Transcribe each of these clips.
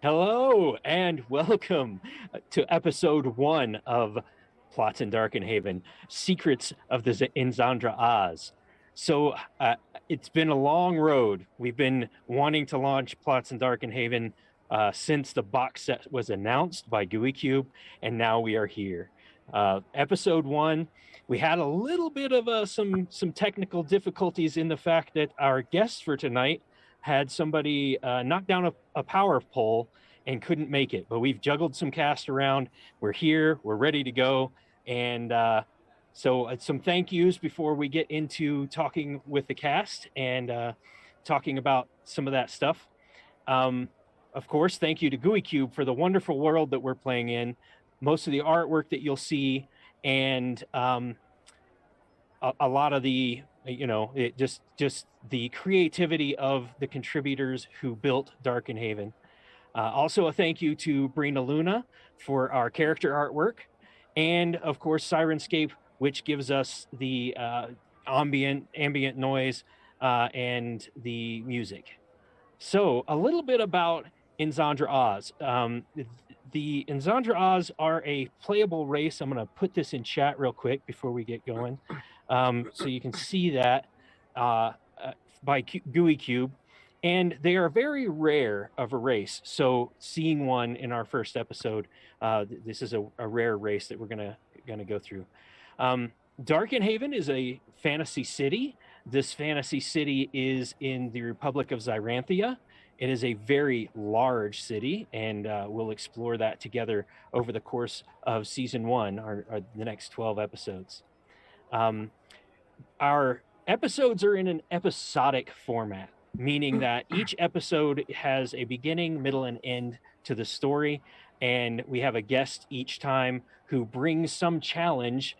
Hello and welcome to episode 1 of Plots in Darkenhaven, Secrets of the Inzandra'az. So it's been a long road. We've been wanting to launch Plots in Darkenhaven since the box set was announced by GUI Cube, and now we are here. Episode 1, we had a little bit of some technical difficulties in the fact that our guests for tonight had somebody knock down a power pole and couldn't make it. But we've juggled some cast around. We're here. We're ready to go. And so some thank yous before we get into talking with the cast and talking about some of that stuff. Of course, thank you to GUI Cube for the wonderful world that we're playing in. Most of the artwork that you'll see and a lot of the just the creativity of the contributors who built Darkenhaven. Also a thank you to Brina Luna for our character artwork, and of course Sirenscape, which gives us the ambient noise and the music. So a little bit about Inzandra'az. The Inzandra'az are a playable race. I'm going to put this in chat real quick before we get going. So you can see that by GUI Cube. And they are very rare of a race. So seeing one in our first episode, this is a rare race that we're gonna go through. Darkenhaven is a fantasy city. This fantasy city is in the Republic of Zytherium. It is a very large city, and we'll explore that together over the course of season 1, or the next 12 episodes. Our episodes are in an episodic format, meaning that each episode has a beginning, middle, and end to the story. And we have a guest each time who brings some challenge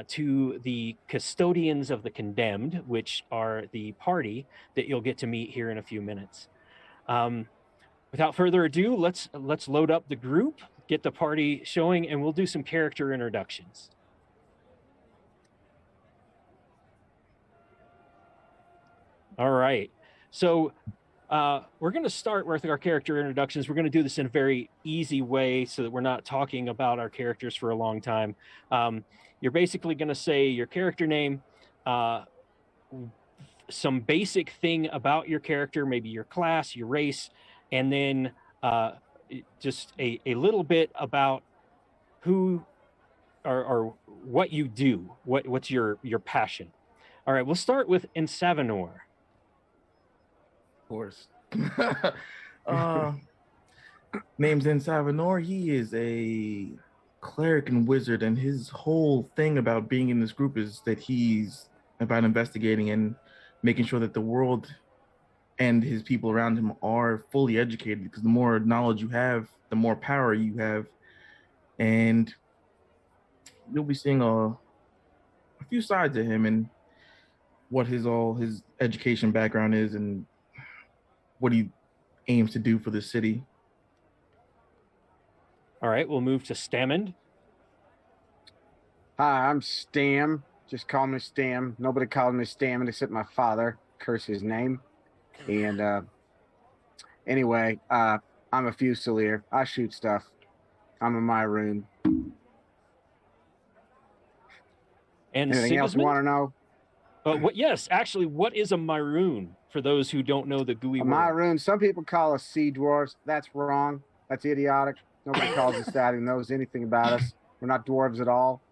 to the custodians of the condemned, which are the party that you'll get to meet here in a few minutes. Without further ado, let's load up the group, get the party showing, and we'll do some character introductions. All right. So we're going to start with our character introductions. We're going to do this in a very easy way so that we're not talking about our characters for a long time. You're basically going to say your character name, some basic thing about your character, maybe your class, your race, and then just a little bit about who or what you do, what's your passion. All right, we'll start with Insavanor. Of course. Name's Inzandra'az. He is a cleric and wizard, and his whole thing about being in this group is that he's about investigating and making sure that the world and his people around him are fully educated, because the more knowledge you have, the more power you have. And you'll be seeing a few sides of him and what his education background is and what he aims to do for the city. All right, we'll move to Stamond. Hi, I'm Stam. Just call me Stam. Nobody calls me Stam except my father. Curse his name. And anyway, I'm a Fusilier. I shoot stuff. I'm in my room. And anything else you want to know? Yes, actually, what is a Myroon for those who don't know the GUI word? Myroon, some people call us sea dwarves. That's wrong. That's idiotic. Nobody calls us that who knows anything about us. We're not dwarves at all.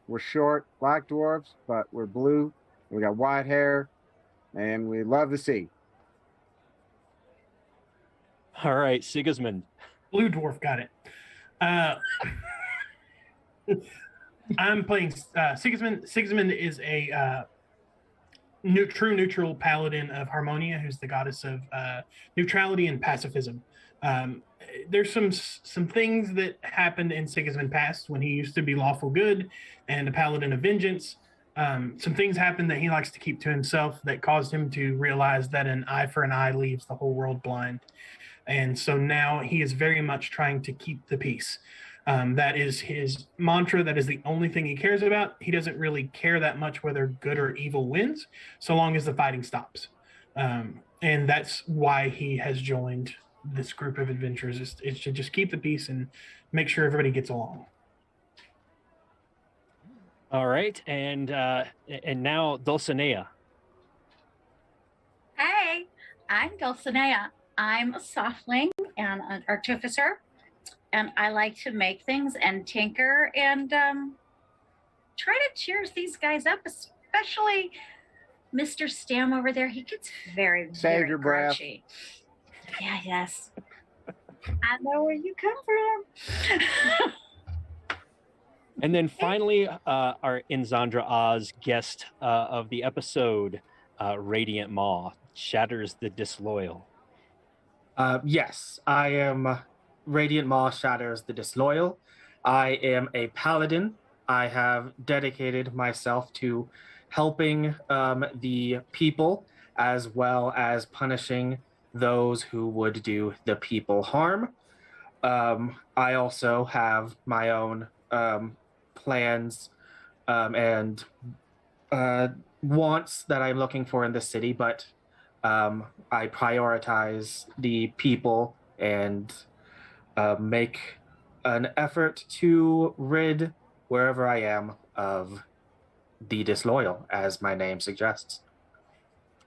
We're short, black dwarves, but we're blue. We got white hair, and we love the sea. All right, Sigismund. Blue dwarf, got it. I'm playing Sigismund. Sigismund is a true neutral paladin of Harmonia, who's the goddess of neutrality and pacifism. There's some things that happened in Sigismund past when he used to be lawful good and a paladin of vengeance. Some things happened that he likes to keep to himself that caused him to realize that an eye for an eye leaves the whole world blind. And so now he is very much trying to keep the peace. That is his mantra. That is the only thing he cares about. He doesn't really care that much whether good or evil wins, so long as the fighting stops. And that's why he has joined this group of adventurers is to just keep the peace and make sure everybody gets along. All right, and now Dulcinea. Hey, I'm Dulcinea. I'm a softling and an artificer, and I like to make things and tinker and try to cheers these guys up, especially Mr. Stam over there. He gets very, Save very your breath. grouchy. Yeah, yes. I know where you come from. And then finally, our Inzandra'az guest of the episode, Radiant Maw, shatters the disloyal. Yes, I am Radiant Maw Shatters the Disloyal. I am a paladin. I have dedicated myself to helping the people as well as punishing those who would do the people harm. I also have my own plans and wants that I'm looking for in the city, but I prioritize the people and make an effort to rid wherever I am of the disloyal, as my name suggests.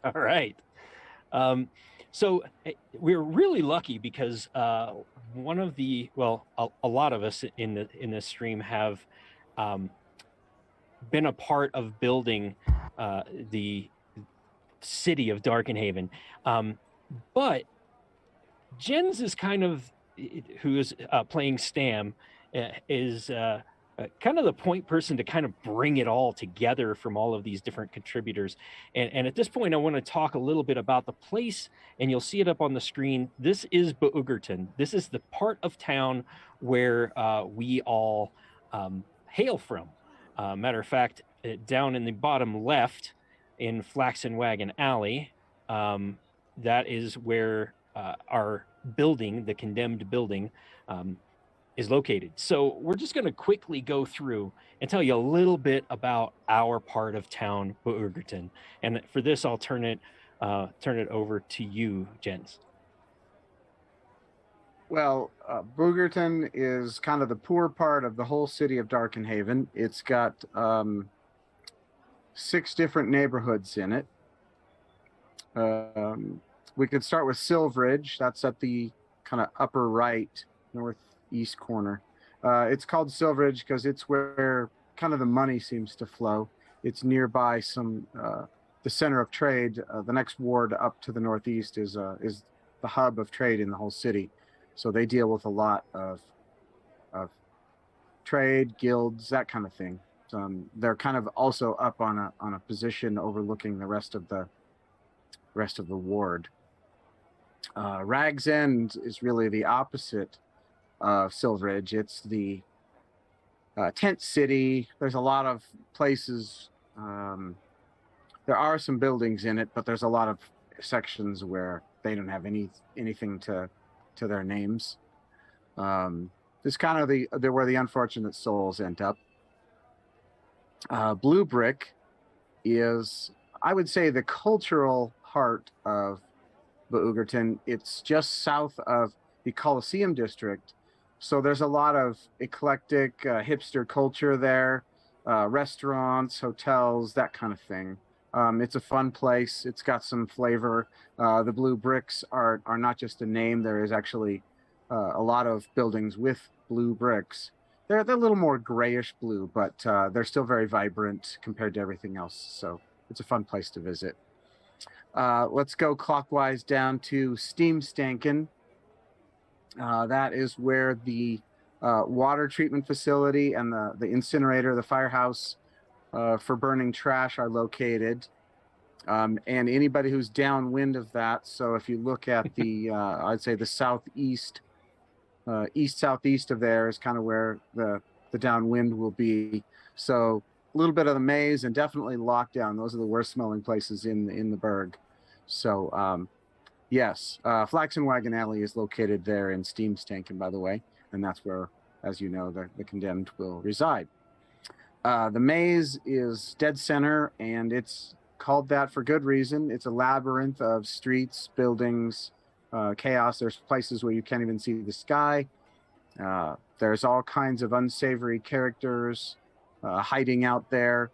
All right. So we're really lucky because one of the a lot of us in this stream have been a part of building the city of Darkenhaven, but Jens is kind of, who is playing Stam, is kind of the point person to kind of bring it all together from all of these different contributors. And at this point, I want to talk a little bit about the place, and you'll see it up on the screen. This is Beugerton. This is the part of town where we all hail from. Matter of fact, down in the bottom left in Flaxen Wagon Alley, that is where our building, the condemned building, is located. So we're just going to quickly go through and tell you a little bit about our part of town, Beugerton. And for this, I'll turn it over to you, Jens. Well, Beugerton is kind of the poor part of the whole city of Darkenhaven. It's got 6 different neighborhoods in it. We could start with Silveridge. That's at the kind of upper right, northeast corner. It's called Silveridge because it's where kind of the money seems to flow. It's nearby some the center of trade. The next ward up to the northeast is the hub of trade in the whole city. So they deal with a lot of trade, guilds, that kind of thing. They're kind of also up on a position overlooking the rest of the ward. Rag's End is really the opposite of Silveridge. It's the tent city. There's a lot of places. There are some buildings in it, but there's a lot of sections where they don't have anything to their names. It's kind of where the unfortunate souls end up. Blue Brick is, I would say, the cultural heart of Beugerton. It's just south of the Coliseum district, so there's a lot of eclectic hipster culture there, restaurants, hotels, that kind of thing. It's a fun place. It's got some flavor. The blue bricks are not just a name. There is actually a lot of buildings with blue bricks. They're a little more grayish blue, but they're still very vibrant compared to everything else. So it's a fun place to visit. Let's go clockwise down to Steamstanken. That is where the water treatment facility and the incinerator, the firehouse for burning trash are located. And anybody who's downwind of that, so if you look at the, I'd say the southeast, east-southeast of there is kind of where the downwind will be. So a little bit of the maze and definitely lockdown. Those are the worst smelling places in the burg. So yes, Flaxen Wagon Alley is located there in Steamstanken, by the way, and that's where, as you know, the condemned will reside. The maze is dead center, and it's called that for good reason. It's a labyrinth of streets, buildings, chaos. There's places where you can't even see the sky. There's all kinds of unsavory characters hiding out there.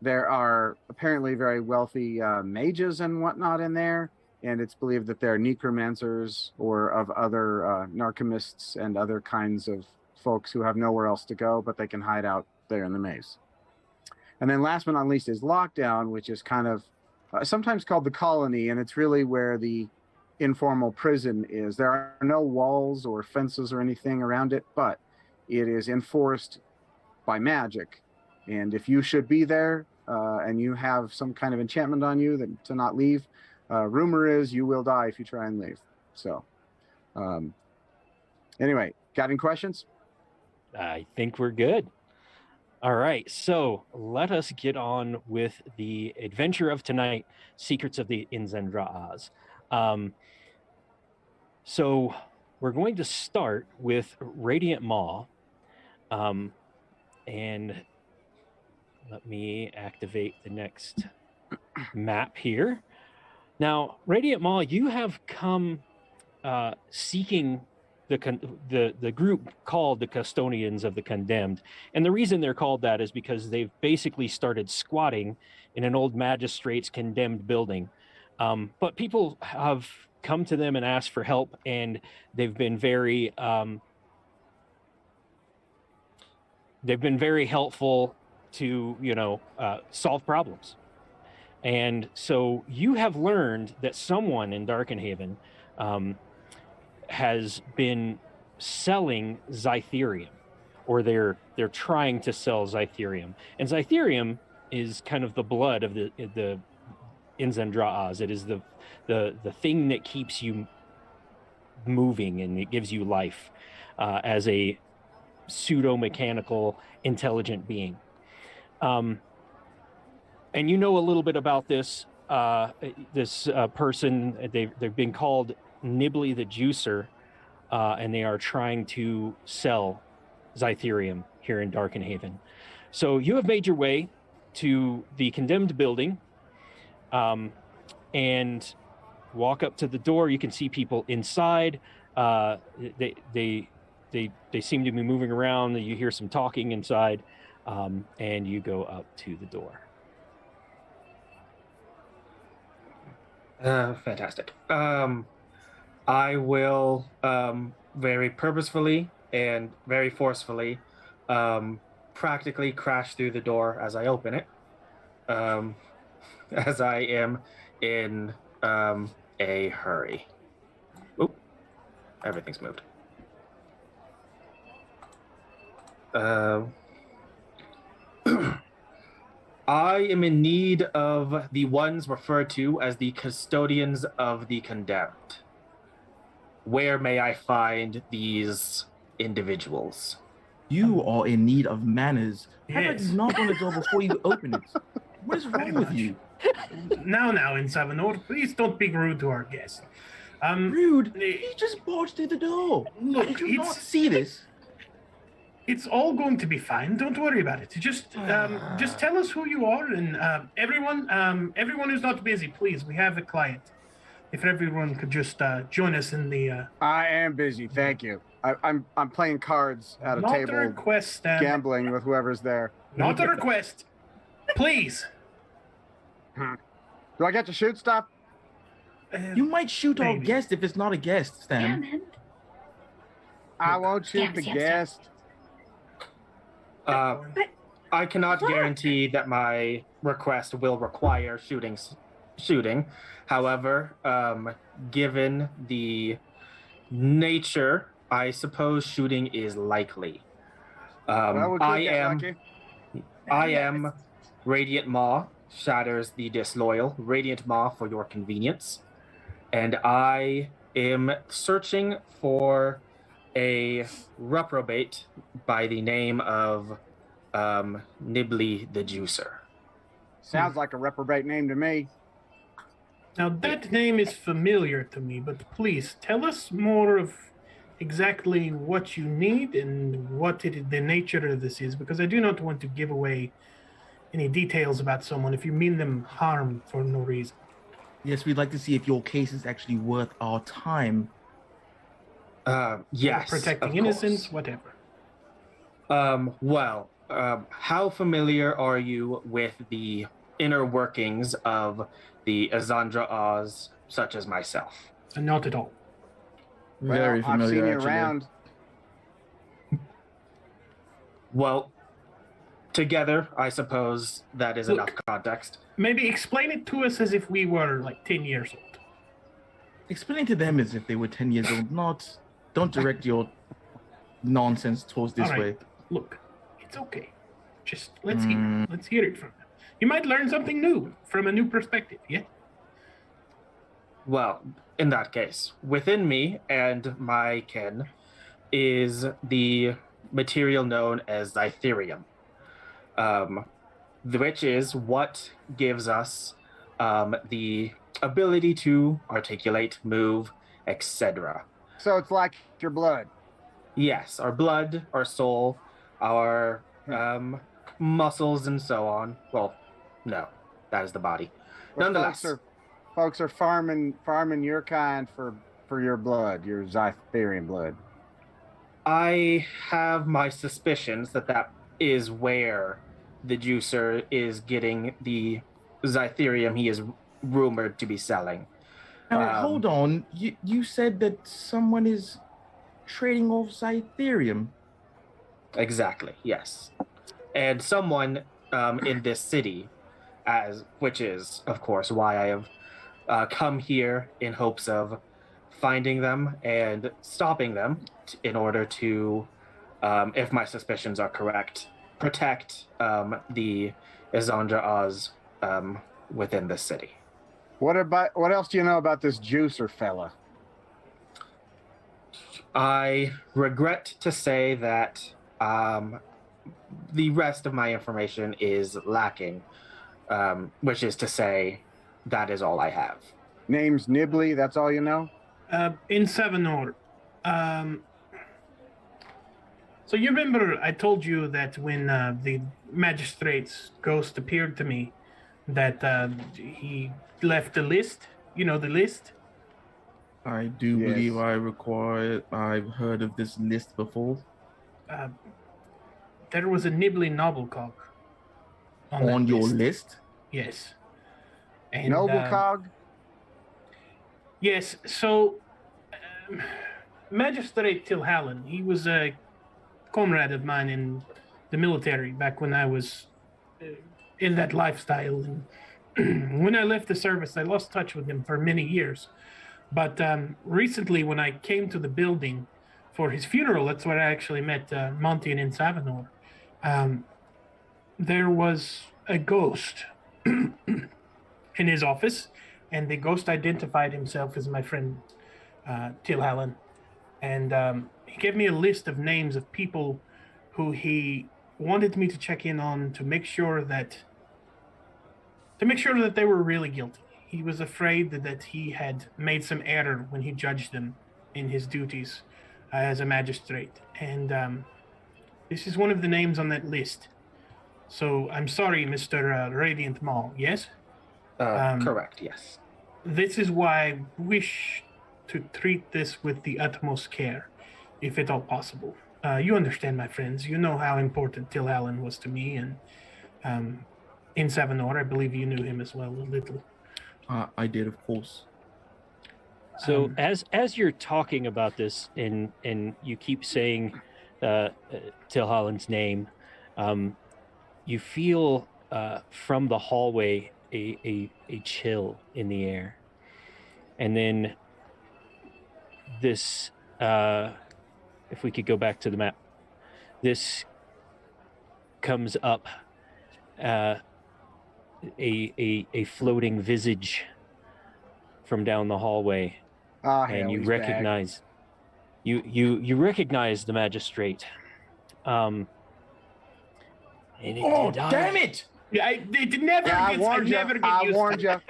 There are apparently very wealthy mages and whatnot in there, and it's believed that they're necromancers or of other narcomists and other kinds of folks who have nowhere else to go, but they can hide out there in the maze. And then last but not least is Lockdown, which is kind of sometimes called the colony, and it's really where the informal prison is. There are no walls or fences or anything around it, but it is enforced by magic. And if you should be there and you have some kind of enchantment on you that, to not leave, rumor is you will die if you try and leave. So anyway, got any questions? I think we're good. All right, so let us get on with the adventure of tonight, Secrets of the Inzandra'az. So we're going to start with Radiant Maw, and let me activate the next map here. Now, Radiant Maw, you have come seeking the group called the Custodians of the Condemned. And the reason they're called that is because they've basically started squatting in an old magistrate's condemned building. But people have come to them and asked for help, and they've been very helpful to, solve problems. And so you have learned that someone in Darkenhaven has been selling Zytherium, or they're trying to sell Zytherium. And Zytherium is kind of the blood of the Inzandra'az. It is the thing that keeps you moving, and it gives you life as a pseudo-mechanical intelligent being. And you know a little bit about this person. They've been called Nibbly the Juicer, and they are trying to sell Zytherium here in Darkenhaven. So you have made your way to the condemned building, and walk up to the door. You can see people inside. They seem to be moving around. You hear some talking inside, and you go up to the door. Fantastic. I will very purposefully and very forcefully practically crash through the door as I open it, as I am in a hurry. Oop, everything's moved. I am in need of the ones referred to as the Custodians of the Condemned. Where may I find these individuals? You are in need of manners. How about Yes. you knock on the door before you open it? What is Very wrong with much. you? Now, Inzandra'az, please don't be rude to our guest. Rude? He just barged through the door. Look, Did you not it's see this? it's all going to be fine. Don't worry about it. Just tell us who you are, and everyone who's not busy, please. We have a client. If everyone could just join us in the. I am busy, thank you. I'm playing cards at a Not a table, request. gambling with whoever's there. Not a request. Please. Do I get to shoot stuff? You might shoot our Maybe. guest if it's not a guest, Stan. Damn it. I won't shoot Yes, the yes, guest. I cannot Look. guarantee that my request will require shooting. However, given the nature, I suppose shooting is likely. Well, we could I get am lucky. I am Radiant Maw, shatters the disloyal. Radiant Maw for your convenience. And I am searching for a reprobate by the name of Nibbly the Juicer. Sounds like a reprobate name to me. Now that name is familiar to me, but please tell us more of exactly what you need and what the nature of this is, because I do not want to give away any details about someone if you mean them harm for no reason. Yes, we'd like to see if your case is actually worth our time. Yes. Protecting of innocence, course. whatever. How familiar are you with the inner workings of the Inzandra'az, such as myself? Not at all. Very Well, I've seen familiar, you actually. around. Well, together, I suppose that is Look. enough context. Maybe explain it to us as if we were like 10 years old. Explain to them as if they were 10 years old. Don't direct your nonsense towards this All right. way. Look, it's okay. Just let's hear it from them. You might learn something new from a new perspective, yeah? Well, in that case, within me and my kin is the material known as Zytherium, which is what gives us the ability to articulate, move, etc. So it's like your blood. Yes, our blood, our soul, our muscles, and so on. Well, no, that is the body. But Nonetheless, folks are farming your kind for your blood, your Zytherium blood. I have my suspicions that is where the juicer is getting the Zytherium he is rumored to be selling. Now, hold on. You said that someone is trading off Zytherium. Exactly, yes. And someone in this city, which is, of course, why I have come here in hopes of finding them and stopping them in order to, if my suspicions are correct, protect the Inzandra'az within the city. What else do you know about this juicer fella? I regret to say that the rest of my information is lacking, which is to say, that is all I have. Name's Nibley, that's all you know? In Savanor. So you remember I told you that when the magistrate's ghost appeared to me, that he left a list? You know the list? I do Yes. believe I've heard of this list before. There was a Nibley Noblecock On your list? Yes. And, Noblecog? Yes, so Magistrate Tilhallen, he was a comrade of mine in the military back when I was in that lifestyle. And when I left the service, I lost touch with him for many years. But recently, when I came to the building for his funeral, that's where I actually met Monty and Savanor. There was a ghost in his office, and the ghost identified himself as my friend Tilhallen. And he gave me a list of names of people who he wanted me to check in on to make sure that they were really guilty. He was afraid that he had made some error when he judged them in his duties as a magistrate. And this is one of the names on that list. So I'm sorry, Mr. Radiant Mall, yes? Correct, yes. This is why I wish to treat this with the utmost care, if at all possible. You understand, my friends. You know how important Tilhallen was to me, and in Savanor, I believe you knew him as well a little. I did, of course. So as you're talking about this, and you keep saying Tilhallen's name, you feel from the hallway a chill in the air, and then this. If we could go back to the map, this comes up. A floating visage from down the hallway, and you recognize you recognize the magistrate. And damn it! Yeah, it never Yeah, gets. I never get used warned to you.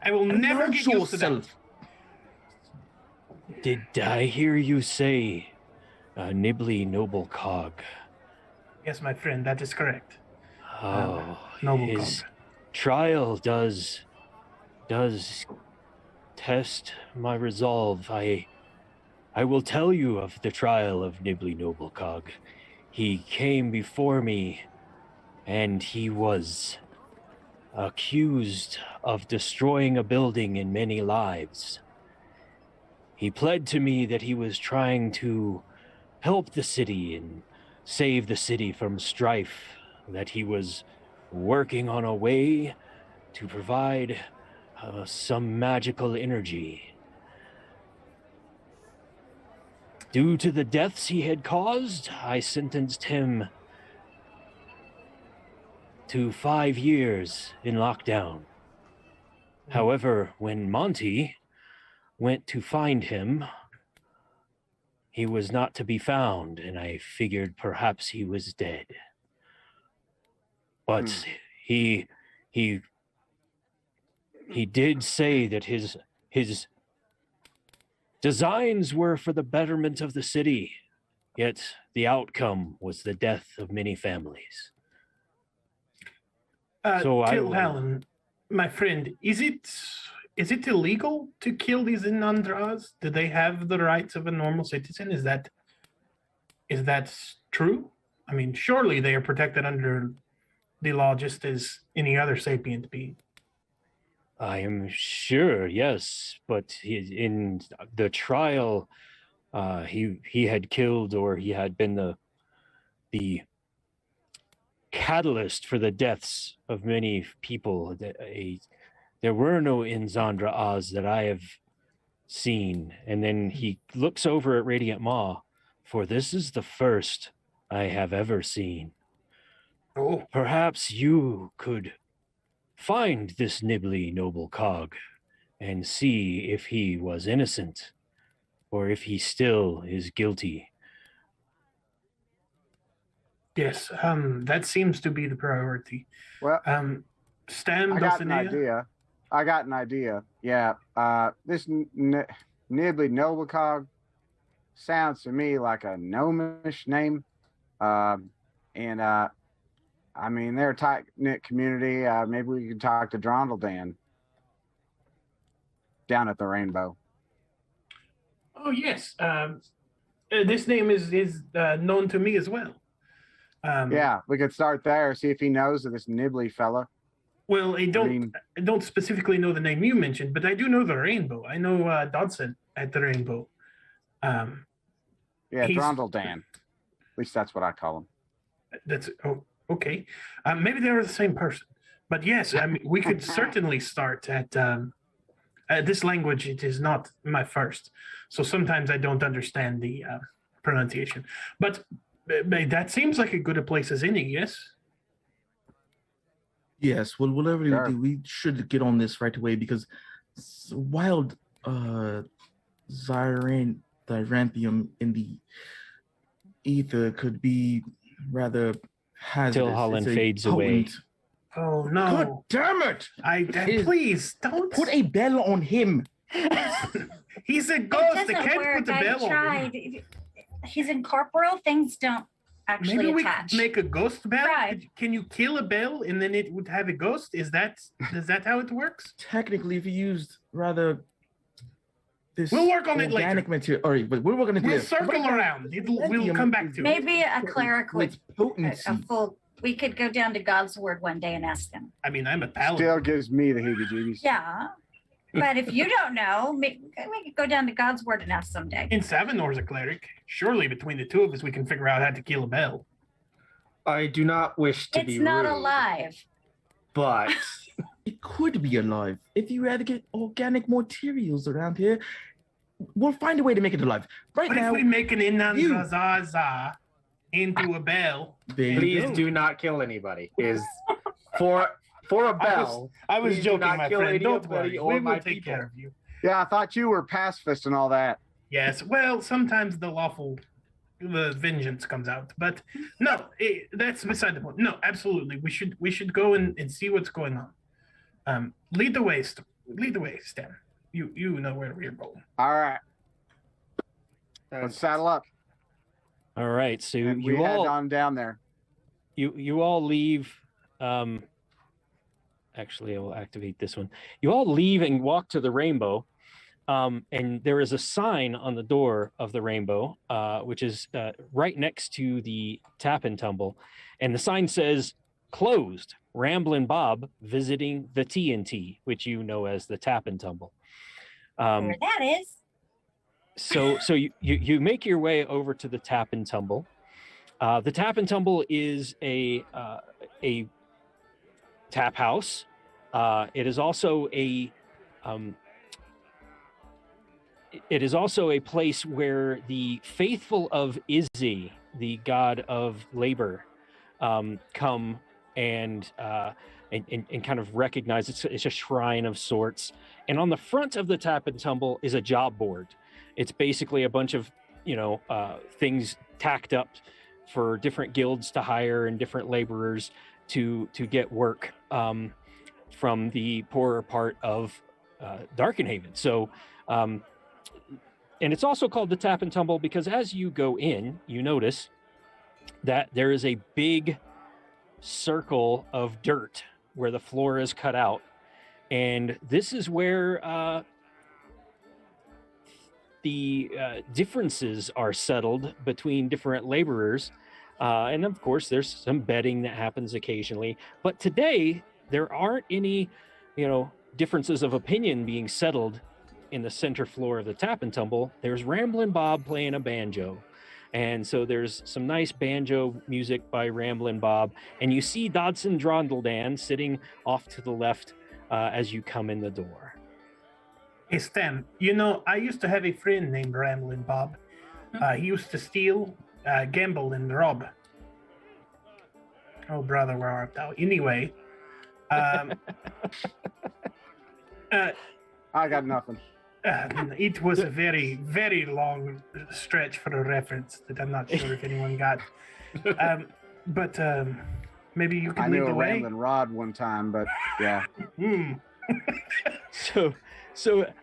I will never Announce get used to that. yourself. Did I hear you say Nibley Noblecog? Yes, my friend, that is correct. Oh, Noblecog. his trial does test my resolve, I will tell you of the trial of Nibley Noblecog. He came before me, and he was accused of destroying a building and many lives. He pled to me that he was trying to help the city and save the city from strife, that he was working on a way to provide some magical energy. Due to the deaths he had caused, I sentenced him to 5 years in lockdown. However, when Monty went to find him, he was not to be found, and I figured perhaps he was dead. But he did say that his designs were for the betterment of the city, yet the outcome was the death of many families. Tilhallen, my friend, is it illegal to kill these Inandra'az? Do they have the rights of a normal citizen? Is that true? I mean, surely they are protected under the law just as any other sapient being. I am sure, yes, but in the trial, he had killed, or he had been the catalyst for the deaths of many people. There were no Inzandra'az that I have seen. And then he looks over at Radiant Maw, for this is the first I have ever seen. Oh, Perhaps you could find this Nibley Noblecog and see if he was innocent or if he still is guilty. yes. That seems to be the priority. Well, Stam, I got an Dulcinea? idea. Yeah. This Nibley Noblecog sounds to me like a gnomish name. I mean, they're a tight-knit community. Maybe we could talk to Drondledan down at the Rainbow. Oh, yes. This name is known to me as well. Yeah, we could start there, see if he knows of this Nibley fella. Well, I don't specifically know the name you mentioned, but I do know the Rainbow. I know Dodson at the Rainbow. Yeah, he's- Drondledan. At least that's what I call him. That's okay. Maybe they were the same person, but yes, I mean, we could certainly start at this language. It is not my first, so sometimes I don't understand the pronunciation. But that seems like a good a place as any. Yes. Yes, well, whatever Sure. we do, we should get on this right away because wild Zytherium in the ether could be rather hazardous. Tilhallen It's a fades away. potent- Oh no! God damn it! Please don't Put a bell on him. He's a It ghost. I doesn't can't work. put the I bell on him. tried. He's incorporeal. Things don't actually Maybe we attach. could make a ghost bell. Right. Can you kill a bell and then it would have a ghost? Is that how it works? Technically, if you used rather this We'll work on it later. organic material, all right, but we're going to do We'll this. circle around. We'll come back to it. Maybe a cleric would With potency. a full. We could go down to God's word one day and ask him. I mean, I'm a paladin. Still gives me the heebie-jeebies. Yeah, but if you don't know, we could go down to God's word and ask someday. And Savinor's a cleric. Surely between the two of us, we can figure out how to kill a bell. I do not wish to be It's not rude, alive. but It could be alive. If you had to get organic materials around here, we'll find a way to make it alive. Right What now, if we make an Inandra'az into a bell? there you please go. do not kill anybody. Is for a bell. I was Please do joking, not my kill friend. Don't anybody worry. or We my will take people. care of you. Yeah, I thought you were pacifist and all that. Yes. Well, sometimes the vengeance comes out, but no, that's beside the point. No, absolutely, we should go and see what's going on. Lead the way, Stan. You know where we're going. All right, let's saddle up. All right, so And we you head all on down there. you all leave Actually, I will activate this one. You all leave and walk to the rainbow. And there is a sign on the door of the rainbow, which is right next to the tap and tumble. And the sign says, closed, Ramblin' Bob visiting the T&T, which you know as the tap and tumble. Where that is. So you make your way over to the tap and tumble. The tap and tumble is a tap house. It is also a place where the faithful of Izzy, the god of labor, come and kind of recognize it's a shrine of sorts. And on the front of the tap and tumble is a job board. It's basically a bunch of things tacked up for different guilds to hire and different laborers to get work from the poorer part of Darkenhaven. So. And it's also called the tap and tumble because as you go in, you notice that there is a big circle of dirt where the floor is cut out. And this is where the differences are settled between different laborers. And of course, there's some betting that happens occasionally. But today, there aren't any, differences of opinion being settled in the center floor of the tap and tumble. There's Ramblin' Bob playing a banjo. And so there's some nice banjo music by Ramblin' Bob. And you see Dodson Drondledan sitting off to the left as you come in the door. Hey, Stan, I used to have a friend named Ramblin' Bob. He used to steal, gamble, and rob. Oh, brother, where art thou? Anyway. I got nothing. It was a very, very long stretch for a reference that I'm not sure if anyone got. But maybe you can I lead knew the a way. rambling rod one time, but yeah. So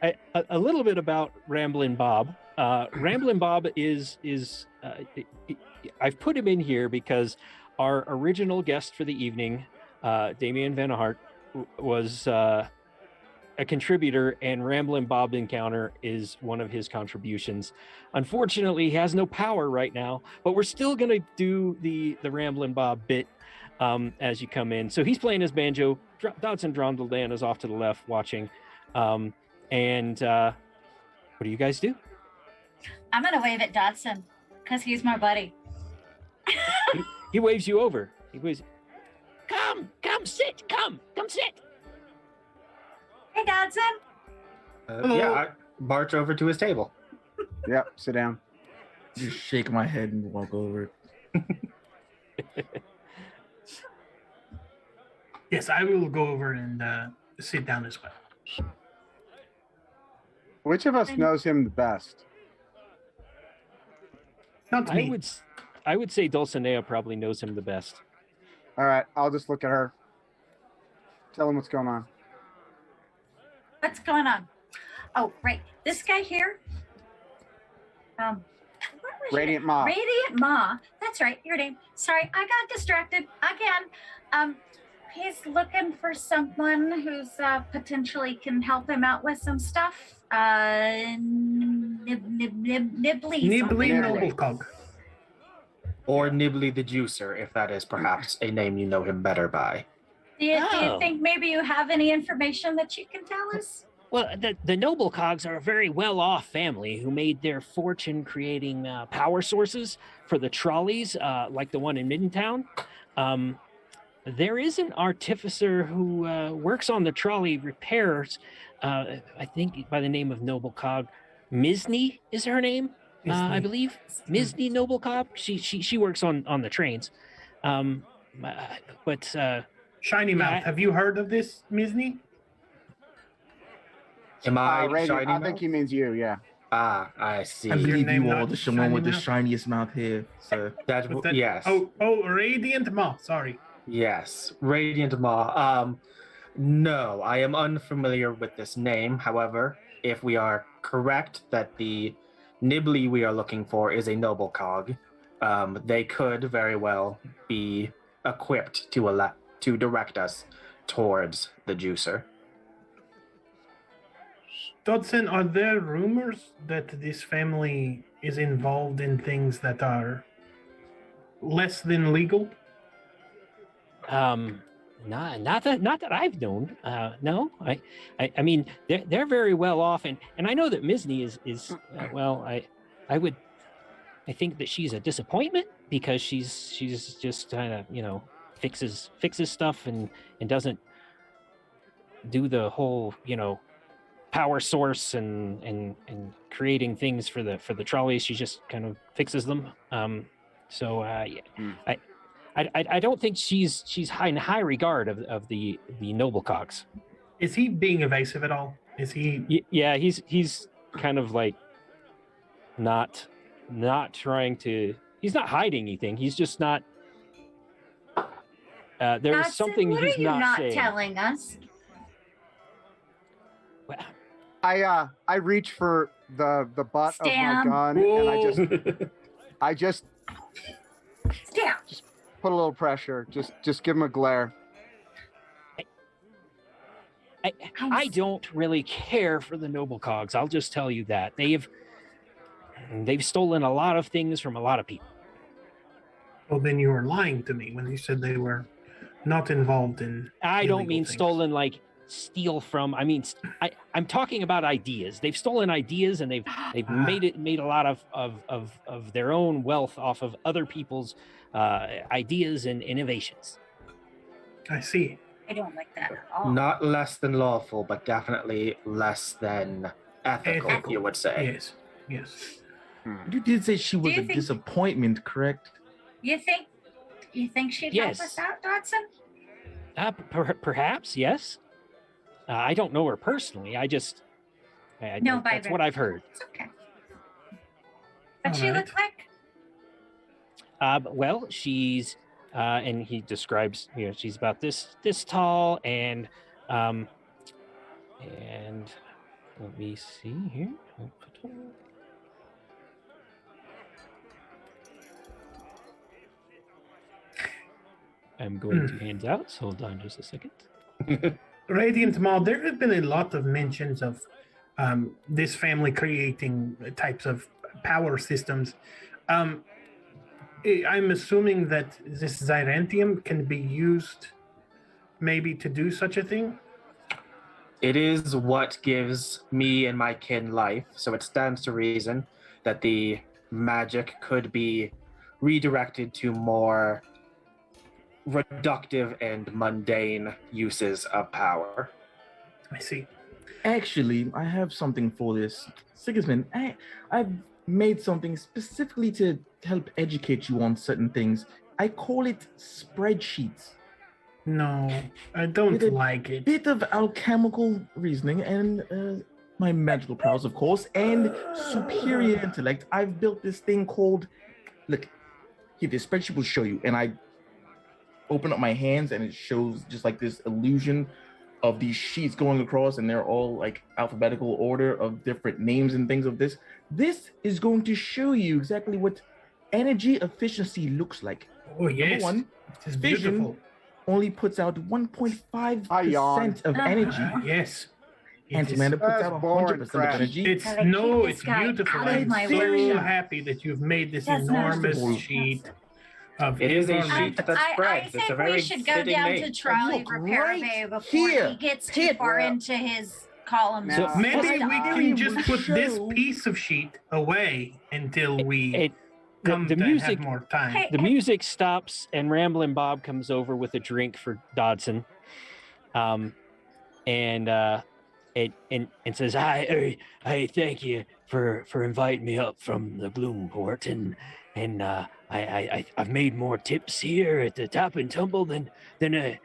a little bit about Ramblin' Bob. Ramblin' Bob is I've put him in here because our original guest for the evening, Damian Vanahart, was a contributor, and Ramblin' Bob Encounter is one of his contributions. Unfortunately, he has no power right now, but we're still going to do the Ramblin' Bob bit as you come in. So he's playing his banjo. Dodson Drondledan is off to the left watching. And what do you guys do? I'm going to wave at Dodson because he's my buddy. He waves you over. He waves, come sit, come sit. Hey, Dodson. I march over to his table. Yep, sit down. Just shake my head and walk over. Yes, I will go over and sit down as well. Which of us knows him the best? Not me. I would say Dulcinea probably knows him the best. All right, I'll just look at her. Tell him what's going on. What's going on? Oh, right. This guy here. What was Radiant Ma. Radiant Ma. That's right. Your name. Sorry, I got distracted again. He's looking for someone who's potentially can help him out with some stuff. Nibbly. Nibbly something. Noblecog. Or Nibbly the Juicer, if that is perhaps a name you know him better by. Do you Oh. think maybe you have any information that you can tell us? Well, the Noblecogs are a very well-off family who made their fortune creating power sources for the trolleys, like the one in Midtown. There is an artificer who works on the trolley repairs, I think by the name of Noblecog. Misny is her name, I believe. Misny Noblecog. She works on the trains. But Shiny Mouth. Have you heard of this, Misny? Am I Radiant, shiny I mouth? think he means you, yeah. Ah, I see. I believe name you all not the one with the Shiny shiniest mouth here. So Was that- Yes. Oh, Radiant Ma. Sorry. Yes, Radiant Maw. No, I am unfamiliar with this name. However, if we are correct that the Nibbly we are looking for is a noble cog, they could very well be equipped to direct us towards the juicer. Dodson, are there rumors that this family is involved in things that are less than legal? Not that I've known. No, I mean they're very well off, and I know that Misney is well. I think that she's a disappointment because she's just kind of fixes stuff and doesn't do the whole power source and creating things for the trolleys. She just kind of fixes them. I don't think she's in high regard of the noble cogs. Is he being evasive at all? Is he? Yeah, he's kind of like not trying to. He's not hiding anything. He's just not. There's Dodson, something what he's are you not saying. telling us? Well, I reach for the butt Stam. of my gun and I just Stamp. put a little pressure. Just give him a glare. I don't really care for the noble cogs. I'll just tell you that they've stolen a lot of things from a lot of people. Well, then you were lying to me when you said they were not involved in. I don't mean things. stolen like steal from. I mean, I'm talking about ideas. They've stolen ideas and they've made a lot of their own wealth off of other people's ideas and innovations. I see. I don't like that at all. Not less than lawful, but definitely less than ethical, you would say. Yes. You did say she was you a think- disappointment, correct? You think she'd Yes. help us out, Dodson? Perhaps, yes. I don't know her personally. That's what I've heard. It's okay. What All she right. look like? Well, she's and he describes, she's about this tall and let me see here. I'm going to hand out. Hold on just a second. Radiant Maw, there have been a lot of mentions of this family creating types of power systems. I'm assuming that this Zytherium can be used maybe to do such a thing? It is what gives me and my kin life, so it stands to reason that the magic could be redirected to more reductive and mundane uses of power. I see. Actually, I have something for this. Sigismund, I've made something specifically to help educate you on certain things. I call it spreadsheets. No, I don't With a like it. Bit of alchemical reasoning and my magical prowess, of course, and superior intellect. I've built this thing called, look, here, this spreadsheet will show you. And I open up my hands and it shows just like this illusion of these sheets going across, and they're all like alphabetical order of different names and things of this. This is going to show you exactly what energy efficiency looks like. Oh, yes. Number one, It's fission beautiful. only puts out 1.5% of energy. Yes. It is- Antimatter puts That's out boring 100% of crap. energy. It's Gotta keep no, this it's guy beautiful. out of I'm my so workshop. happy that you've made this That's not enormous possible. sheet of It is a information. sheet that I spreads. It's think a very we should go fitting down name. to trolley Look, repair right bay before here. he gets too Hit. far Yeah. into his columns. So and Maybe stuff. we Stop. can just put this Show. piece of sheet away until we come the to music have more time. Hey, the music stops and Ramblin' Bob comes over with a drink for Dodson, and says, "I thank you for inviting me up from the Bloomport, and I've made more tips here at the Top and Tumble than I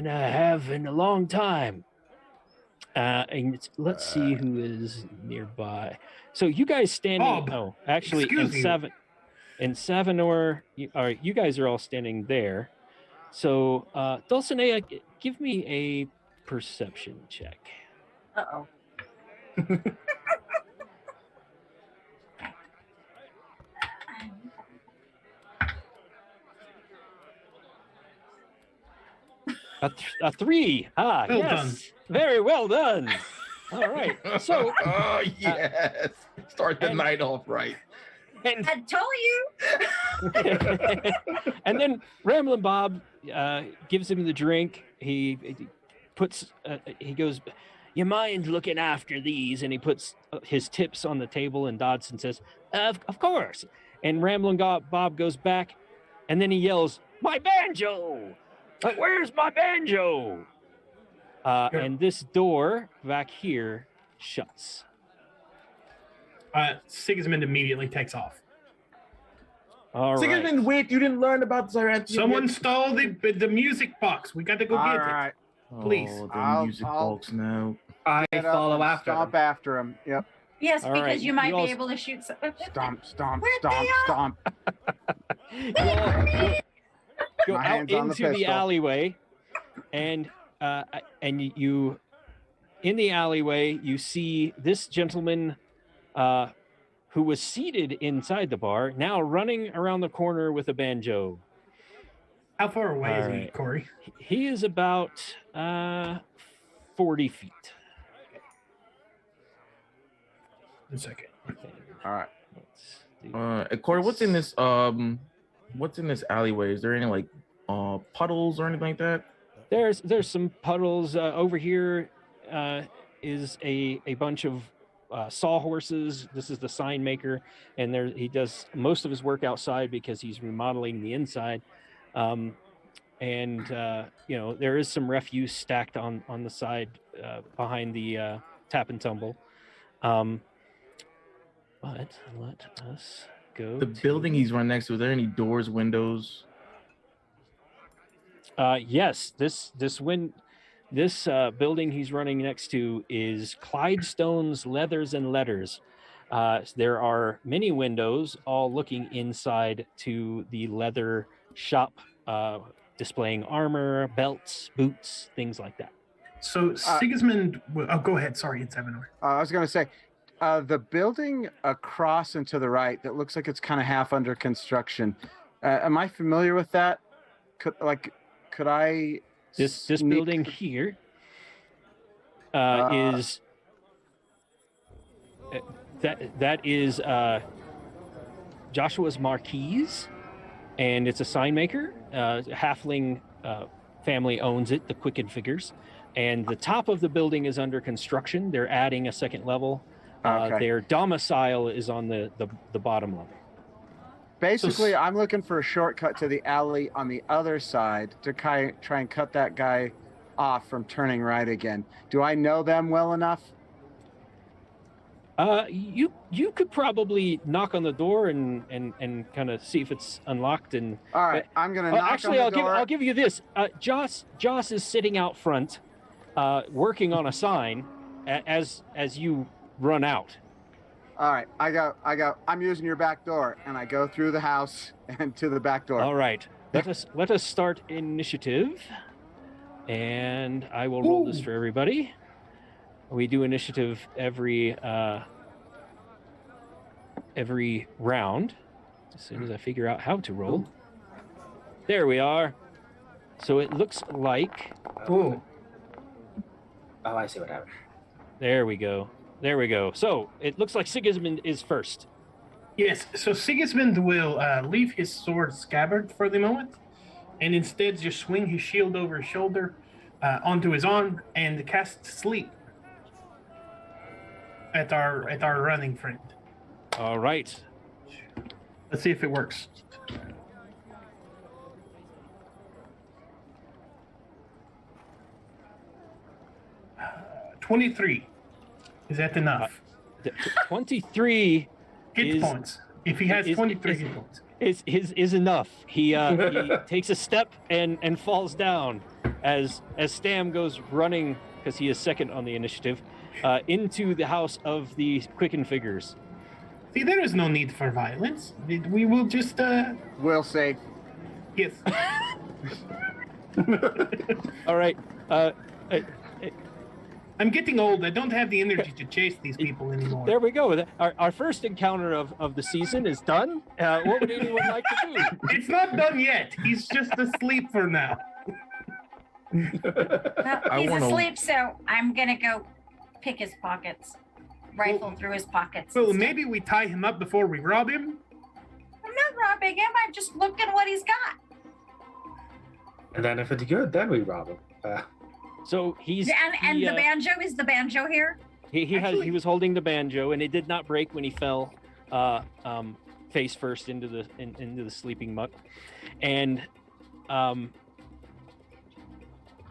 have in a long time." Let's see who is nearby. So you guys standing? Bob, Oh, actually, excuse you. in Savanor, you guys are all standing there. So, Dulcinea, give me a perception check. Uh-oh. A 3. Ah, Well yes. done. Very well done. All right. So, oh yes, start the and- night off right. and I told you. and then Ramblin' Bob gives him the drink. He puts he goes, "You mind looking after these?" And he puts his tips on the table. And Dodson says, "Of course." And Ramblin' Bob goes back, and then he yells, "My banjo! Like, where's my banjo?" Sure. And this door back here shuts. Sigismund immediately takes off. All right. Sigismund, wait! You didn't learn about Zytherium. Someone stole the music box. We got to go All get right. please. Oh, the I'll- music I'll- box now. I Get up follow and after Stomp them. after him. Yep. Yes, All because right, you might you be all- able to shoot. Stomp, stomp, Where'd stomp, they are? stomp. You all go My out hand's on the into the pistol. alleyway, and you in the alleyway you see this gentleman who was seated inside the bar now running around the corner with a banjo. How far away is All he, right. Corey? He is about 40 feet. 1 second. All right. Let's do Corey, what's in this alleyway? Is there any like puddles or anything like that? There's some puddles over here. Is a bunch of sawhorses. This is the sign maker, and he does most of his work outside because he's remodeling the inside. And there is some refuse stacked on the side behind the tap and tumble. But let us go. The building he's right next to. Are there any doors, windows? Yes, this building he's running next to is Clydestone's Leathers and Letters. There are many windows, all looking inside to the leather shop, displaying armor, belts, boots, things like that. So Sigismund. Go ahead. Sorry, it's Evanor. I was going to say, the building across and to the right that looks like it's kind of half under construction. Am I familiar with that? Could I? This sneak- building here is that is Joshua's Marquise, and it's a sign maker. Halfling family owns it, the Quicken Figures, and the top of the building is under construction. They're adding a second level. Okay. Their domicile is on the bottom level. Basically, I'm looking for a shortcut to the alley on the other side to try and cut that guy off from turning right again. Do I know them well enough? You could probably knock on the door and kind of see if it's unlocked. And All right, I'm gonna knock actually, on the door. I'll give you this. Joss is sitting out front, working on a sign as you run out. All right, I go. I'm using your back door, and I go through the house and to the back door. All right, let us start initiative, and I will roll this for everybody. We do initiative every round. As soon as I figure out how to roll. There we are. So it looks like. Oh, Oh, I see what happened. There we go. So it looks like Sigismund is first. yes. So Sigismund will leave his sword scabbard for the moment, and instead just swing his shield over his shoulder onto his arm and cast sleep at our running friend. All right. Let's see if it works. Uh, 23. Is that enough? 23 Hit is- points. If he has is- 23 is- hit points. is enough. He takes a step and falls down as Stam goes running, because he is second on the initiative, into the house of the Quicken Figures. See, there is no need for violence. We will just, We'll say. yes. All right. I'm getting old. I don't have the energy to chase these people anymore. There we go. Our first encounter of the season is done. What would anyone like to do? It's not done yet. He's just asleep for now. Well, I he's wanna- asleep, so I'm gonna go pick his pockets, rifle through his pockets. Well, instead. maybe we tie him up before we rob him. I'm not robbing him. I'm just looking what he's got. And then if it's good, then we rob him. So he's And he, the banjo, is the banjo here? he was holding the banjo, and it did not break when he fell face first into the sleeping muck, and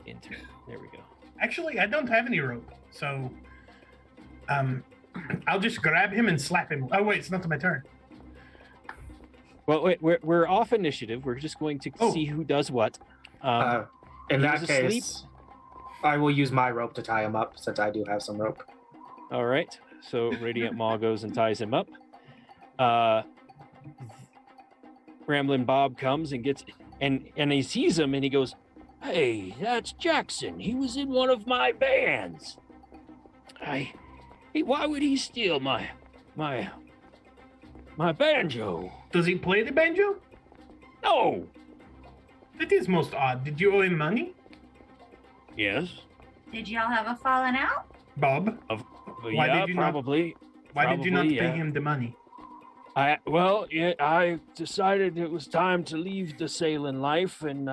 there we go. Actually, I don't have any rope, so I'll just grab him and slap him. Oh wait, it's not my turn. Well, wait, we're off initiative. We're just going to see who does what. In he that was case, asleep. I will use my rope to tie him up since I do have some rope. All right. So Radiant Maw goes and ties him up. Ramblin' Bob comes and gets and he sees him and he goes, "Hey, that's Jackson. He was in one of my bands. Why would he steal my banjo? Does he play the banjo? No. That is most odd. Did you owe him money, Yes. Did y'all have a falling out? Bob? Why Yeah, did you probably. Why did you not Probably, pay yeah. him the money? I decided it was time to leave the sailing life and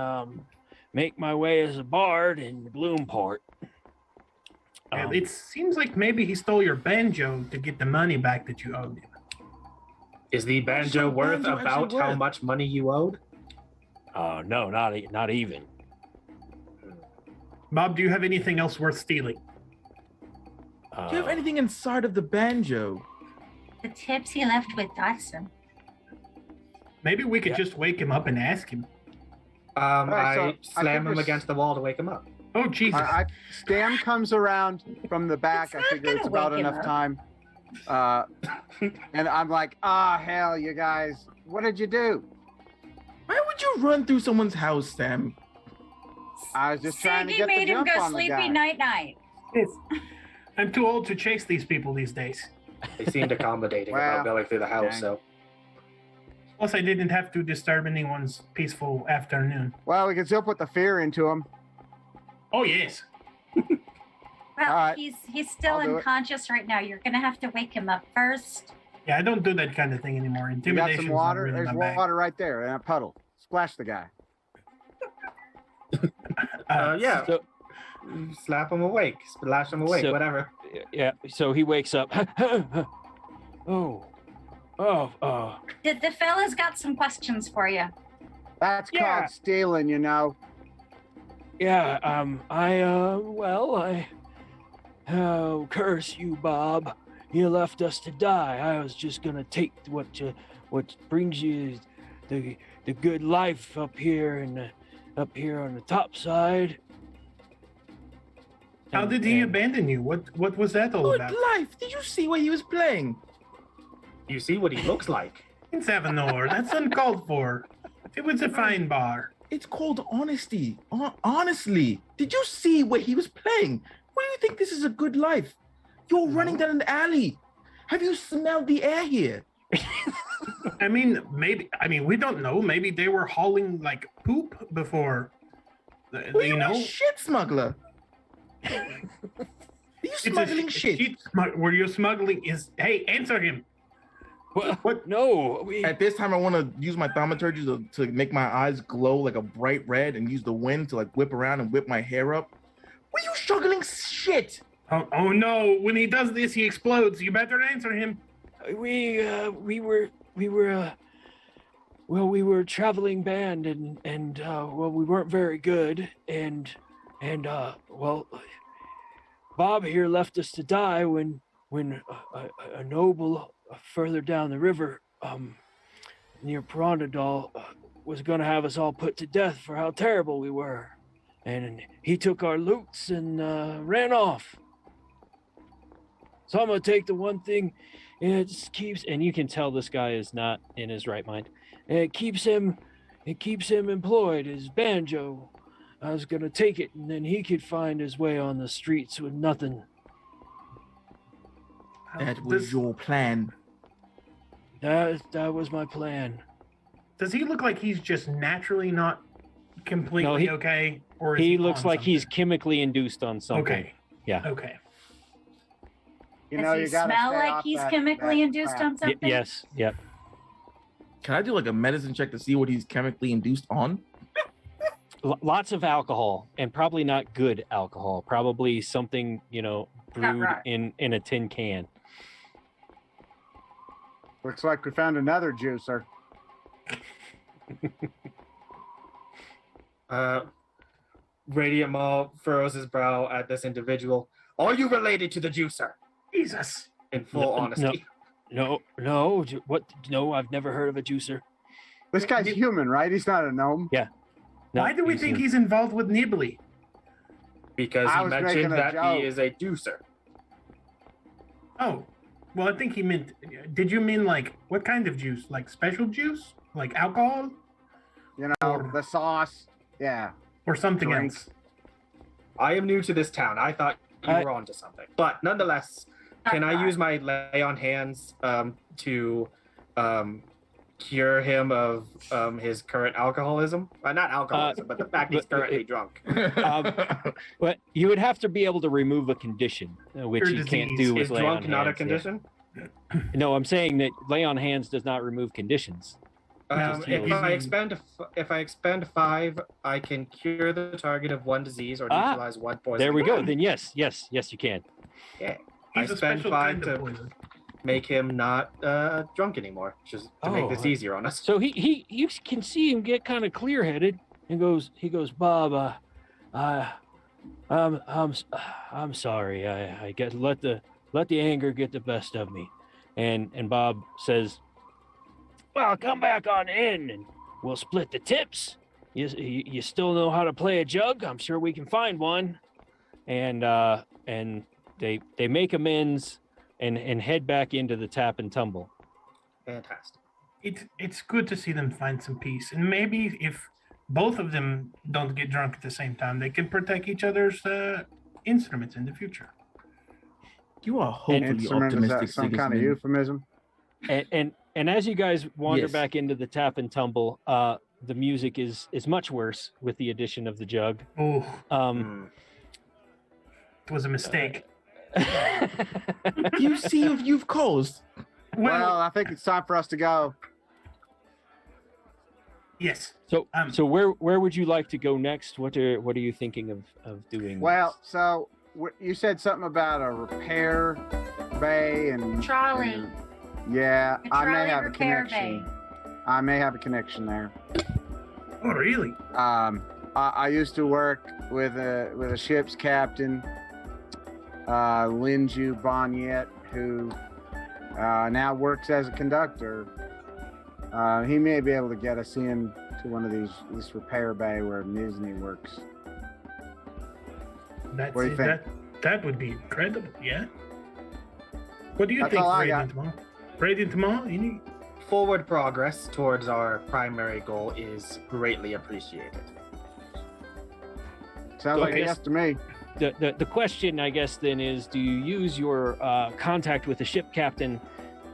make my way as a bard in Bloomport. Well, it seems like maybe he stole your banjo to get the money back that you owed him. Is the banjo your worth banjo about actually how worth? much money you owed? No, not even. Bob, do you have anything else worth stealing? Do you have anything inside of the banjo? The tips he left with Dyson. Maybe we could just wake him up and ask him. right, so I I slam think him we're against the wall to wake him up. Oh, Jesus. Stam comes around from the back. It's I not figure it's gonna about wake him enough up. time. And I'm like, hell, you guys, what did you do? Why would you run through someone's house, Sam? I was just trying to Siggy get the made him jump go on the sleepy guy. night. I'm too old to chase these people these days. They seemed accommodating Well, about going through the house, dang. so Plus, I didn't have to disturb anyone's peaceful afternoon. Well, we can still put the fear into him. Oh, yes. Well, All right. he's still I'll do it. unconscious right now. You're gonna have to wake him up first. Yeah, I don't do that kind of thing anymore. You Intimidation. got some water? There's water right there in a puddle. Splash the guy. yeah, So slap him awake, splash him awake, So- whatever. yeah. So he wakes up. Oh. The fella's got some questions for you. That's Yeah. called stealing, you know. Yeah. Curse you, Bob. You left us to die. I was just gonna take what brings you the good life up here up here on the top side. How did he abandon you? What was that all Good about? life. Did you see what he was playing? You see what he looks like. In Savanor, that's uncalled for. It was a fine bar. It's called honesty. Honestly, did you see what he was playing? What do you think this is a good life? You're running down an alley. Have you smelled the air here? I mean, we don't know. Maybe they were hauling like poop before. Well, You you're a know, shit smuggler. Are you It's a smuggling sh- shit? where you're smuggling is. Hey, answer him. What? No. At this time, I want to use my thaumaturgy to make my eyes glow like a bright red and use the wind to like whip around and whip my hair up. Were you struggling shit? Oh no! When he does this, he explodes. You better answer him. We were a traveling band and we weren't very good and Bob here left us to die when a noble further down the river near Perondadal was going to have us all put to death for how terrible we were, and he took our loots and ran off. So I'm gonna take the one thing. It just keeps, and you can tell this guy is not in his right mind. It keeps him employed. His banjo. I was gonna take it, and then he could find his way on the streets with nothing. That was your plan. That was my plan. Does he look like he's just naturally not completely No, he- okay, or is He looks on like he's something? chemically induced on something. Okay. Yeah. Okay. You Does know, he you gotta smell stay like off he's that- chemically that induced crap. on something? Yes. Yep. Can I do like a medicine check to see what he's chemically induced on? Lots of alcohol, and probably not good alcohol. Probably something brewed right. in a tin can. Looks like we found another juicer. Radiant Maw furrows his brow at this individual. Are you related to the juicer? Jesus. In full honesty. No. What? No, I've never heard of a juicer. This guy's human, right? He's not a gnome. Yeah. No, Why do we think a- he's involved with Nibbly? Because I he was making mentioned a that joke. he is a juicer. Oh, well, I think he meant. Did you mean like what kind of juice? Like special juice? Like alcohol You know, the sauce. Yeah. or something Drinks. else? I am new to this town. I thought you were onto something. But nonetheless, can I use my lay on hands to cure him of his current alcoholism? Not alcoholism, but the fact he's currently drunk. But you would have to be able to remove a condition, which Or you can't disease. do with Is lay drunk on not a hands, yeah. condition? No, I'm saying that lay on hands does not remove conditions. Just If heals. I expend 5, I can cure the target of 1 disease or neutralize 1 poison. There we go. Then yes, you can. Yeah. I He's a spend special 5 kind of to poison. make him not drunk anymore, just to make this easier on us. So he you can see him get kind of clear headed and he goes, Bob, I'm sorry. I get let the anger get the best of me. And Bob says, well, come back on in and we'll split the tips. You still know how to play a jug? I'm sure we can find one. And they make amends and head back into the tap and tumble. Fantastic. It's good to see them find some peace, and maybe if both of them don't get drunk at the same time, they can protect each other's instruments in the future. You are hopefully Instrument, is optimistic. that some kind of Sigismund. euphemism? And as you guys wander Yes. back into the tap and tumble, the music is much worse with the addition of the jug. Oh, Um, it was a mistake. You see if you've caused. Well, I think it's time for us to go. Yes. so where would you like to go next? What are you thinking of doing? Well, next? so you said something about a repair bay and Trolley. and- yeah, A I may trolley have a repair connection. bay. I may have a connection there. Oh, really? I used to work with a ship's captain, Linju Bonyet, who now works as a conductor. He may be able to get us in to one of this repair bay where Nizni works. That's What do you think? That would be incredible. Yeah. What do you That's think, all I got. Radiant Maw? Radiant Maw? Any? Forward progress towards our primary goal is greatly appreciated. Sounds So I like a guess- yes to me. the question, I guess, then is: do you use your contact with the ship captain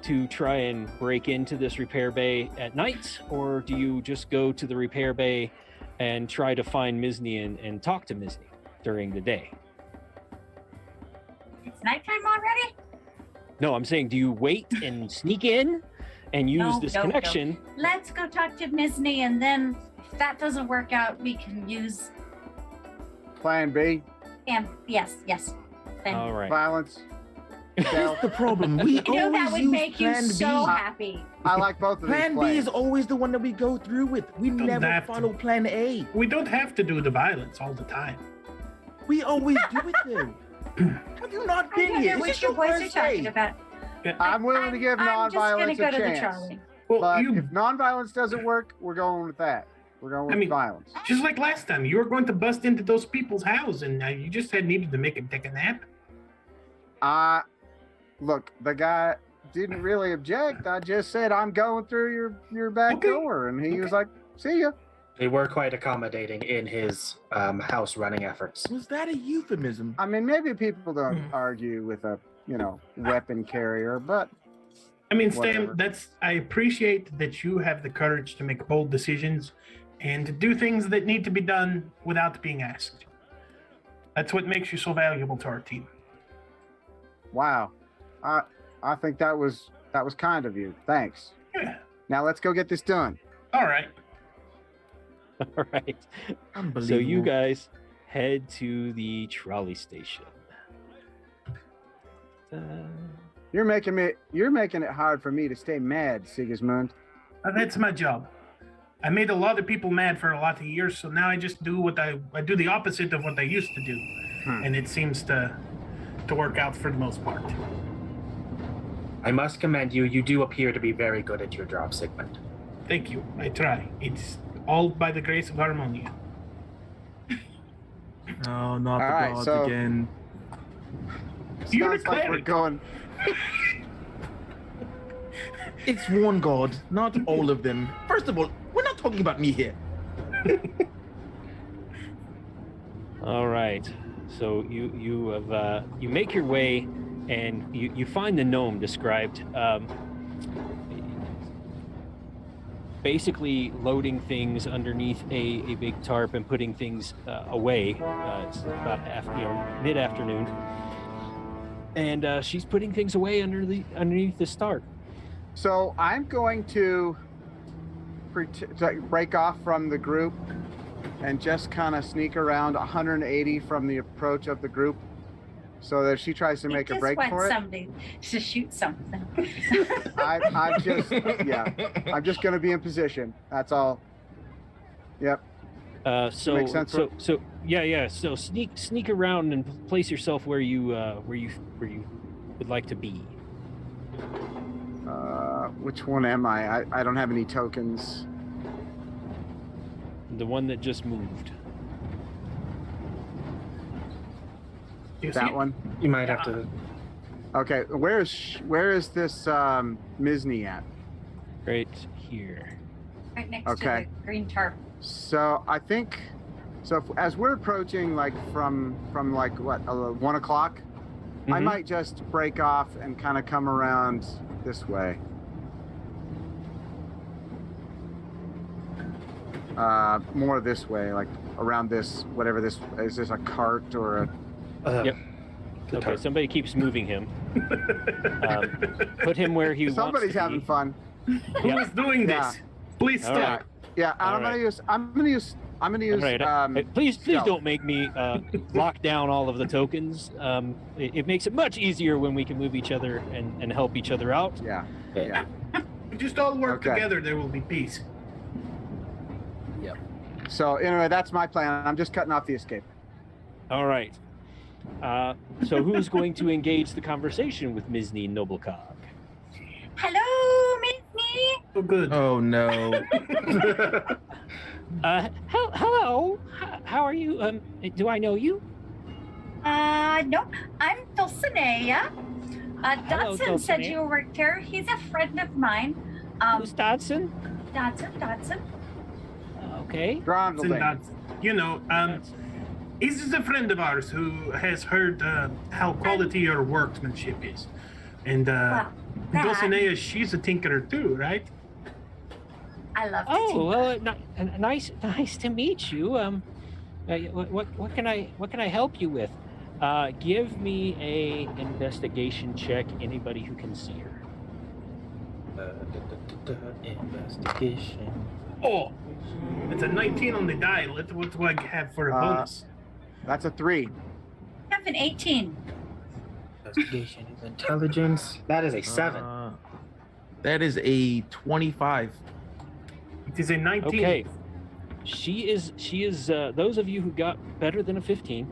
to try and break into this repair bay at night, or do you just go to the repair bay and try to find Mizni and talk to Mizni during the day? It's nighttime already? No, I'm saying, do you wait and sneak in and use No, this no. connection? Let's go talk to Mizni, and then if that doesn't work out, we can use Plan B, and yes. Then All right. violence. Here's the problem. We I know that always would use make you Plan so B. happy. I like both of these Plan B plans. is always the one that we go through with. We Don't never have to. follow Plan A. We don't have to do the violence all the time. We always do it though. Have you not I been don't here? know Is what this your your boys are first talking day? about. I'm willing to give I'm just nonviolence gonna go a to the chance. trolley. Well, But you if nonviolence doesn't work, we're going with that. We're going with I mean- violence. just like last time, you were going to bust into those people's house, and you just had needed to make him take a nap. Look, the guy didn't really object. I just said I'm going through your back Okay. door, and he was Okay. like, "See ya." We were quite accommodating in his house running efforts. Was that a euphemism? I mean, maybe people don't Hmm. argue with a weapon carrier, but I mean, Whatever. Stan, I appreciate that you have the courage to make bold decisions, and do things that need to be done without being asked. That's what makes you so valuable to our team. Wow. I think that was kind of you. Thanks. Yeah. Now let's go get this done. All right. All right. Unbelievable. So you guys head to the trolley station. You're making it hard for me to stay mad, Sigismund. That's my job. I made a lot of people mad for a lot of years, so now I just do I do the opposite of what I used to do, and it seems to work out for the most part. I must commend you. You do appear to be very good at your job, Sigmund. Thank you. I try. It's all by the grace of Harmonia. Oh, not the All right, gods so- again. You're a Sounds like we're cleric. going. It's one god, not all of them. First of all, we're not talking about me here. All right. So you have you make your way, and you find the gnome described. Basically loading things underneath a big tarp and putting things away. It's about mid-afternoon, and she's putting things away underneath this tarp. So I'm going to break off from the group and just kind of sneak around 180 from the approach of the group, so that if she tries to make a break for it, somebody to shoot something. I'm just going to be in position. That's all. Yep. So Makes sense, so so yeah. So sneak around and place yourself where you would like to be. Which one am I? I don't have any tokens. The one that just moved. Do you see That it? one. You might have to. Okay. Where is this Misny at? Right here. Right next Okay. to the green tarp. So I think, as we're approaching from like what 1 o'clock, I Mhm. might just break off and kind of come around this way. More this way, like around this, whatever this is. This a cart or a? Yep. Okay, somebody keeps moving him. Put him where he wants Somebody's to having be. fun. Who is doing Yeah. this? Please All stop. right. Yeah, All I'm gonna right. use. All right. Please stealth. don't make me lock down all of the tokens. It makes it much easier when we can move each other and help each other out. Yeah. Okay. Yeah. We just all work Okay. together. There will be peace. So anyway, that's my plan. I'm just cutting off the escape. All right. So who's going to engage the conversation with Misny Noblecog? Hello, Minnie. So good. Oh no. Hello. How are you? Do I know you? No, I'm Dulcinea. Hello, Dodson said Dulcinea. you worked here. He's a friend of mine. Who's Dodson? Dodson. Okay. Drondle. You know, he's just a friend of ours who has heard how quality your workmanship is. And Wow. that- Dulcinea, she's a tinkerer too, right? I love to Oh, tinker. well, nice to meet you. What can I help you with? Give me a investigation check. Anybody who can see her. Investigation. Oh, it's a 19 on the die. What do I have for a bonus? That's a 3. I have an 18. Investigation is intelligence. That is a 7. That is a 25. It is a 19. Okay. She is. Those of you who got better than a 15,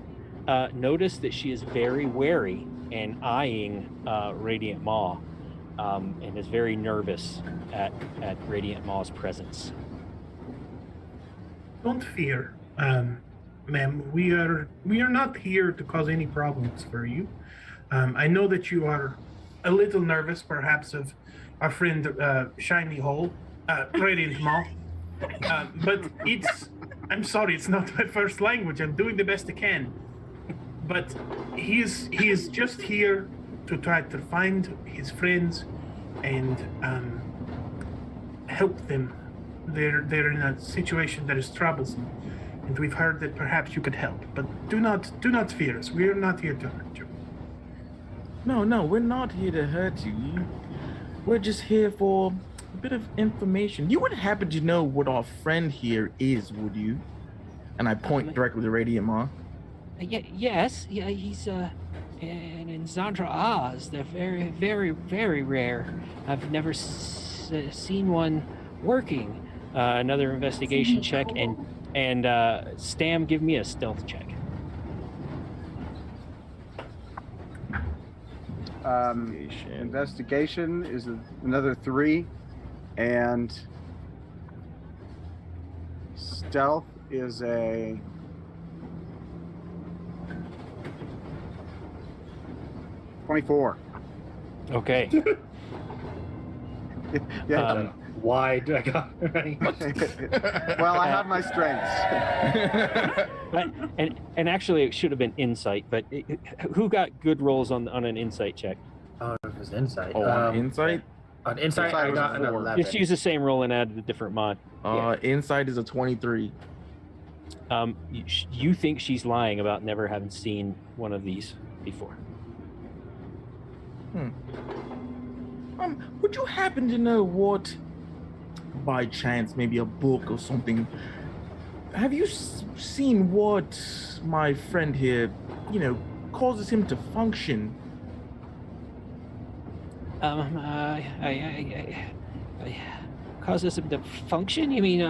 notice that she is very wary and eyeing Radiant Maw, and is very nervous at Radiant Maw's presence. Don't fear, ma'am. We are not here to cause any problems for you. I know that you are a little nervous, perhaps, of our friend Shiny Hole, Radiant Maw. But I'm sorry, it's not my first language. I'm doing the best I can. But he is just here to try to find his friends and help them they're in a situation that is troublesome, and we've heard that perhaps you could help. But do not fear us. We are not here to hurt you. No, we're not here to hurt you. We're just here for a bit of information. You wouldn't happen to know what our friend here is, would you? And I point directly to Radiant Maw. Yes, yeah, he's an Inzandra'az. They're very, very, very rare. I've never seen one working. Another investigation check, and Stam, give me a stealth check. Investigation is another 3, and stealth is a 24. Okay. Yeah. Wide. I got right. Well, I have my strengths. and actually, it should have been insight. But who got good rolls on an insight check? Oh, it was insight. Oh, on insight? On insight, I got an 11. Just use the same roll and add a different mod. Insight is a 23. You think she's lying about never having seen one of these before? Would you happen to know what, by chance, maybe a book or something? Have you seen what my friend here, causes him to function? Causes him to function? You mean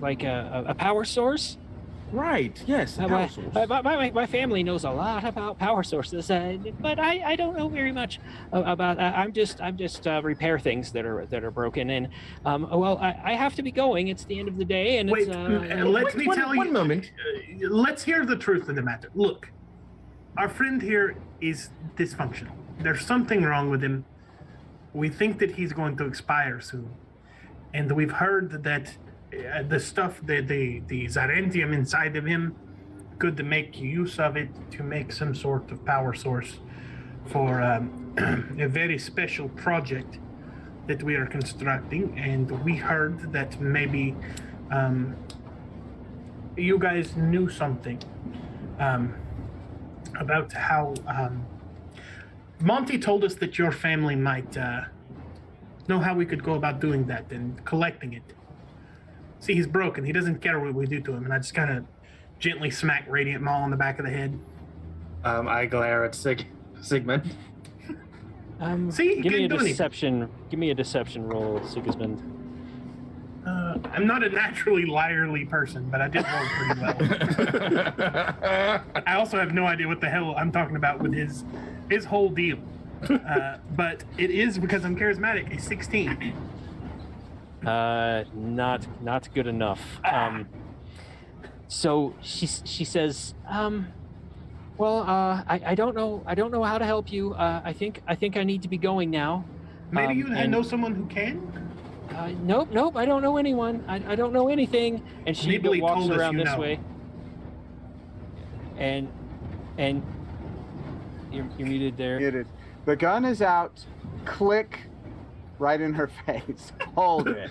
like a power source? Right. Yes. Power source. My family knows a lot about power sources, but I don't know very much about. I'm just repair things that are broken, and I have to be going. It's the end of the day, and wait. Let me tell you. One moment. Let's hear the truth of the matter. Look, our friend here is dysfunctional. There's something wrong with him. We think that he's going to expire soon, and we've heard that. The stuff, the Zytherium inside of him, could make use of it to make some sort of power source for a very special project that we are constructing. And we heard that maybe you guys knew something about how Monty told us that your family might know how we could go about doing that and collecting it. See, he's broken. He doesn't care what we do to him. And I just kind of gently smack Radiant Maw on the back of the head. I glare at Sigmund. See, give me a deception. Give me a deception roll, Sigismund. I'm not a naturally liarly person, but I did roll pretty well. I also have no idea what the hell I'm talking about with his whole deal. But it is because I'm charismatic. A 16. Not good enough. So she says, well, I don't know how to help you. I think I need to be going now. Maybe you know someone who can? Nope, I don't know anyone. I don't know anything. And she walks around this way. And you're muted there. Muted. The gun is out. Click. Right in her face. Hold it.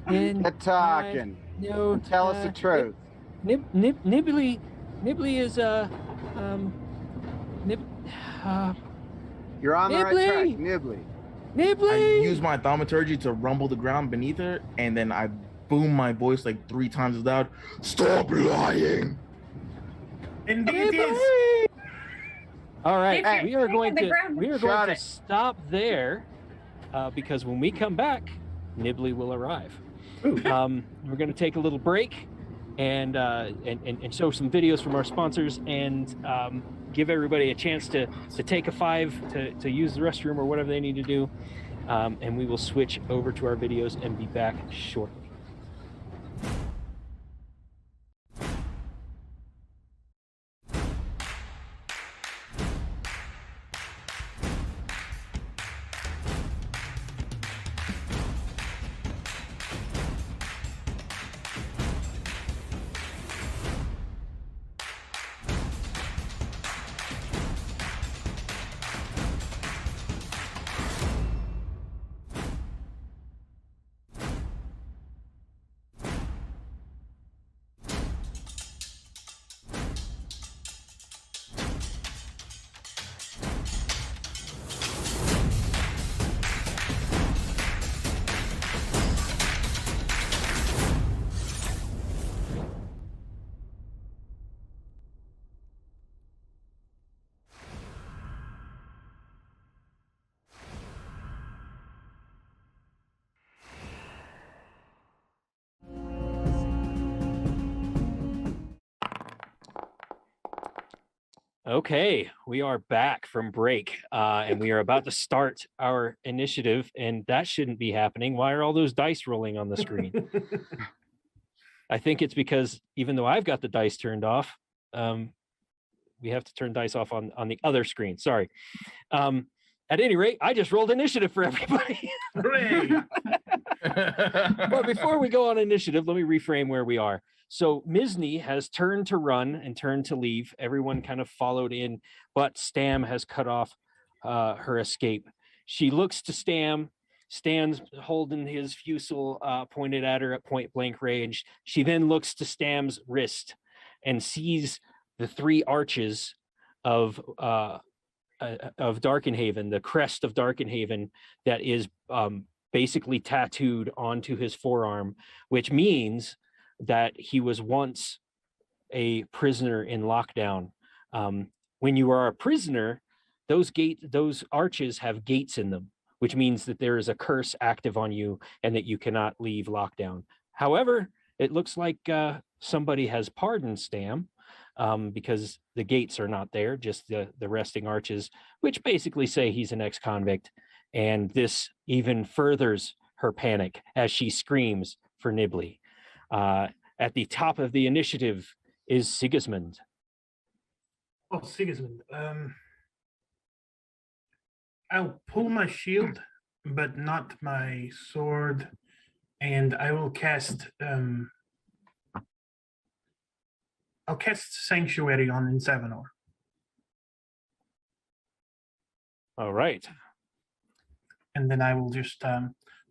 Get talking. No. Tell us the truth. Nibbly is You're on the right track. Nibbly. I use my thaumaturgy to rumble the ground beneath her, and then I boom my voice like 3 times as loud. Stop lying. Indeed it is. All right, Hey, we are going to Shut it. stop there because when we come back, Nibbly will arrive. We're going to take a little break and show some videos from our sponsors and give everybody a chance to take a 5 to use the restroom or whatever they need to do, and we will switch over to our videos and be back shortly. Okay, we are back from break, and we are about to start our initiative, and that shouldn't be happening. Why are all those dice rolling on the screen? I think it's because even though I've got the dice turned off, we have to turn dice off on the other screen. Sorry. At any rate, I just rolled initiative for everybody. Hooray! But before we go on initiative, let me reframe where we are. So Misny has turned to run and turned to leave. Everyone kind of followed in, but Stam has cut off her escape. She looks to Stam, stands holding his fusel pointed at her at point blank range. She then looks to Stam's wrist and sees the 3 arches of Darkenhaven, the crest of Darkenhaven that is basically tattooed onto his forearm, which means that he was once a prisoner in lockdown. When you are a prisoner, those arches have gates in them, which means that there is a curse active on you and that you cannot leave lockdown. However, it looks like somebody has pardoned Stam, because the gates are not there, just the resting arches, which basically say he's an ex-convict. And this even furthers her panic as she screams for Nibley. At the top of the initiative is Sigismund. Oh, Sigismund. I'll pull my shield, but not my sword, and I will cast. I'll cast Sanctuary on Inzandra'az. All right. And then I will just,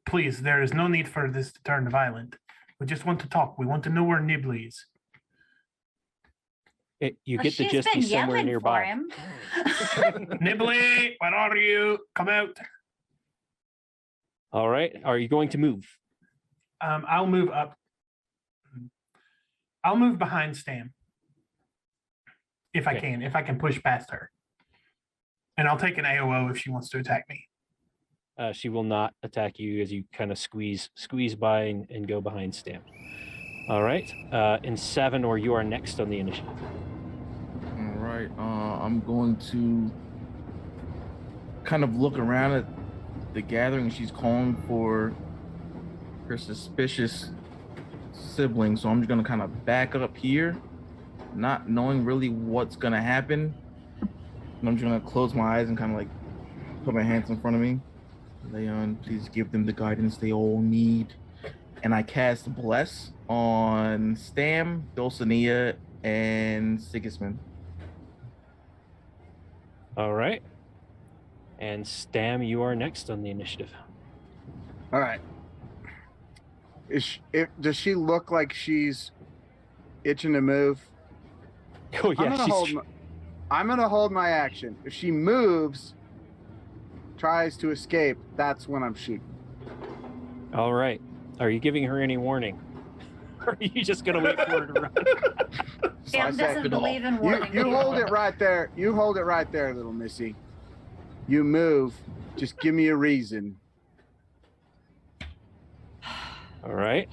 please, there is no need for this to turn violent. We just want to talk. We want to know where Nibley is. You get the gist, he's somewhere nearby. Nibley, where are you? Come out. All right. Are you going to move? I'll move up. I'll move behind Stam. If I can push past her. And I'll take an AOO if she wants to attack me. She will not attack you as you kind of squeeze by and go behind Stam. All right. And Savanor, you are next on the initiative. All right. I'm going to kind of look around at the gathering. She's calling for her suspicious sibling. So I'm just going to kind of back up here, not knowing really what's going to happen. And I'm just going to close my eyes and kind of like put my hands in front of me. Leon, please give them the guidance they all need. And I cast Bless on Stam, Dulcinea, and Sigismund. All right. And Stam, you are next on the initiative. All right. Does she look like she's itching to move? Oh yeah, I'm gonna hold my action. If she moves, tries to escape, that's when I'm shooting. All right. Are you giving her any warning? Or are you just gonna wait for her to run? Sam doesn't believe in warning. You hold it right there. You hold it right there, little missy. You move. Just give me a reason. All right.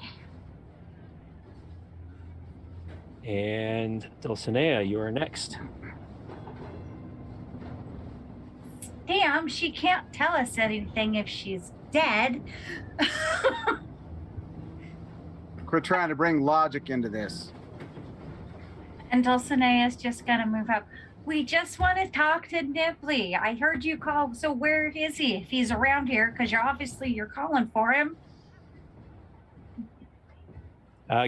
And Dulcinea, you are next. Damn, she can't tell us anything if she's dead. Quit trying to bring logic into this. And Dulcinea is just gonna move up. We just want to talk to Nibley. I heard you call, so where is he? If he's around here, because you're calling for him.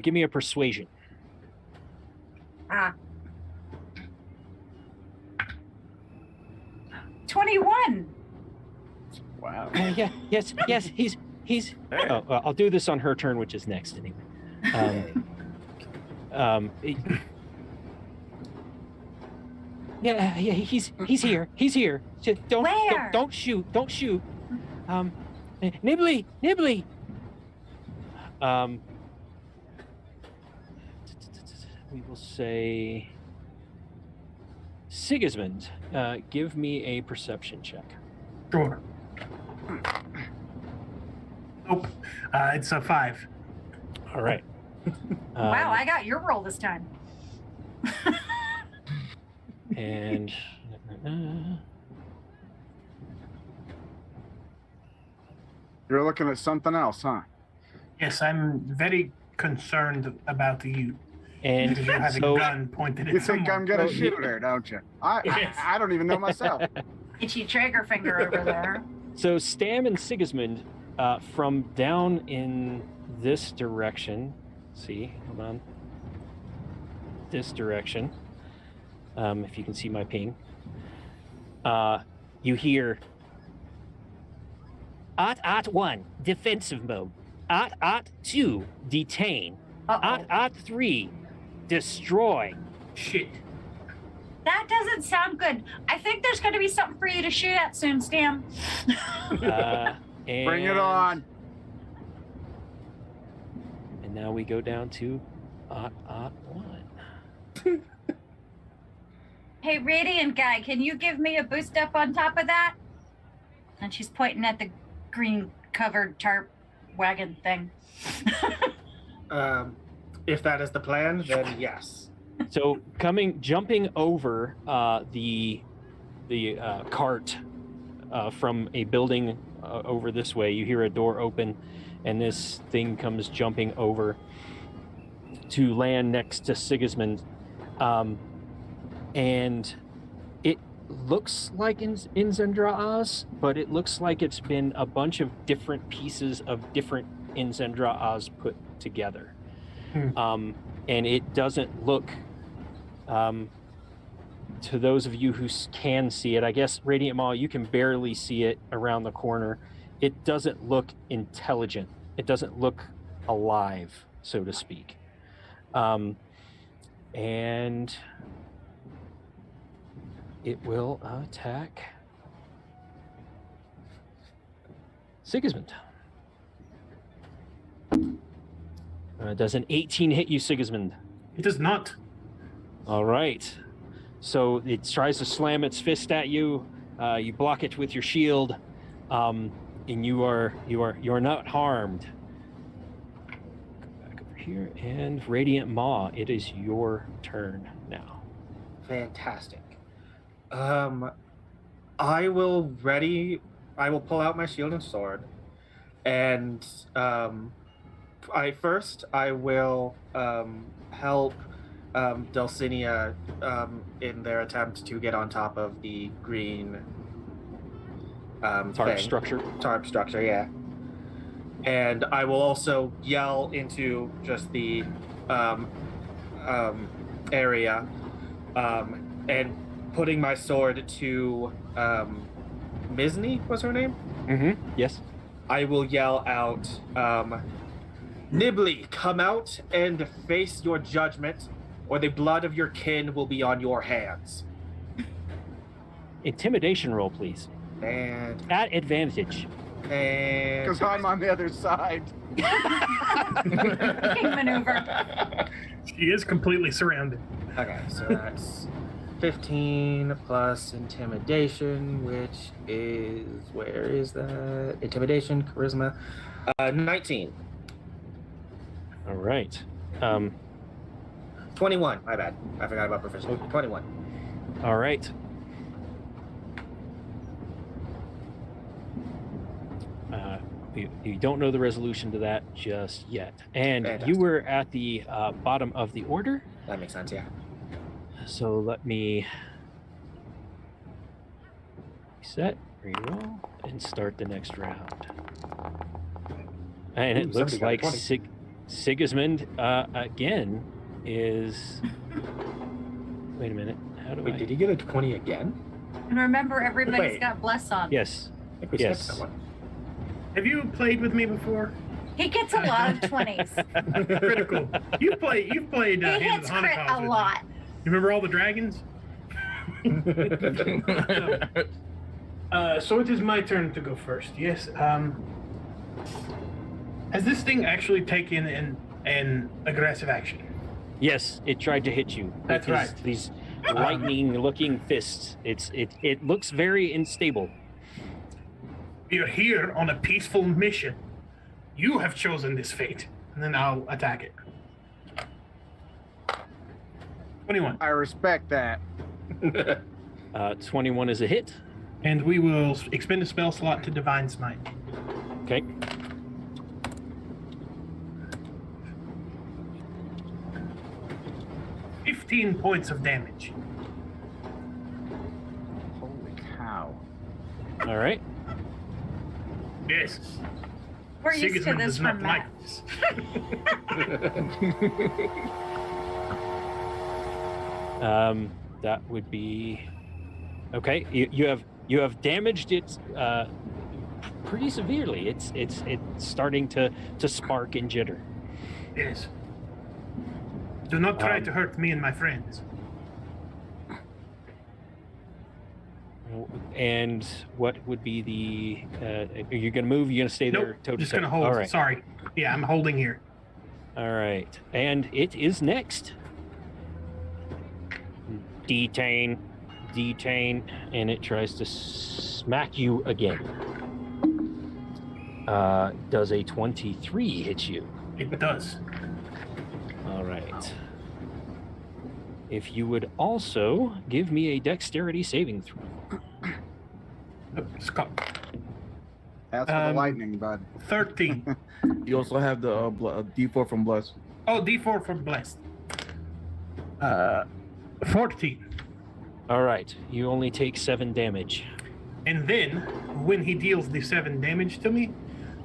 Give me a persuasion. 21. Wow. Yes. He's. Oh, I'll do this on her turn, which is next anyway. He's here. He's here. Don't shoot. Nibley. We will say Sigismund. Give me a perception check. Sure. Nope. It's a 5. All right. Wow, I got your roll this time. And You're looking at something else, huh? Yes, I'm very concerned about you. and Because you have so a gun pointed at You think someone. I'm gonna Oh, shoot you- her, don't you? Yes. I don't even know myself. Itchy trigger finger over there. so Stam and Sigismund, from down in this direction. See, hold on. This direction. If you can see my ping. You hear Ot 1, defensive mode. Ot 2, detain. Ot 3, destroy. Shit. That doesn't sound good. I think there's going to be something for you to shoot at soon, Stam. Bring it on. And now we go down to Ot 1. Hey, Radiant guy, can you give me a boost up on top of that? And she's pointing at the green covered tarp wagon thing. If that is the plan, then yes. So jumping over the cart from a building over this way, you hear a door open, and this thing comes jumping over to land next to Sigismund, and it looks like Inzandra'az, but it looks like it's been a bunch of different pieces of different Inzandra'az put together. And it doesn't look, to those of you who can see it, I guess, Radiant Maw, you can barely see it around the corner. It doesn't look intelligent. It doesn't look alive, so to speak. And it will attack Sigismund. Does an 18 hit you, Sigismund? It does not. All right. So it tries to slam its fist at you. You block it with your shield, and you are not harmed. Go back over here, and Radiant Maw, it is your turn now. Fantastic. I will pull out my shield and sword, and I will help Dulcinea in their attempt to get on top of the green Tarp structure. Tarp structure, yeah. And I will also yell into just the area, and putting my sword to Misny was her name? Mm-hmm. Yes. I will yell out, Nibley, come out and face your judgment, or the blood of your kin will be on your hands. Intimidation roll, please. And At advantage. Because I'm on the other side. King maneuver. She is completely surrounded. okay, so that's 15 plus intimidation, which is, where is that? Intimidation, charisma, 19. All right. 21, my bad. I forgot about proficiency. 21. All right. You don't know the resolution to that just yet. And Fantastic. you were at the bottom of the order. That makes sense, yeah. So let me reset, reroll, and start the next round. And it Ooh, looks somebody got a like 20. Sigismund again is. Wait a minute. How do I? Wait, did he get a 20 again? And remember, everybody's Wait. got bless on. Yes. I think we Yes. skipped that one. Have you played with me before? He gets a lot of 20s. Critical. You've played. He Hands hits of crit Hanukkah a with lot. Me. You remember all the dragons? So it is my turn to go first. Yes. Has this thing actually taken an aggressive action? Yes, it tried to hit you. That's Because right. These lightning-looking fists. It looks very unstable. We are here on a peaceful mission. You have chosen this fate, and then I'll attack it. 21. I respect that. 21 is a hit. And we will expend a spell slot to Divine Smite. Okay. $15 points of damage. Holy cow. All right. Yes. We're used to Sigismund this does not from like Matt. this. That would be okay. You have damaged it pretty severely. It's starting to spark and jitter. Yes. Do not try to hurt me and my friends. And what would be the? Are you gonna move? Are you gonna stay there? Nope, toe to just toe? gonna hold. All right. Sorry. Yeah, I'm holding here. All right. And it is next. Detain, and it tries to smack you again. Does a 23 hit you? It does. All right. If you would also give me a dexterity saving throw. That's for the lightning, bud. 13. You also have the D4 from Bless. Oh, D4 for blessed. 14. All right. You only take 7 damage. And then, when he deals the 7 damage to me,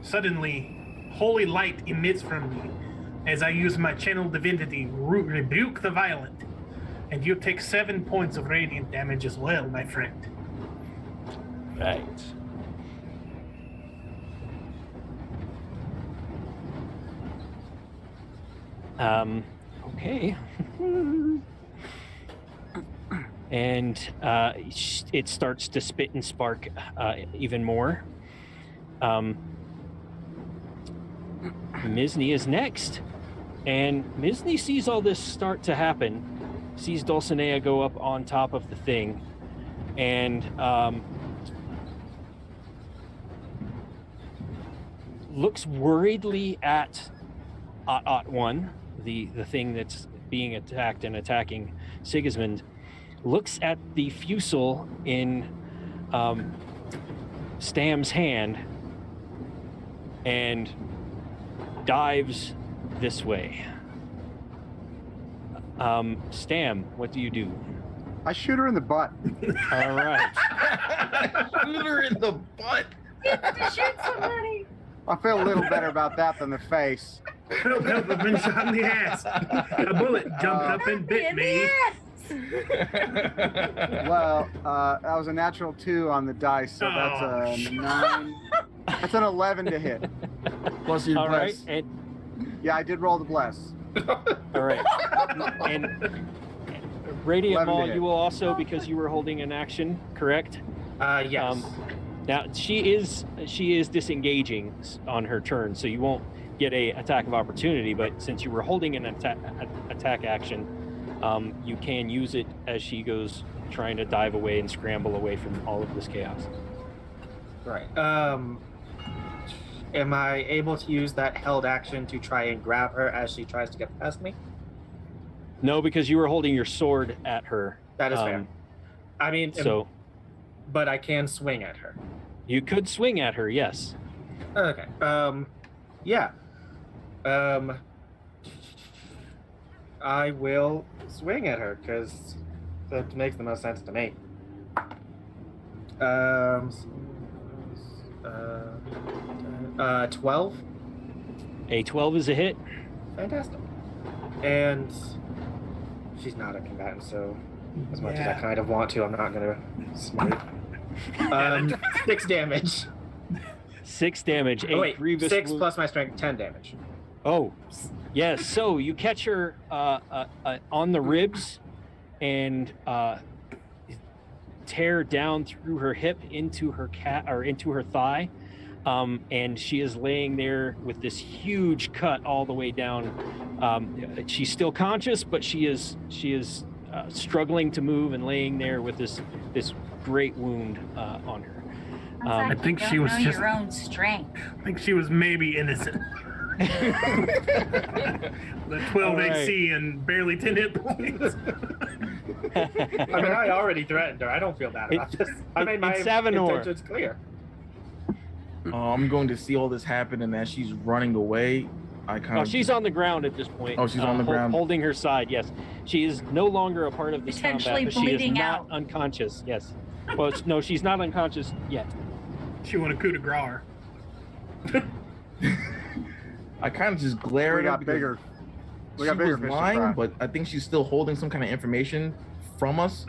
suddenly holy light emits from me as I use my channel divinity, rebuke the violent. And you take 7 points of radiant damage as well, my friend. Right. Okay. And it starts to spit and spark even more. Misny is next. And Misny sees all this start to happen, sees Dulcinea go up on top of the thing, and looks worriedly at Ot-1, the thing that's being attacked and attacking Sigismund, looks at the fusel in Stam's hand and dives this way. Stam, what do you do? I shoot her in the butt. All right. Shoot her in the butt. To shoot somebody. I feel a little better about that than the face. Help, I've been shot in the ass. A bullet jumped up and bit me. Well, that was a natural 2 on the dice, so that's a 9. That's an 11 to hit. Plus your All right. Bless. And, Yeah, I did roll the bless. all right. And Radiant 11 to Maul, hit. you will also, because you were holding an action, correct? Yes. Now she is disengaging on her turn, so you won't get a attack of opportunity. But since you were holding an attack action, you can use it as she goes trying to dive away and scramble away from all of this chaos. Right. Am I able to use that held action to try and grab her as she tries to get past me? No, because you were holding your sword at her. That is fair. I mean, So but I can swing at her. you could swing at her, yes. Okay. Yeah. I will swing at her because that makes the most sense to me. 12. A 12 is a hit. Fantastic. And she's not a combatant, so as much as I kind of want to, I'm not gonna smite. 6 damage. 6 damage. Oh wait, grievous 6 wound. plus my strength, 10 damage. Oh, yes. So you catch her on the ribs and tear down through her hip into her into her thigh, and she is laying there with this huge cut all the way down. She's still conscious, but she is struggling to move and laying there with this great wound on her. I think you she don't was know just- your own strength. I think she was maybe innocent. The 12 All right. AC and barely 10 hit points. I mean, I already threatened her. I don't feel bad about this. I made my intentions clear. I'm going to see all this happen, and as she's running away, I kind of. Oh, she's on the ground at this point. Oh, she's on the ground, holding her side. Yes, she is no longer a part of this Potentially combat, but she is bleeding not out. unconscious. Yes. Well, no, she's not unconscious yet. She want a coup de grace her. I kind of just glare We at her got because bigger. We she got bigger was fish to lying, fry. but I think she's still holding some kind of information from us.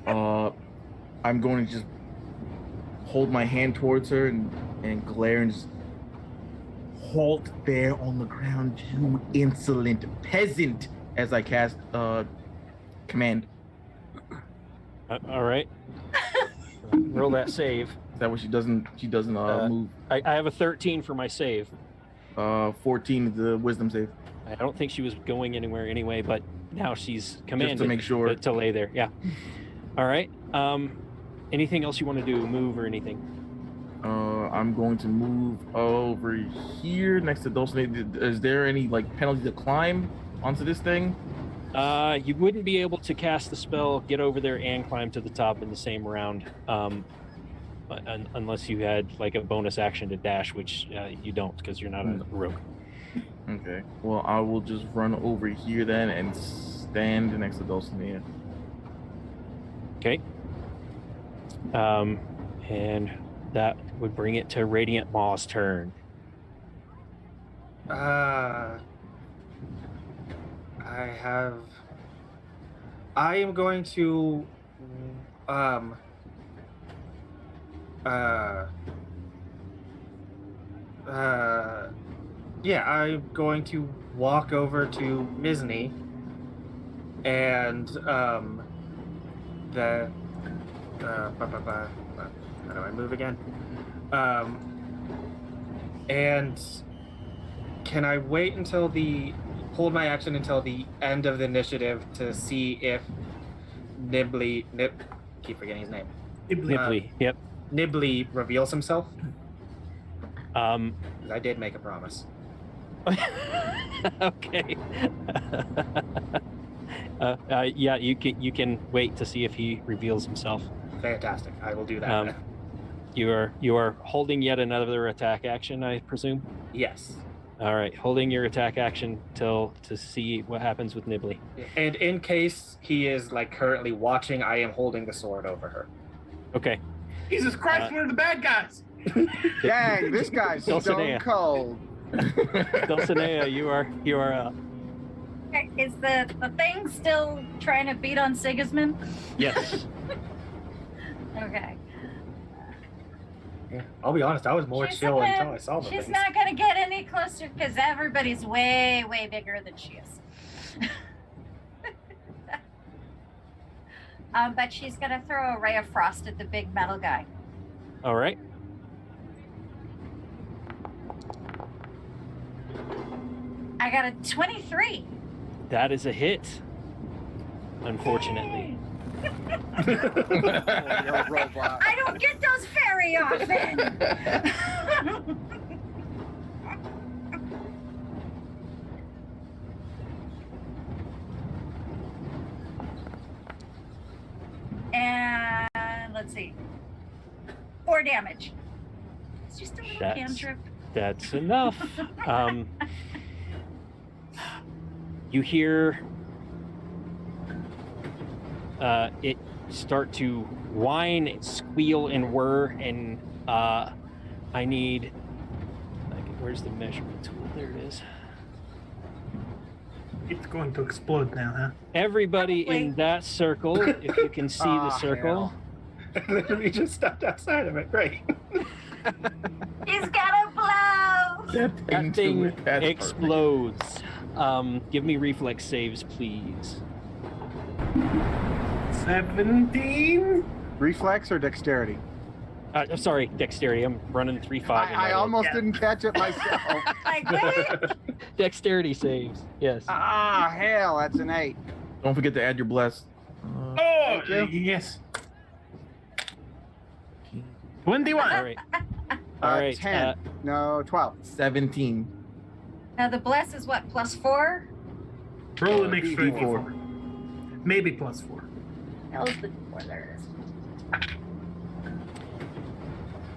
I'm going to just hold my hand towards her and glare and just halt there on the ground, you insolent peasant, as I cast command. All right. Roll that save. Is that what she doesn't move? I have a 13 for my save. 14 is the wisdom save. I don't think she was going anywhere anyway, but now she's commanded Just to make sure. to lay there. Yeah. All right. Anything else you want to do? Move or anything? I'm going to move over here next to Dulcinea. Is there any like penalty to climb onto this thing? You wouldn't be able to cast the spell, get over there, and climb to the top in the same round, unless you had like a bonus action to dash, which you don't because you're not a rogue. Okay. Well, I will just run over here then and stand next to Dulcinea. Okay. And that would bring it to Radiant Maw's turn. I am going to I'm going to walk over to Misny and how do I move again? And can I wait until hold my action until the end of the initiative to see if keep forgetting his name. Nibley. Yep. Nibley reveals himself? 'Cause Um, I did make a promise. okay. Yeah, you can wait to see if he reveals himself. Fantastic. I will do that. You are holding yet another attack action, I presume. Yes. All right, holding your attack action to see what happens with Nibley. And in case he is like currently watching, I am holding the sword over her. Okay. Jesus Christ, one of the bad guys. Dang, this guy's stone Dulcinea. cold. Dulcinea, you are up. Okay, is the thing still trying to beat on Sigismund? Yes. Okay. Yeah. I'll be honest, I was more She's chill not- until I saw the She's things. not going to get any closer because everybody's way, way bigger than she is. But she's going to throw a ray of frost at the big metal guy. All right. I got a 23. That is a hit. Unfortunately. Robot. I don't get those very often. And let's see. 4 damage. It's just a little cantrip. That's enough. You hear it start to whine, and squeal, and whir, and I need. Where's the measurement tool? There it is. It's going to explode now, huh? Everybody Probably. in that circle, if you can see the circle. Literally just stepped outside of it. Great. He's got a blow. That thing explodes. Give me reflex saves, please. 17. Reflex or dexterity? Sorry, dexterity. I'm running 3-5. in my I head. almost didn't catch it myself. Like, wait. Dexterity saves. Yes. Ah, hell, that's an 8. Don't forget to add your bless. Oh, Thank you. yes. 21. All right. All right. 10. No, 12. 17. Now the bless is what, +4? Roll an extra D4. Maybe +4. That was the 4. There it is.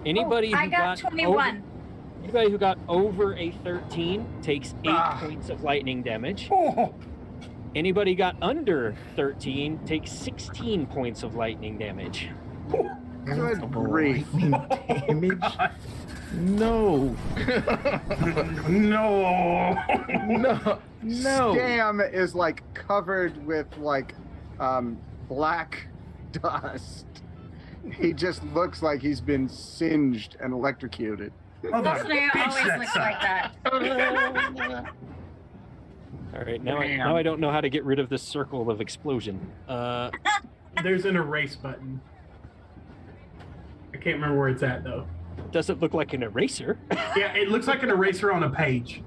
Anybody Oh, who I got 21. Anybody who got over a 13 takes 8 Ah. points of lightning damage. Oh, Anybody got under 13 takes 16 points of lightning damage. Good grief. Lightning damage. No. no. No. No. Scam is like covered with like black dust. He just looks like he's been singed and electrocuted. Hold on. Dulcinea Bitch always that looks suck. like that. All right, now I don't know how to get rid of this circle of explosion. There's an erase button. I can't remember where it's at though. Does it look like an eraser? Yeah, it looks like an eraser on a page.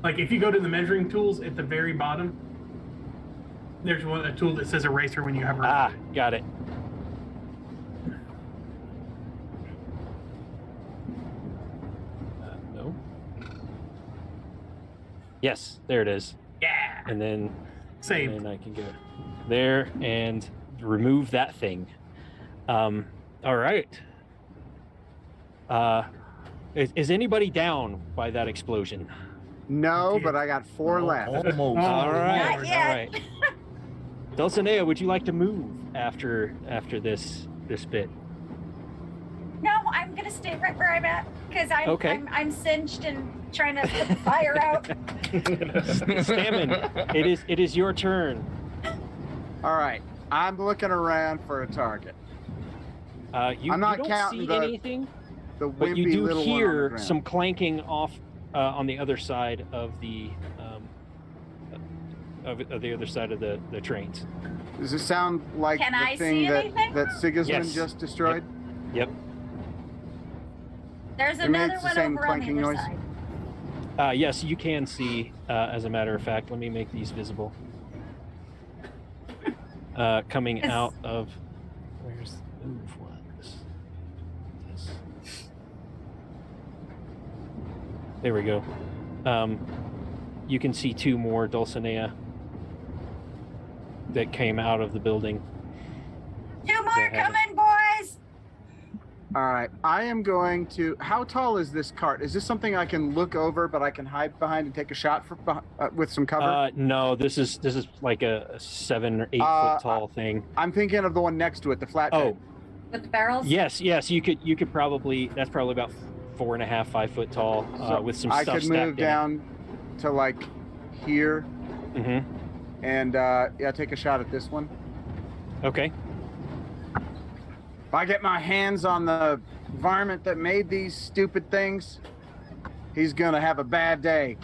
Like if you go to the measuring tools at the very bottom, there's a tool that says eraser when you have a Got it. No. Yes, there it is. Yeah. And then Save. And I can go there and remove that thing. All right. Is anybody down by that explosion? No, but I got 4 left. Almost. Oh, All right. Not yet. All right. Dulcinea, would you like to move after this bit? No, I'm gonna stay right where I'm at because Okay. I'm singed and trying to put the fire out. Stammen, it is your turn. All right. I'm looking around for a target. You I'm not don't counting see the anything, The but wimpy you do little one on the hear ground. some clanking off on the other side of the other side of the trains. Does it sound like Can the I thing see that, anything? that Sigismund Yes. just destroyed? Yep. There's It makes another the one same over on the clanking other noise? side. Yes, you can see. As a matter of fact, let me make these visible. Coming Is- out of where's this? There we go. You can see 2 more Dulcinea that came out of the building. 2 more They have coming, boys. All right. I am going to. How tall is this cart? Is this something I can look over, but I can hide behind and take a shot with some cover? No, this is like a 7 or 8 Uh, foot tall thing. I'm thinking of the one next to it, the flatbed. Oh, With the barrels. yes. You could probably. That's probably about 4.5, 5 foot tall So with some I stuff could stacked move down to like here in it. and take a shot at this one. Okay. If I get my hands on the varmint that made these stupid things, he's gonna have a bad day.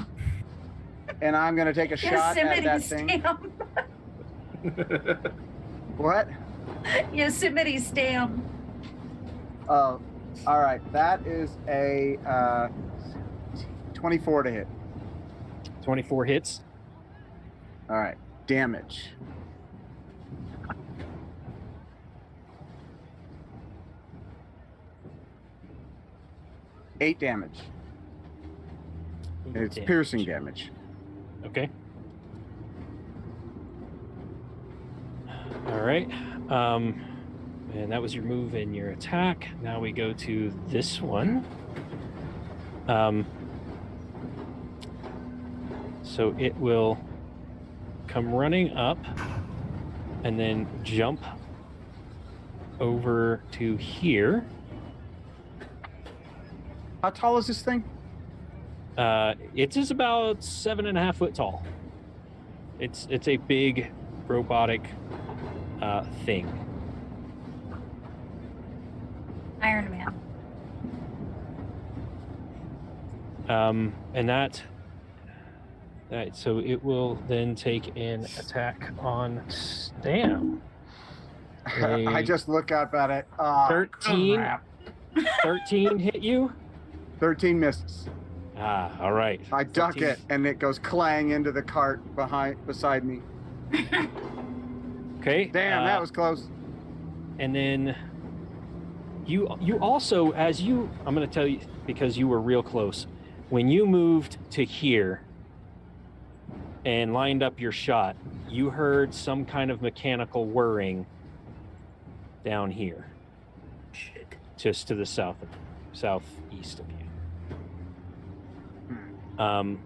And I'm gonna take a shot at that thing. stamp. What? Yosemite stamp. Oh, all right. That is a 24 to hit. 24 hits. All right. Damage. Eight damage. And it's Damage. piercing damage. Okay. All right. And that was your move and your attack. Now we go to this one. So it will come running up and then jump over to here. How tall is this thing? It is about 7.5 foot tall. It's a big robotic thing. Iron Man. And that so it will then take an attack on Stam. I just look up at it. 13 crap. 13 hit you. 13 misses. All right. I duck 13. it, and it goes clang into the cart beside me. Okay. Damn, that was close. And then you also, I'm going to tell you because you were real close. When you moved to here and lined up your shot, you heard some kind of mechanical whirring down here. Shit. Just to the southeast of you.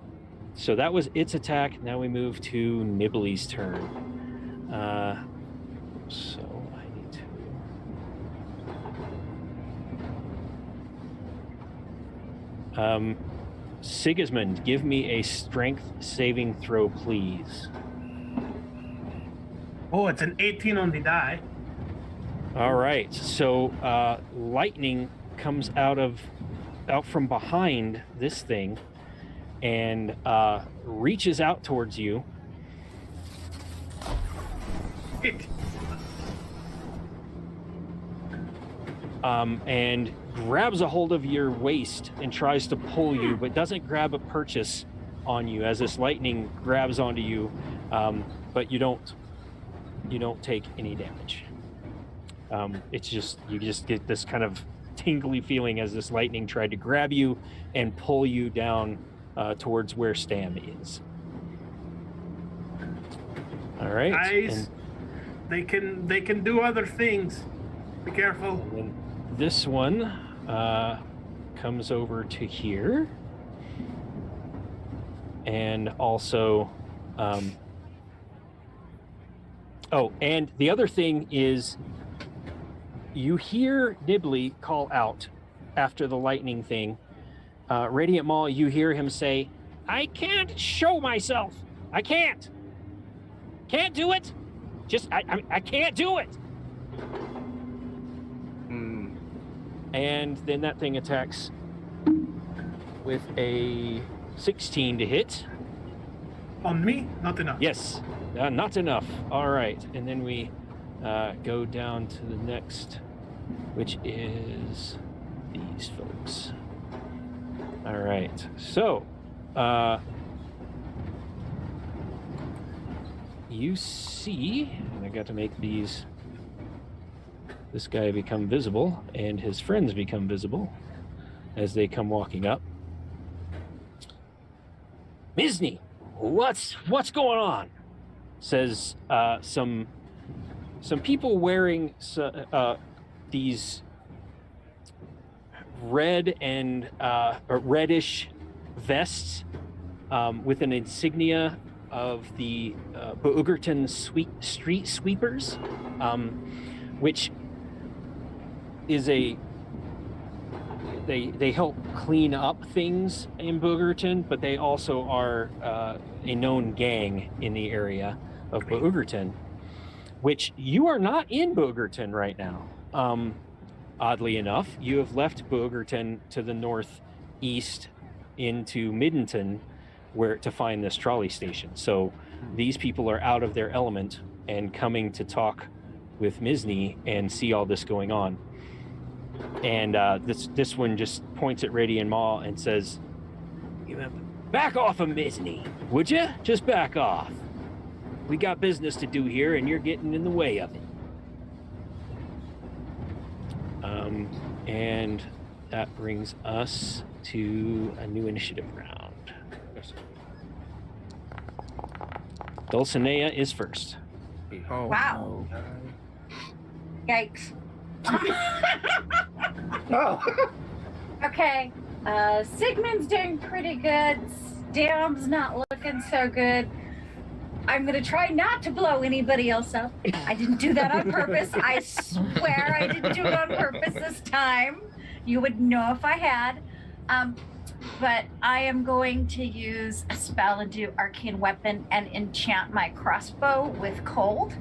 So that was its attack. Now we move to Nibley's turn. So I need to. Sigismund, give me a strength saving throw, please. Oh, it's an 18 on the die. All right. So lightning comes out from behind this thing and reaches out towards you. Shit. And grabs a hold of your waist and tries to pull you, but doesn't grab a purchase on you as this lightning grabs onto you, but you don't take any damage. It's just you just get this kind of tingly feeling as this lightning tried to grab you and pull you down towards where Stam is. All right. Guys, they can do other things. Be careful. And then this one comes over to here, and also, and the other thing is, you hear Nibley call out after the lightning thing. Radiant Maul, you hear him say, "I can't show myself. I can't do it. I can't do it." And then that thing attacks with a 16 to hit. On me? Not enough. Yes, not enough. All right, and then we go down to the next, which is these folks. All right, so you see, and I got to make this guy become visible and his friends become visible as they come walking up. Misny, what's going on? Says some people wearing these red and reddish vests with an insignia of the Boogerton street sweepers, which is they help clean up things in Boogerton, but they also are a known gang in the area of Boogerton, which you are not in Boogerton right now. Oddly enough, you have left Boogerton to the northeast into Midenton to find this trolley station. So these people are out of their element and coming to talk with Misny and see all this going on. And this one just points at Radiant Maw and says, "Back off of Misny, would you? Just back off. We got business to do here, and you're getting in the way of it." And that brings us to a new initiative round. Dulcinea is first. Oh, Wow. no. Yikes. Oh. Okay. Sigmund's doing pretty good. Stam's not looking so good. I'm going to try not to blow anybody else up. I didn't do that on purpose. I swear I didn't do it on purpose this time. You would know if I had. But I am going to use a spell and do arcane weapon and enchant my crossbow with cold.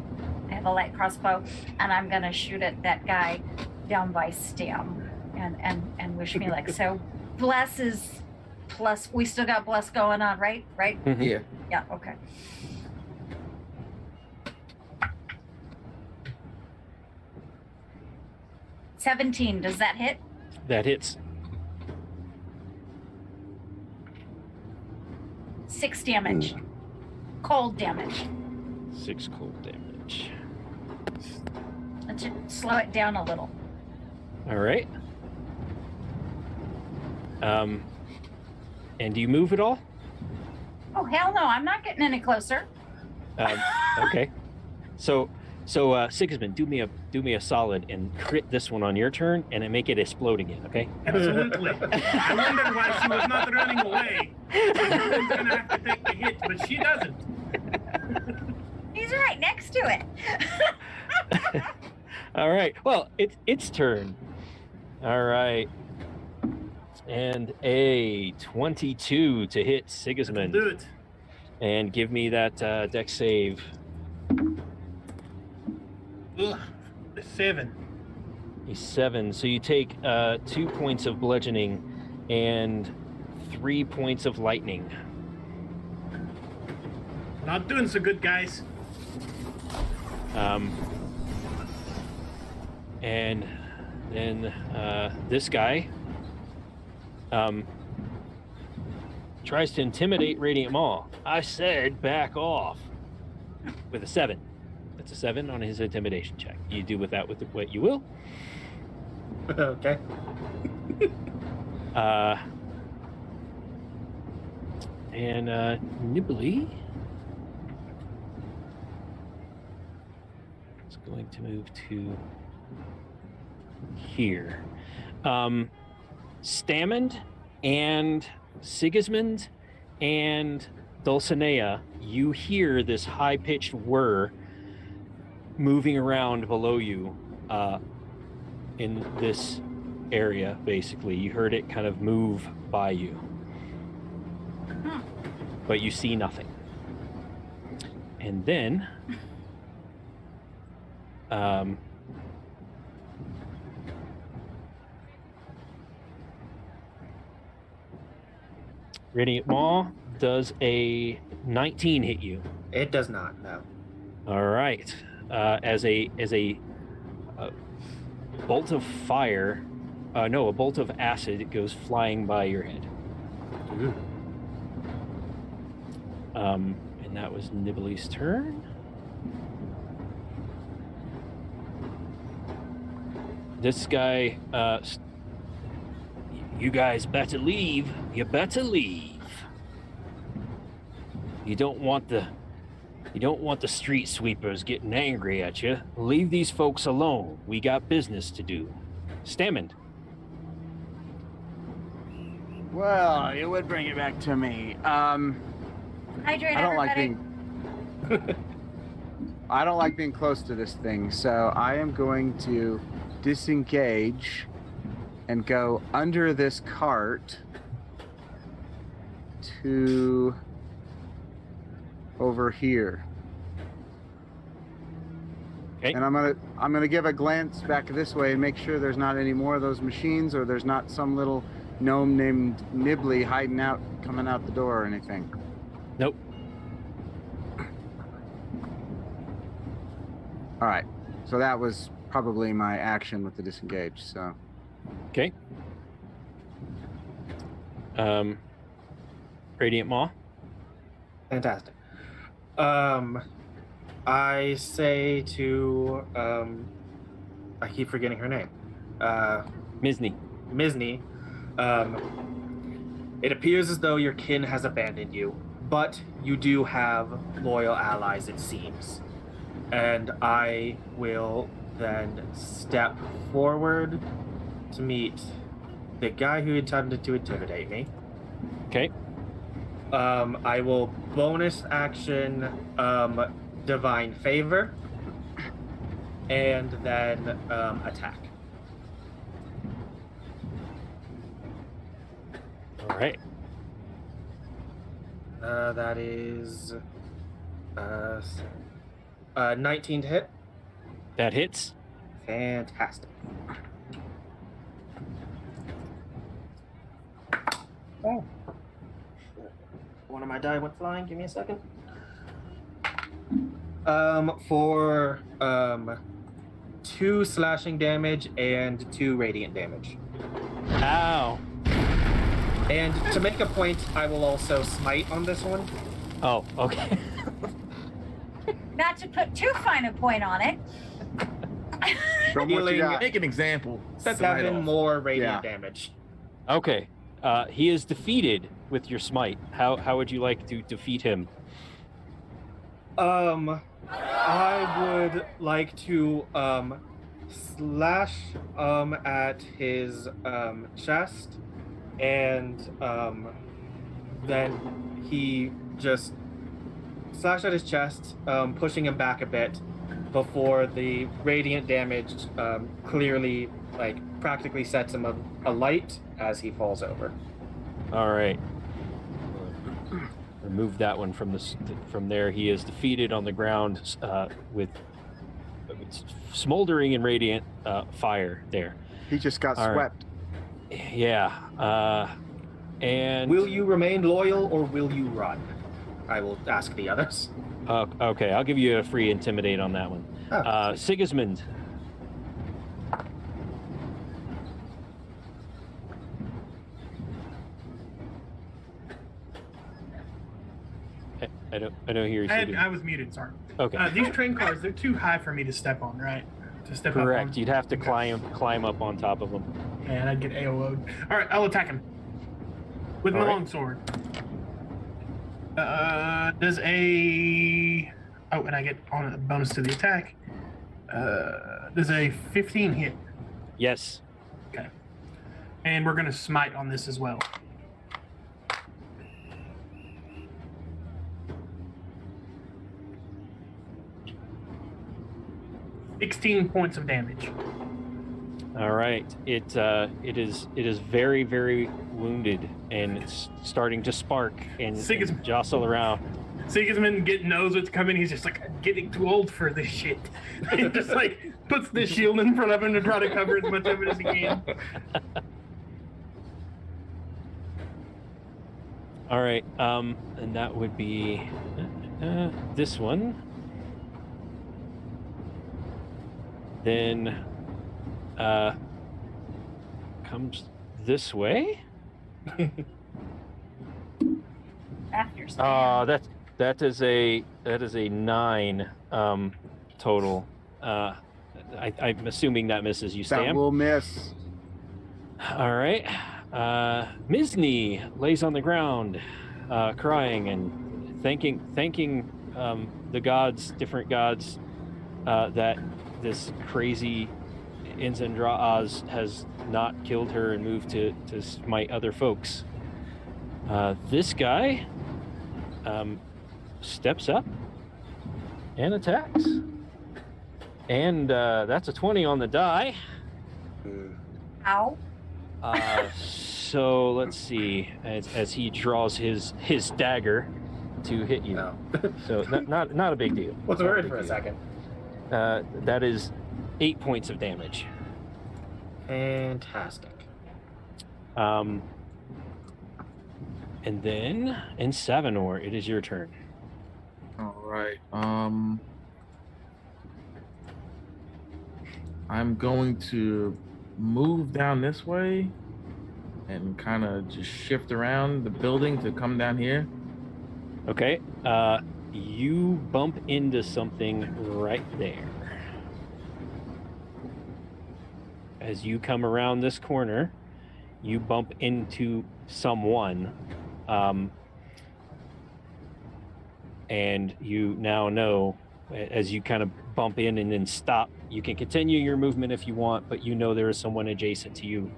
I have a light crossbow, and I'm going to shoot at that guy down by Stam and wish me luck. So bless is plus. We still got bless going on, right? Right? Mhm. Yeah. Yeah, okay. $17, does that hit? That hits. 6 damage. Cold damage. 6 cold damage. Let's just slow it down a little. All right. And do you move at all? Oh, hell no, I'm not getting any closer. Okay. So Sigismund, do me a solid and crit this one on your turn, and then make it explode again. Okay. Absolutely. I wondered why she was not running away. Sigismund's gonna have to take the hit, but she doesn't. He's right next to it. All right. Well, it's turn. All right. And a 22 to hit Sigismund. Do it. And give me that deck save. Ugh, 7. A 7. So you take 2 points of bludgeoning and 3 points of lightning. Not doing so good, guys. And then this guy tries to intimidate Radiant Maw. I said back off with a 7. That's a 7 on his intimidation check. You do with that with what you will. Okay. And Nibbly is going to move to here. Stamond and Sigismund and Dulcinea, you hear this high-pitched whir moving around below you in this area, basically. You heard it kind of move by you. But you see nothing. And then Radiant Maw, does a 19 hit you? It does not, no. All right. As a bolt of fire, a bolt of acid goes flying by your head. Ooh. And that was Nibbly's turn. This guy, you guys better leave. You better leave. You don't want the street sweepers getting angry at you. Leave these folks alone. We got business to do. Stamond. Well, you would bring it back to me. Hydrate, I don't like everybody. being I don't like being close to this thing, so I am going to disengage and go under this cart to over here. Okay. And I'm gonna give a glance back this way and make sure there's not any more of those machines, or there's not some little gnome named Nibbly hiding out, coming out the door or anything. Nope. All right. So that was probably my action with the disengage. So Okay. Radiant Maw. Fantastic. I say to I keep forgetting her name. Misny. Misny. It appears as though your kin has abandoned you, but you do have loyal allies, it seems. And I will then step forward to meet the guy who attempted to intimidate me. Okay. I will bonus action Divine Favor and then attack. All right. That is 19 to hit. That hits. Fantastic. Oh. One of my die went flying. Give me a second. For 2 slashing damage and 2 radiant damage. Ow. And to make a point, I will also smite on this one. Oh, okay. Not to put too fine a point on it. show 'em what you Healing- got. Make an example. Set the light 7 off. more radiant Yeah. damage. Okay. He is defeated with your smite. How would you like to defeat him? I would like to slash at his chest, and then he just slash at his chest, pushing him back a bit before the radiant damage clearly, like, practically sets him alight as he falls over. All right. Remove that one from there. He is defeated on the ground with smoldering and radiant fire there. He just got All right. swept. Yeah. And Will you remain loyal or will you run? I will ask the others. Okay, I'll give you a free intimidate on that one. Oh. Sigismund. I don't hear you. I was muted, sorry. Okay. These train cars, they're too high for me to step on, right? To step up Correct. on. You'd have to Okay. climb up on top of them. And I'd get AO'd. All right, I'll attack him with my All right. longsword. Does a and I get on a bonus to the attack. Does a 15 hit? Yes. Okay. And we're gonna smite on this as well. $16 points of damage. All right. It is very, very wounded, and it's starting to spark and jostle around. Sigismund knows what's coming. He's just like, I'm getting too old for this shit. He just like puts the shield in front of him to try to cover as much of it as he can. All right. And that would be this one. Then comes this way. After That is a 9 total. I'm assuming that misses you, Stam. That will miss. All right. Misni lays on the ground, crying and thanking the gods, different gods, that this crazy Inzandra'az has not killed her and moved to smite other folks. This guy steps up and attacks. And that's a 20 on the die. Ow. So let's see, as he draws his dagger to hit you. No. So not a big deal. Was worried for a second. That is 8 points of damage. Fantastic. And then in Savanor, it is your turn. All right. I'm going to move down this way and kind of just shift around the building to come down here. Okay. You bump into something right there. As you come around this corner, you bump into someone, and you now know, as you kind of bump in and then stop, you can continue your movement if you want, but you know there is someone adjacent to you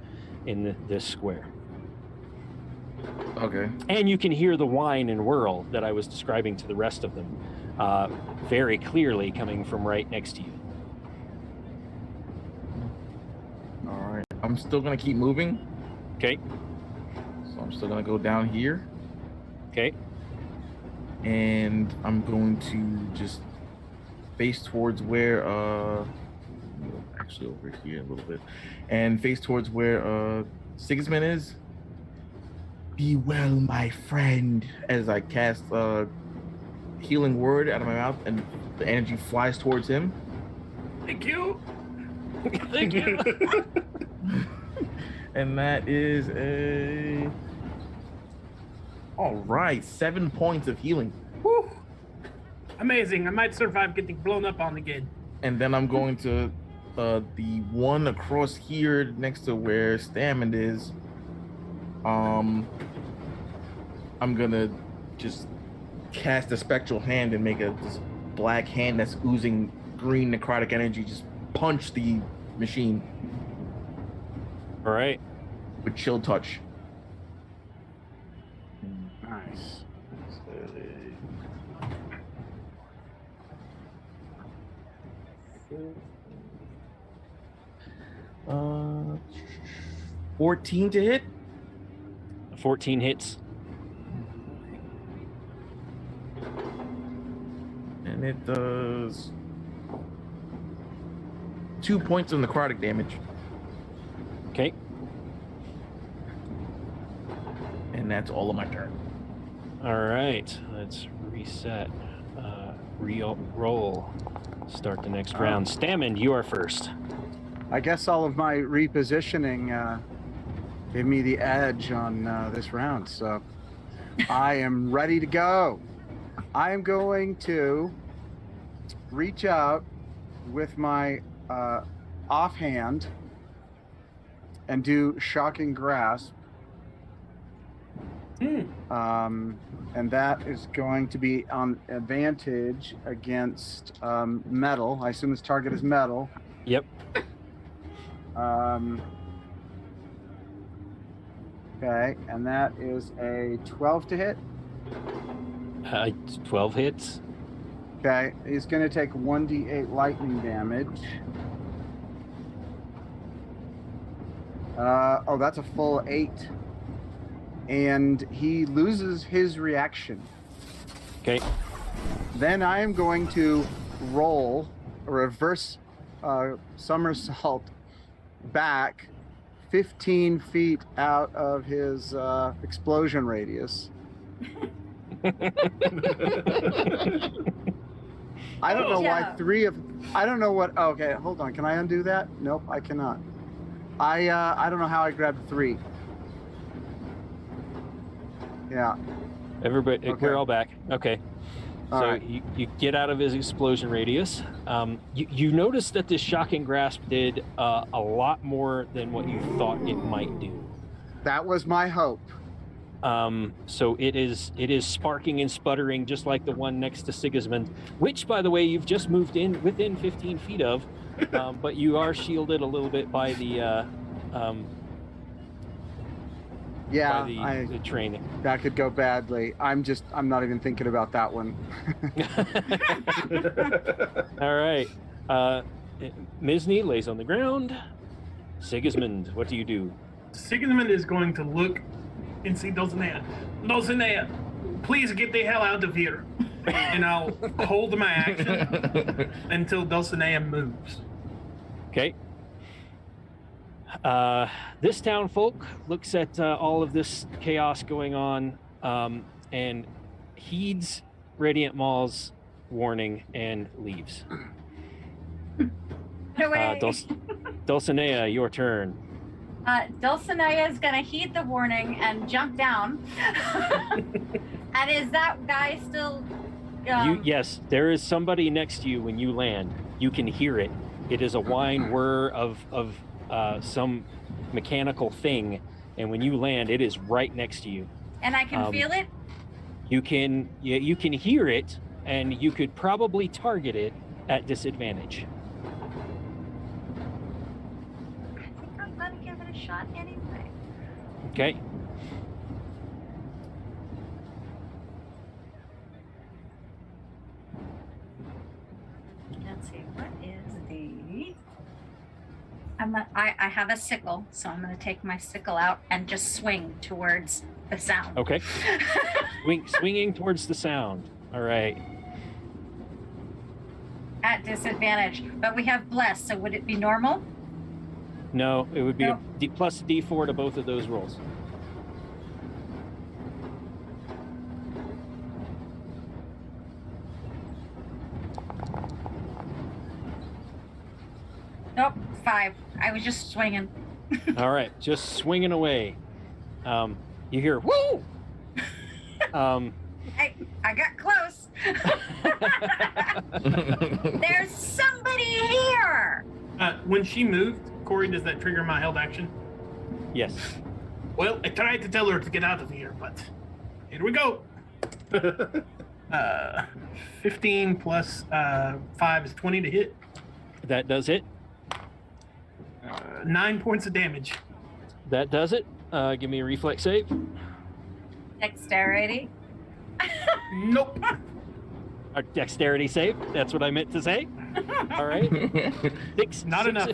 in this square. Okay. And you can hear the whine and whirl that I was describing to the rest of them very clearly coming from right next to you. All right. I'm still going to keep moving. Okay. So I'm still going to go down here. Okay. And I'm going to just face towards where actually over here a little bit, and face towards where Sigismund is. Be well, my friend, as I cast healing word out of my mouth, and the energy flies towards him. Thank you. Thank you. And that is a all right, 7 points of healing. Whew. Amazing. I might survive getting blown up on again. And then I'm going to the one across here next to where Stamond is. I'm gonna just cast a spectral hand and make a black hand that's oozing green necrotic energy just punch the machine All right. with chill touch. Nice. 14 to hit. 14 hits. And it does 2 points of necrotic damage. Okay. And that's all of my turn. All right. Let's reset. Roll. Start the next round. Stammen, you are first. I guess all of my repositioning gave me the edge on this round, so I am ready to go. I am going to reach out with my offhand and do shocking grasp. And that is going to be on advantage against metal. I assume this target is metal. Yep. Okay, and that is a 12 to hit. 12 hits. Okay, he's going to take 1d8 lightning damage. Oh, that's a full 8. And he loses his reaction. Okay. Then I am going to roll a reverse somersault back 15 feet out of his explosion radius. I don't know why I don't know what. Oh, okay, hold on. Can I undo that? Nope, I cannot. I don't know how I grabbed 3. Yeah. Everybody, Okay. we're all back. Okay. All So right. you get out of his explosion radius. You notice that this shocking grasp did a lot more than what you thought it might do. That was my hope. So it is sparking and sputtering just like the one next to Sigismund, which, by the way, you've just moved in within 15 feet of, but you are shielded a little bit by the the train. That could go badly. I'm not even thinking about that one. All right. Misny lays on the ground. Sigismund, what do you do? Sigismund is going to look and see Dulcinea. Dulcinea, please get the hell out of here. And I'll hold my action until Dulcinea moves. Okay. This town folk looks at all of this chaos going on and heeds Radiant Mall's warning and leaves. No way. Dulcinea, your turn. Dulcinea is going to heed the warning and jump down. And is that guy still... Yes, there is somebody next to you when you land. You can hear it. It is a whine whir of some mechanical thing, and when you land, it is right next to you. And I can feel it? You can hear it, and you could probably target it at disadvantage. I think I'm going to give it a shot anyway. Okay. Let's see, what is the... I have a sickle, so I'm going to take my sickle out and just swing towards the sound. Okay. Swinging towards the sound. All right. At disadvantage, but we have blessed, so would it be normal? No, it would be Nope. a plus D4 to both of those rolls. Nope, 5. I was just swinging. All right, just swinging away. You hear woo. I got close. There's somebody here. When she moved, Corey, does that trigger my held action? Yes. Well, I tried to tell her to get out of here, but here we go. 15 plus 5 is 20 to hit. That does it. 9 points of damage. That does it. Give me a reflex save. Dexterity. Nope. A dexterity save. That's what I meant to say. All right. Six. Not enough.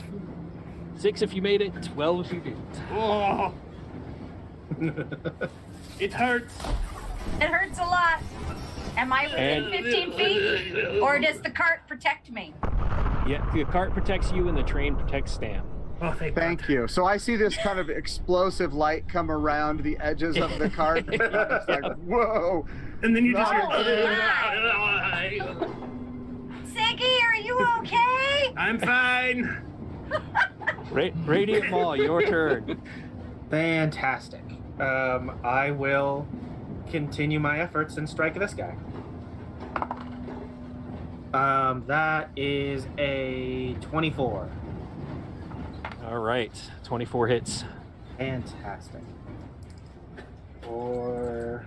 6 if you made it. 12 if you didn't. Oh. It hurts. It hurts a lot. Am I within 15 feet? Or does the cart protect me? Yeah, the cart protects you and the train protects Stam. Oh, thank Thank you. So I see this kind of explosive light come around the edges of the cart. It's like, whoa. And then you just Oh, Siggy, are you okay? I'm fine. Radiant Maul, your turn. Fantastic. I will continue my efforts and strike this guy. That is a 24. All right, 24 hits. Fantastic. Or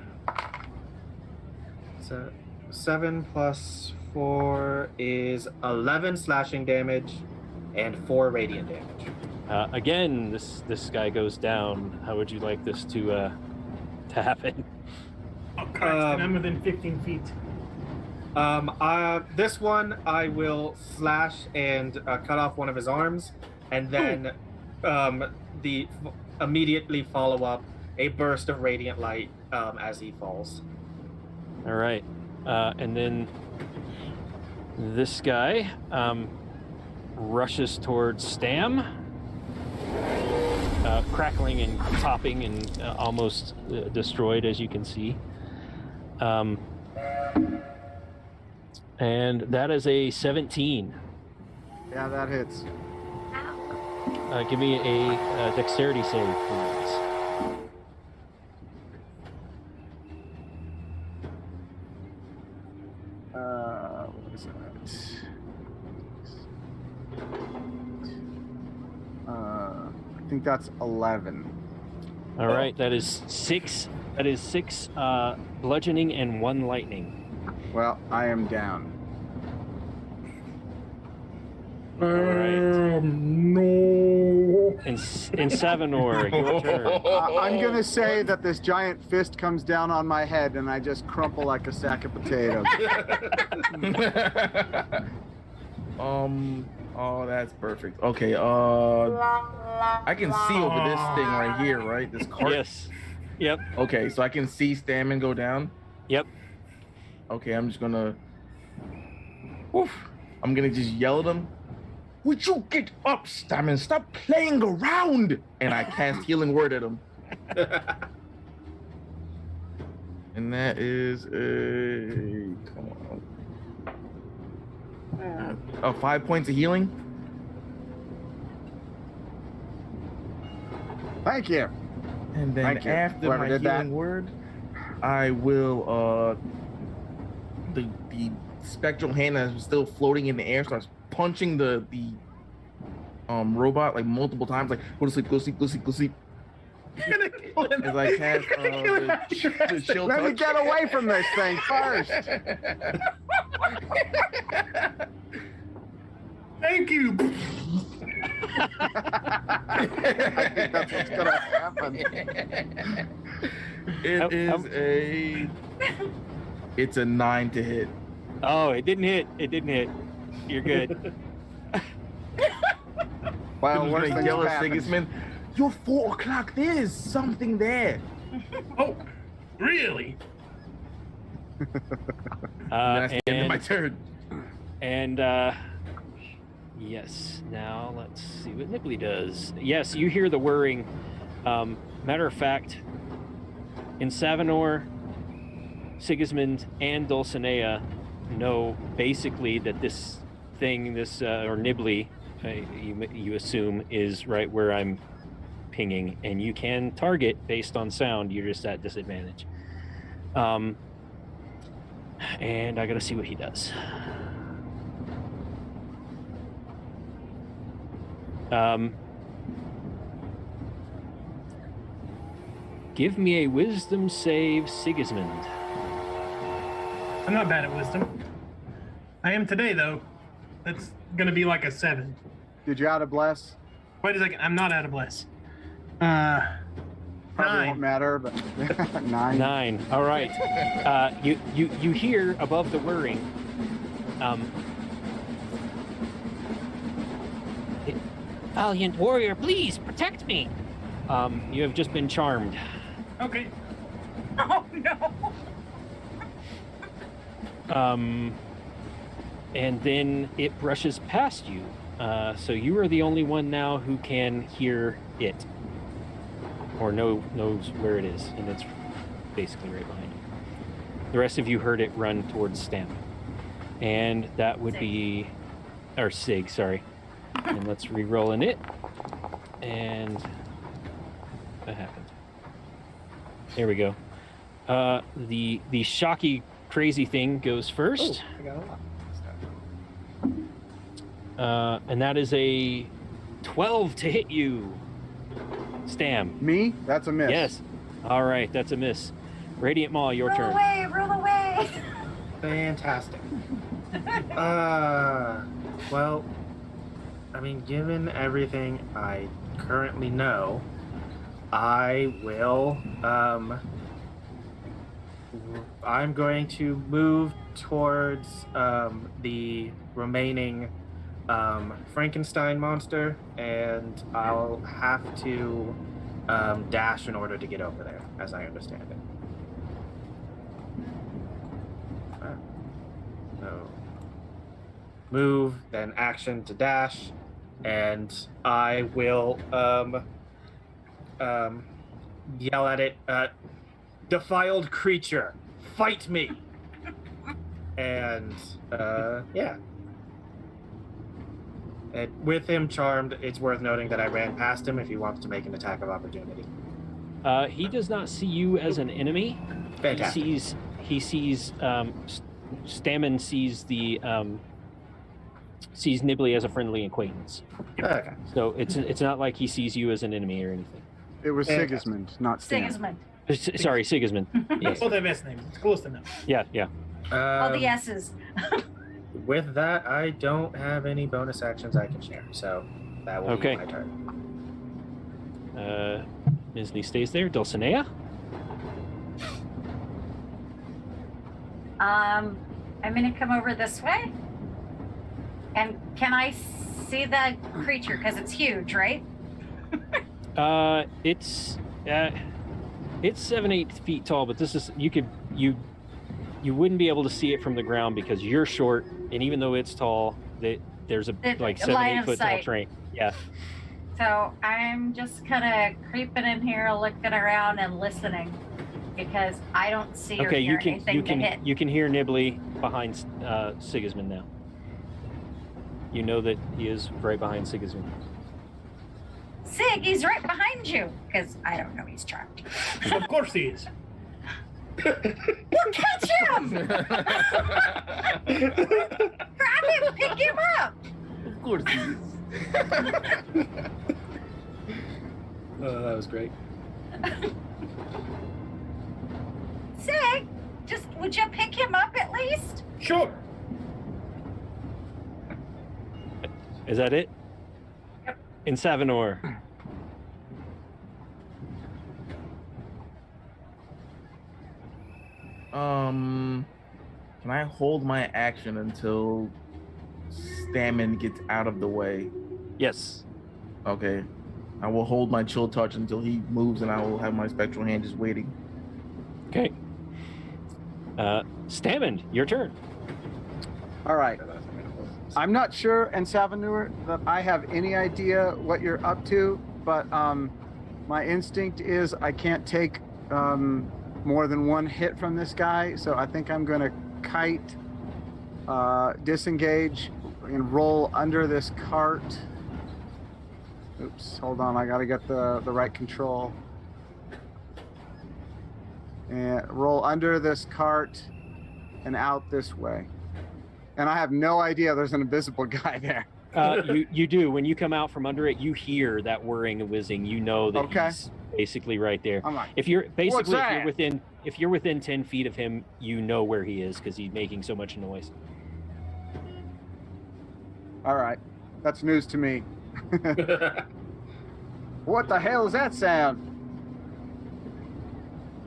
so 7 plus 4 is 11 slashing damage and 4 radiant damage. Again, this guy goes down. How would you like this to happen? Oh, Christ, and I'm within 15 feet. This one I will slash and cut off one of his arms, and then immediately follow up a burst of radiant light as he falls. All right, and then this guy rushes towards Stam, crackling and popping and almost destroyed, as you can see. And that is a 17. Yeah, that hits. Give me a dexterity save, please. What is that? I think that's 11. All right, that is 6. That is 6 bludgeoning and 1 lightning. Well, I am down. All right. No. And Savanor, your turn. I'm gonna say that this giant fist comes down on my head and I just crumple like a sack of potatoes. Oh, that's perfect. Okay, I can see over this thing right here, right? This cart. Yes. Yep. Okay, so I can see Stammen go down. Yep. Okay, I'm just gonna. Oof. I'm gonna just yell at him. Would you get up, Stammen? Stop playing around! And I cast Healing Word at him. And that is a. Come on. 5 points of healing. Thank you. And then Thank you. after Whoever my did healing that. word, I will the spectral hand that's still floating in the air starts punching the robot like multiple times, like go to sleep, go to sleep, go to sleep, go to sleep. As I cast the chill Let me touch. get away from this thing first. Thank you. I think that's what's gonna happen. It's a 9 to hit. Oh, it didn't hit. It didn't hit. You're good. Well, I'm worse gonna things yell have at happened. Sigismund. You're 4 o'clock. There's something there. Oh, really? And that's the end of my turn. And yes, now let's see what Nibley does. Yes, you hear the whirring. Matter of fact, in Savanor, Sigismund, and Dulcinea know basically that this thing, or Nibley, you assume, is right where I'm pinging, and you can target based on sound. You're just at disadvantage. And I gotta see what he does. Give me a wisdom save, Sigismund. I'm not bad at wisdom. I am today, though. That's going to be like a 7. Did you out of bless? Wait a second. I'm not out of bless. Probably 9. won't matter, but 9. 9. All right. You hear above the whirring. Valiant warrior, please protect me. You have just been charmed. Okay. Oh no. And then it brushes past you. So you are the only one now who can hear it, or knows where it is, and it's basically right behind you. The rest of you heard it run towards Stamp, and that would be, or Sig, sorry. And let's re-roll in it, and that happened. There we go. The shocky, crazy thing goes first. I got a lot. And that is a 12 to hit you, Stam. Me? That's a miss. Yes. All right, that's a miss. Radiant Maw, your Roll turn. away, roll away. Fantastic. Well, I mean, given everything I currently know, I will, I'm going to move towards the remaining Frankenstein monster, and I'll have to dash in order to get over there, as I understand it. So, move, then action to dash, and I will yell at it, defiled creature, fight me! And yeah. And with him charmed, it's worth noting that I ran past him if he wants to make an attack of opportunity. He does not see you as an enemy. Fantastic. He sees Stammen sees the sees Nibley as a friendly acquaintance. Okay. So it's not like he sees you as an enemy or anything. It was Fantastic. Sigismund, not Stan. Sigismund. Sorry, Sigismund. Yes. Both have S names. It's close enough. Yeah, yeah. All the S's. With that, I don't have any bonus actions I can share, so that will Okay. be my turn. Misney stays there. Dulcinea? I'm gonna come over this way. And can I see the creature? Because it's huge, right? It's 7-8 feet tall, but this is you wouldn't be able to see it from the ground because you're short, and even though it's tall, there's a like 7-8 of foot tall sight. terrain. Yeah. So I'm just kind of creeping in here, looking around and listening because I don't see or Okay, hear you can anything to hit. you can hear Nibley behind Sigismund now. You know that he is right behind Sigismund. Sig, he's right behind you because I don't know he's trapped. Of course he is. You catch him! Grab him, pick him up! Of course he is. That was great. Sig, just would you pick him up at least? Sure. Is that it? Yep. In Savanor. Can I hold my action until Stammen gets out of the way? Yes. Okay. I will hold my chill touch until he moves, and I will have my spectral hand just waiting. Okay. Stammen, your turn. All right. I'm not sure, and Savanur, that I have any idea what you're up to, but my instinct is I can't take more than one hit from this guy, so I think I'm going to kite, disengage, and roll under this cart. Oops, hold on, I got to get the right control. And roll under this cart and out this way. And I have no idea there's an invisible guy there. You do. When you come out from under it, you hear that whirring and whizzing. You know that Okay. he's basically right there. I'm like, If you're What's basically if that? you're within if you're within 10 feet of him, you know where he is because he's making so much noise. All right. That's news to me. What the hell is that sound?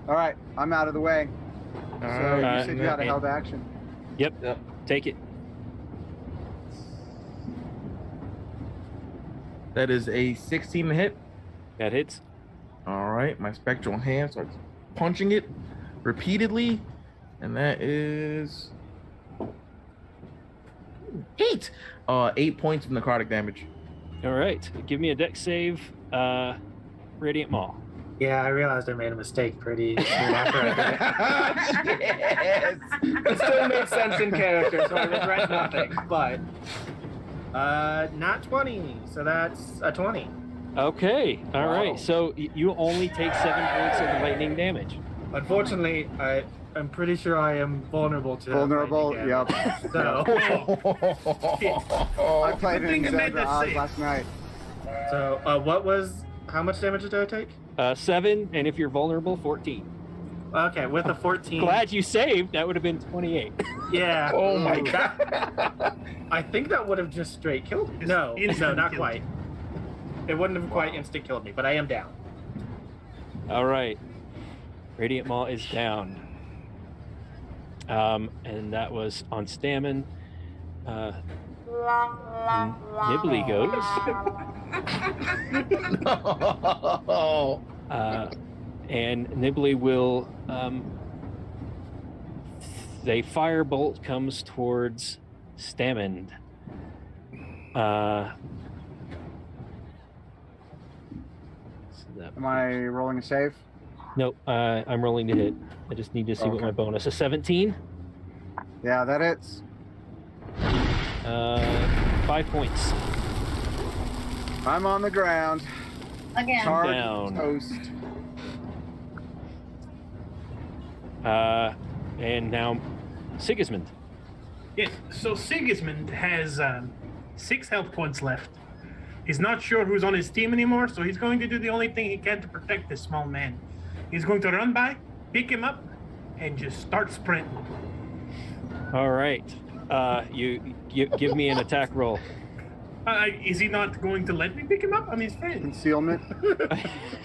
All right. I'm out of the way. So Alright, you said you had a held action. Yep. Take it. That is a 16 to hit. That hits. All right, my spectral hand starts punching it repeatedly, and that is 8. 8 points of necrotic damage. All right. Give me a dex save, Radiant Maw. Yeah, I realized I made a mistake pretty soon after I did it. Yes. It still makes sense in character, so I regret nothing. But not 20, so that's a 20. Okay. All right. Wow. So you only take 7 points of lightning damage. Unfortunately, I'm pretty sure I am vulnerable to Vulnerable, lightning yep. damage. So, I played Good thing in you made that Inzandra'az save. last night. how much damage did I take? 7, and if you're vulnerable, 14. Okay, with a 14. Glad you saved. That would have been 28. Yeah. Oh my Ooh. god. I think that would have just straight killed me. Just No, instant not killed. quite. It wouldn't have quite instant killed me, but I am down. All right. Radiant Maw is down. And that was on Stammen. Nibbly goes. No. And Nibbly will. A firebolt comes towards Stammen. Am I rolling a save? Nope, I'm rolling to hit. I just need to see what Okay. my bonus is. 17. Yeah, that hits. 5 points. I'm on the ground. Again. Charred Down. toast. And now Sigismund. Yes, so Sigismund has 6 health points left. He's not sure who's on his team anymore, so he's going to do the only thing he can to protect this small man. He's going to run by, pick him up, and just start sprinting. All right. You give me an attack roll. Is he not going to let me pick him up? I'm his friend. Concealment.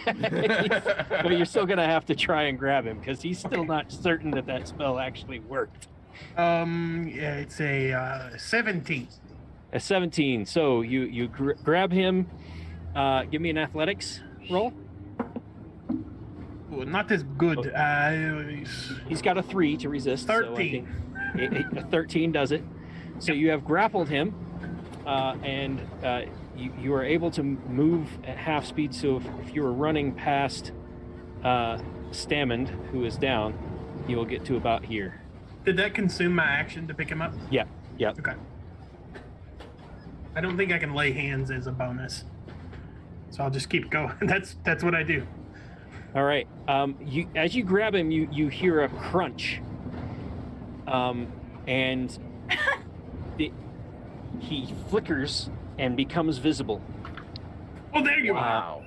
But you're still gonna have to try and grab him because he's still not certain that that spell actually worked. Yeah, it's a 17. A 17. So you grab him. Give me an athletics roll. Well, not as good. He's got a 3 to resist. so I 13. think a 13 does it. So you have grappled him, and you are able to move at half speed. So if you were running past Stammen, who is down, you will get to about here. Did that consume my action to pick him up? Yeah. Okay. I don't think I can lay hands as a bonus, so I'll just keep going. That's what I do. All right. As you grab him, you hear a crunch, and he flickers and becomes visible. Oh, there you are.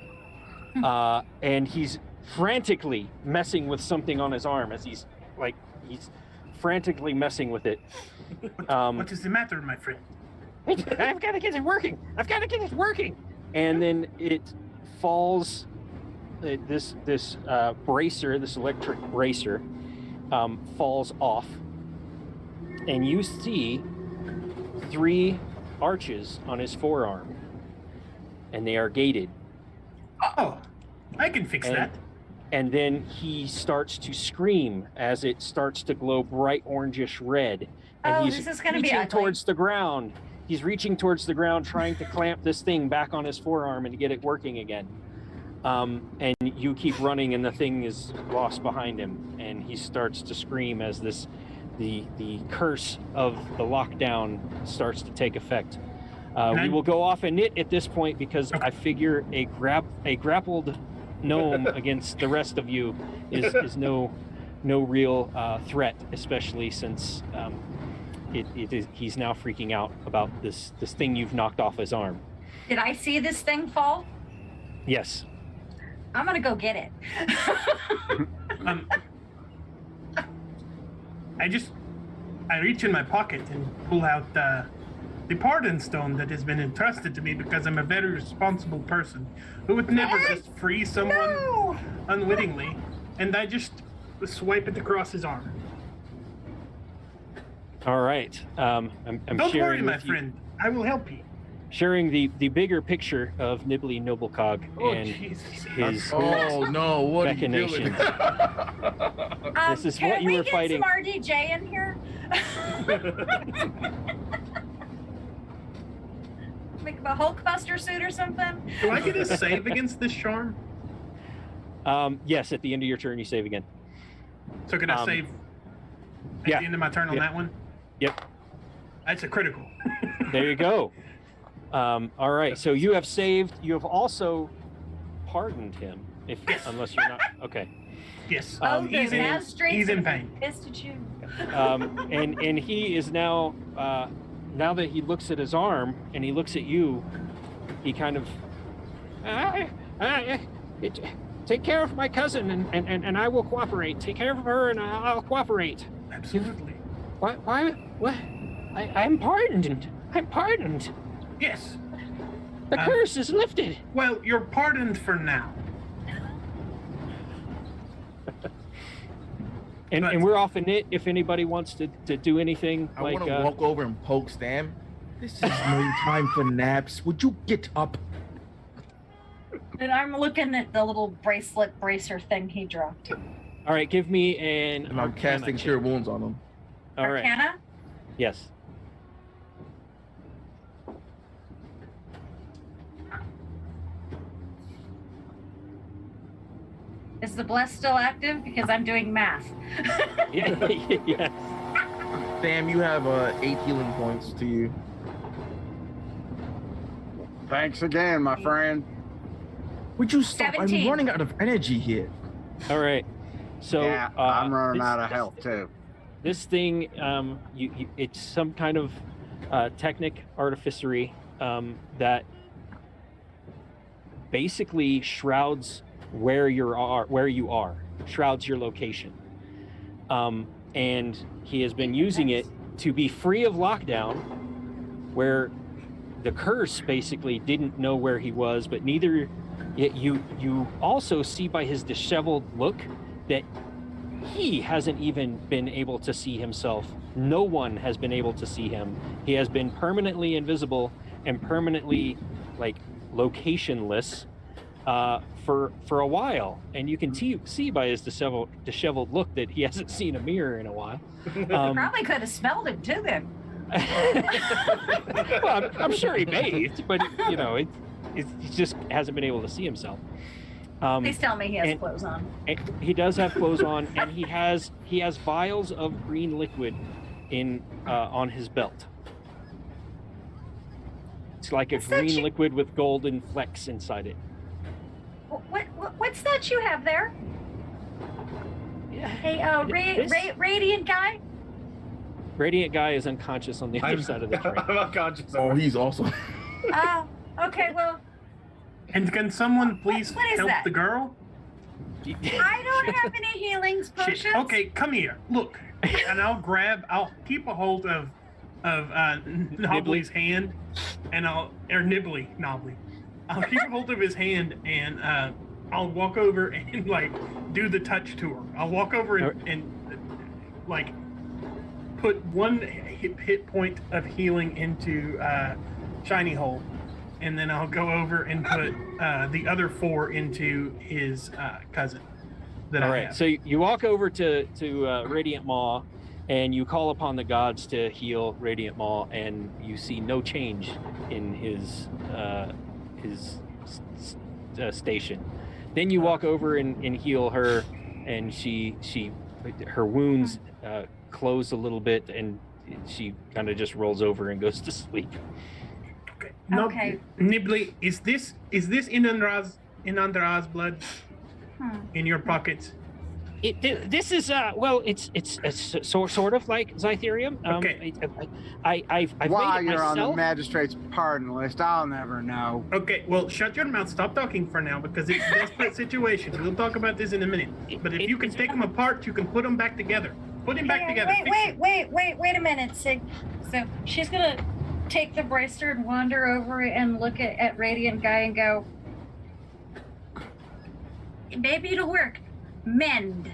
Wow. And he's frantically messing with something on his arm as he's frantically messing with it. What is the matter, my friend? I've got to get it working. And then it falls. This bracer, this electric bracer, falls off, and you see 3 arches on his forearm, and they are gated. Oh, I can fix that. And then he starts to scream as it starts to glow bright orangish red. And Oh, he's this is gonna be reaching ugly. towards the ground. He's reaching towards the ground, trying to clamp this thing back on his forearm and get it working again. And you keep running, and the thing is lost behind him. And he starts to scream as the curse of the lockdown starts to take effect. We will go off and knit at this point because I figure a grappled gnome against the rest of you is no real threat, especially since he's now freaking out about this thing you've knocked off his arm. Did I see this thing fall? Yes. I'm gonna go get it. I reach in my pocket and pull out the pardon stone that has been entrusted to me because I'm a very responsible person who would never just free someone unwittingly. And I just swipe it across his arm. All right. I'm Don't sharing worry, my with you- friend. I will help you. Sharing the bigger picture of Nibbly Noblecog and Jesus. his Oh no! What are you doing? machinations. This is can what you we were get fighting. some RDJ in here? Make a Hulkbuster suit or something? Do I get a save against this charm? Yes, at the end of your turn, you save again. So can I save at yeah. the end of my turn on that one? Yep. That's a critical. There you go. All right. So you have saved. You have also pardoned him, unless you're not. Okay. Yes. He's in pain. Pissed at you. And he is now. Now that he looks at his arm and he looks at you, he kind of. Take care of my cousin and I will cooperate. Take care of her and I'll cooperate. Absolutely. Why? What? I'm pardoned. I'm pardoned. Yes. The curse is lifted. Well, you're pardoned for now. And we're off in it. If anybody wants to do anything, I want to walk over and poke Stam. This is no time for naps. Would you get up? And I'm looking at the little bracelet bracer thing he dropped. All right, give me an. And I'm casting Cure Wounds on him. All right. Arcana? Yes. Is the bless still active? Because I'm doing math. Yeah. Yes. Sam, you have 8 healing points to you. Thanks again, my friend. Would you stop? 17. I'm running out of energy here. All right. So Yeah, I'm running out of health too. This thing, it's some kind of technic artificery that basically shrouds where you are, shrouds your location. And he has been using it to be free of lockdown, where the curse basically didn't know where he was, but neither. Yet you also see by his disheveled look that he hasn't even been able to see himself. No one has been able to see him. He has been permanently invisible and permanently locationless for a while. And you can see by his disheveled look that he hasn't seen a mirror in a while. Probably could have smelled it too then. Well, I'm sure he bathed, but he just hasn't been able to see himself. Please tell me he has clothes on. And he does have clothes on, and he has vials of green liquid on his belt. It's like a green liquid with golden flecks inside it. What's that you have there? Yeah. Hey, radiant guy. Radiant guy is unconscious on the other side of the train. I'm unconscious. Oh, he's also. Okay, well. And can someone please what is help that? the girl? I don't have any healings potions. Shit. Okay, come here. Look, and I'll keep a hold of Knobbly's hand, and Nibbly. I'll keep a hold of his hand, and I'll walk over and do the touch to her. I'll walk over and put one hit point of healing into Shiny Hole, and then I'll go over and put the other 4 into his cousin. All right, so you walk over to Radiant Maw, and you call upon the gods to heal Radiant Maw, and you see no change in his station. Then you walk over and heal her, and her wounds close a little bit, and she kind of just rolls over and goes to sleep. Okay. Nibbly, is this Inandra'az blood in your pockets? This is it's sort of like Zytherium. Okay. I've Why made it you're on the myself. magistrate's pardon list, I'll never know. Okay, well, shut your mouth. Stop talking for now, because it's a desperate situation. We'll talk about this in a minute. But if you can take them apart, you can put them back together. Put him back together. Wait a minute, Sig. So she's gonna take the bracelet and wander over and look at Radiant Guy and go, maybe it'll work. Mend.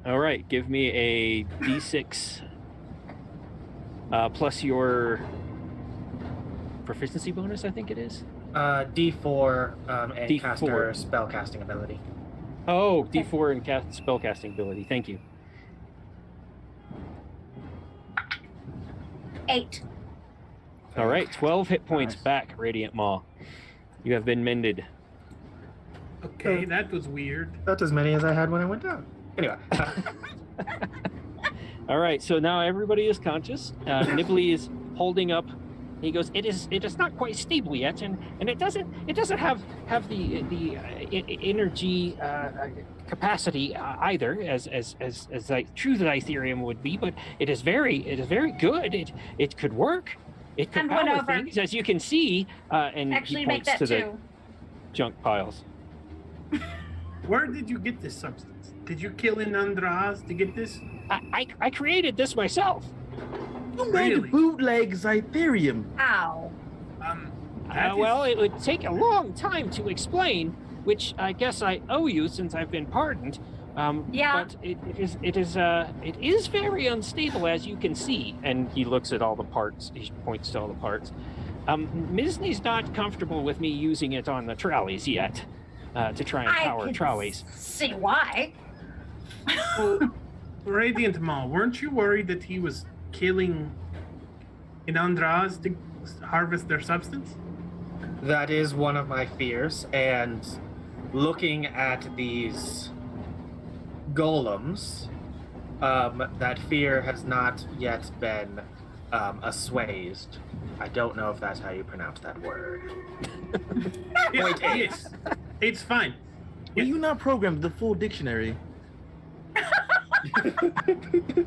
All right, give me a D6 plus your proficiency bonus, I think it is. D4 and D4. caster spell casting ability. Oh, D4 and spell casting ability. Thank you. 8. All right, 12 hit points Nice. back, Radiant Maw. You have been mended. Okay, that was weird. That's as many as I had when I went down. Anyway. All right, so now everybody is conscious. Nibley is holding up. He goes, it is not quite stable yet, and it doesn't have the energy capacity either as true Zytherium would be, but it is very good. It could work. It could I'm going power over. things, as you can see. And Actually, he make points that to the 2. junk piles. Where did you get this substance? Did you kill Inandra'az to get this? I created this myself. You made Really? bootleg Zytherium. Ow. That Well, is- it would take a long time to explain, which I guess I owe you since I've been pardoned. Yeah. But it is very unstable, as you can see. And he looks at all the parts. He points to all the parts. Misney's not comfortable with me using it on the trolleys yet, to try and I power can trolleys. see why. Well, Radiant Maw, weren't you worried that he was killing Inandra'az to harvest their substance? That is one of my fears, and looking at these golems, that fear has not yet been assuaged. I don't know if that's how you pronounce that word. Yes, yes. It's fine. Were you not programmed the full dictionary?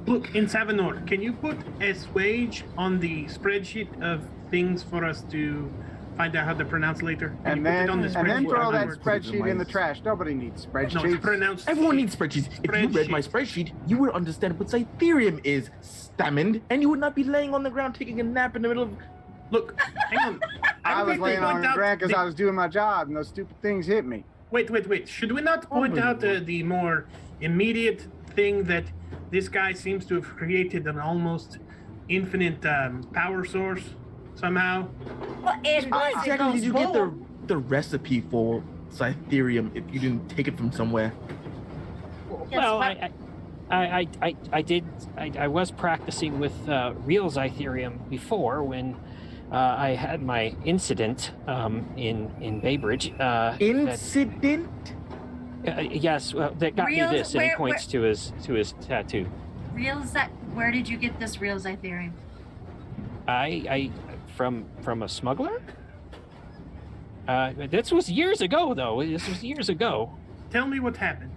Look, in Savanor, can you put assuage on the spreadsheet of things for us to find out how to pronounce later? Can And you put then, it on the and spreadsheet then throw that afterwards? spreadsheet in the trash. Nobody needs No, it's spreadsheets. pronounced. Everyone needs spreadsheets. If you read my spreadsheet, you would understand what Zytherium is, stammered, and you would not be laying on the ground taking a nap in the middle of. Look, hang on. I was would like to laying on point the out ground because the- I was doing my job, and those stupid things hit me. Wait. Should we not point out the more immediate thing that this guy seems to have created an almost infinite power source somehow? Well, it Why was exactly did you get bull. the recipe for Zytherium if you didn't take it from somewhere? Yes, Well, what- I was practicing with real Zytherium before when I had my incident in Baybridge. Incident? Yes, well, that got Real- me this, and he where- points to his tattoo. Where did you get this real Zytherium? I from a smuggler. This was years ago, though. This was years ago. Tell me what happened.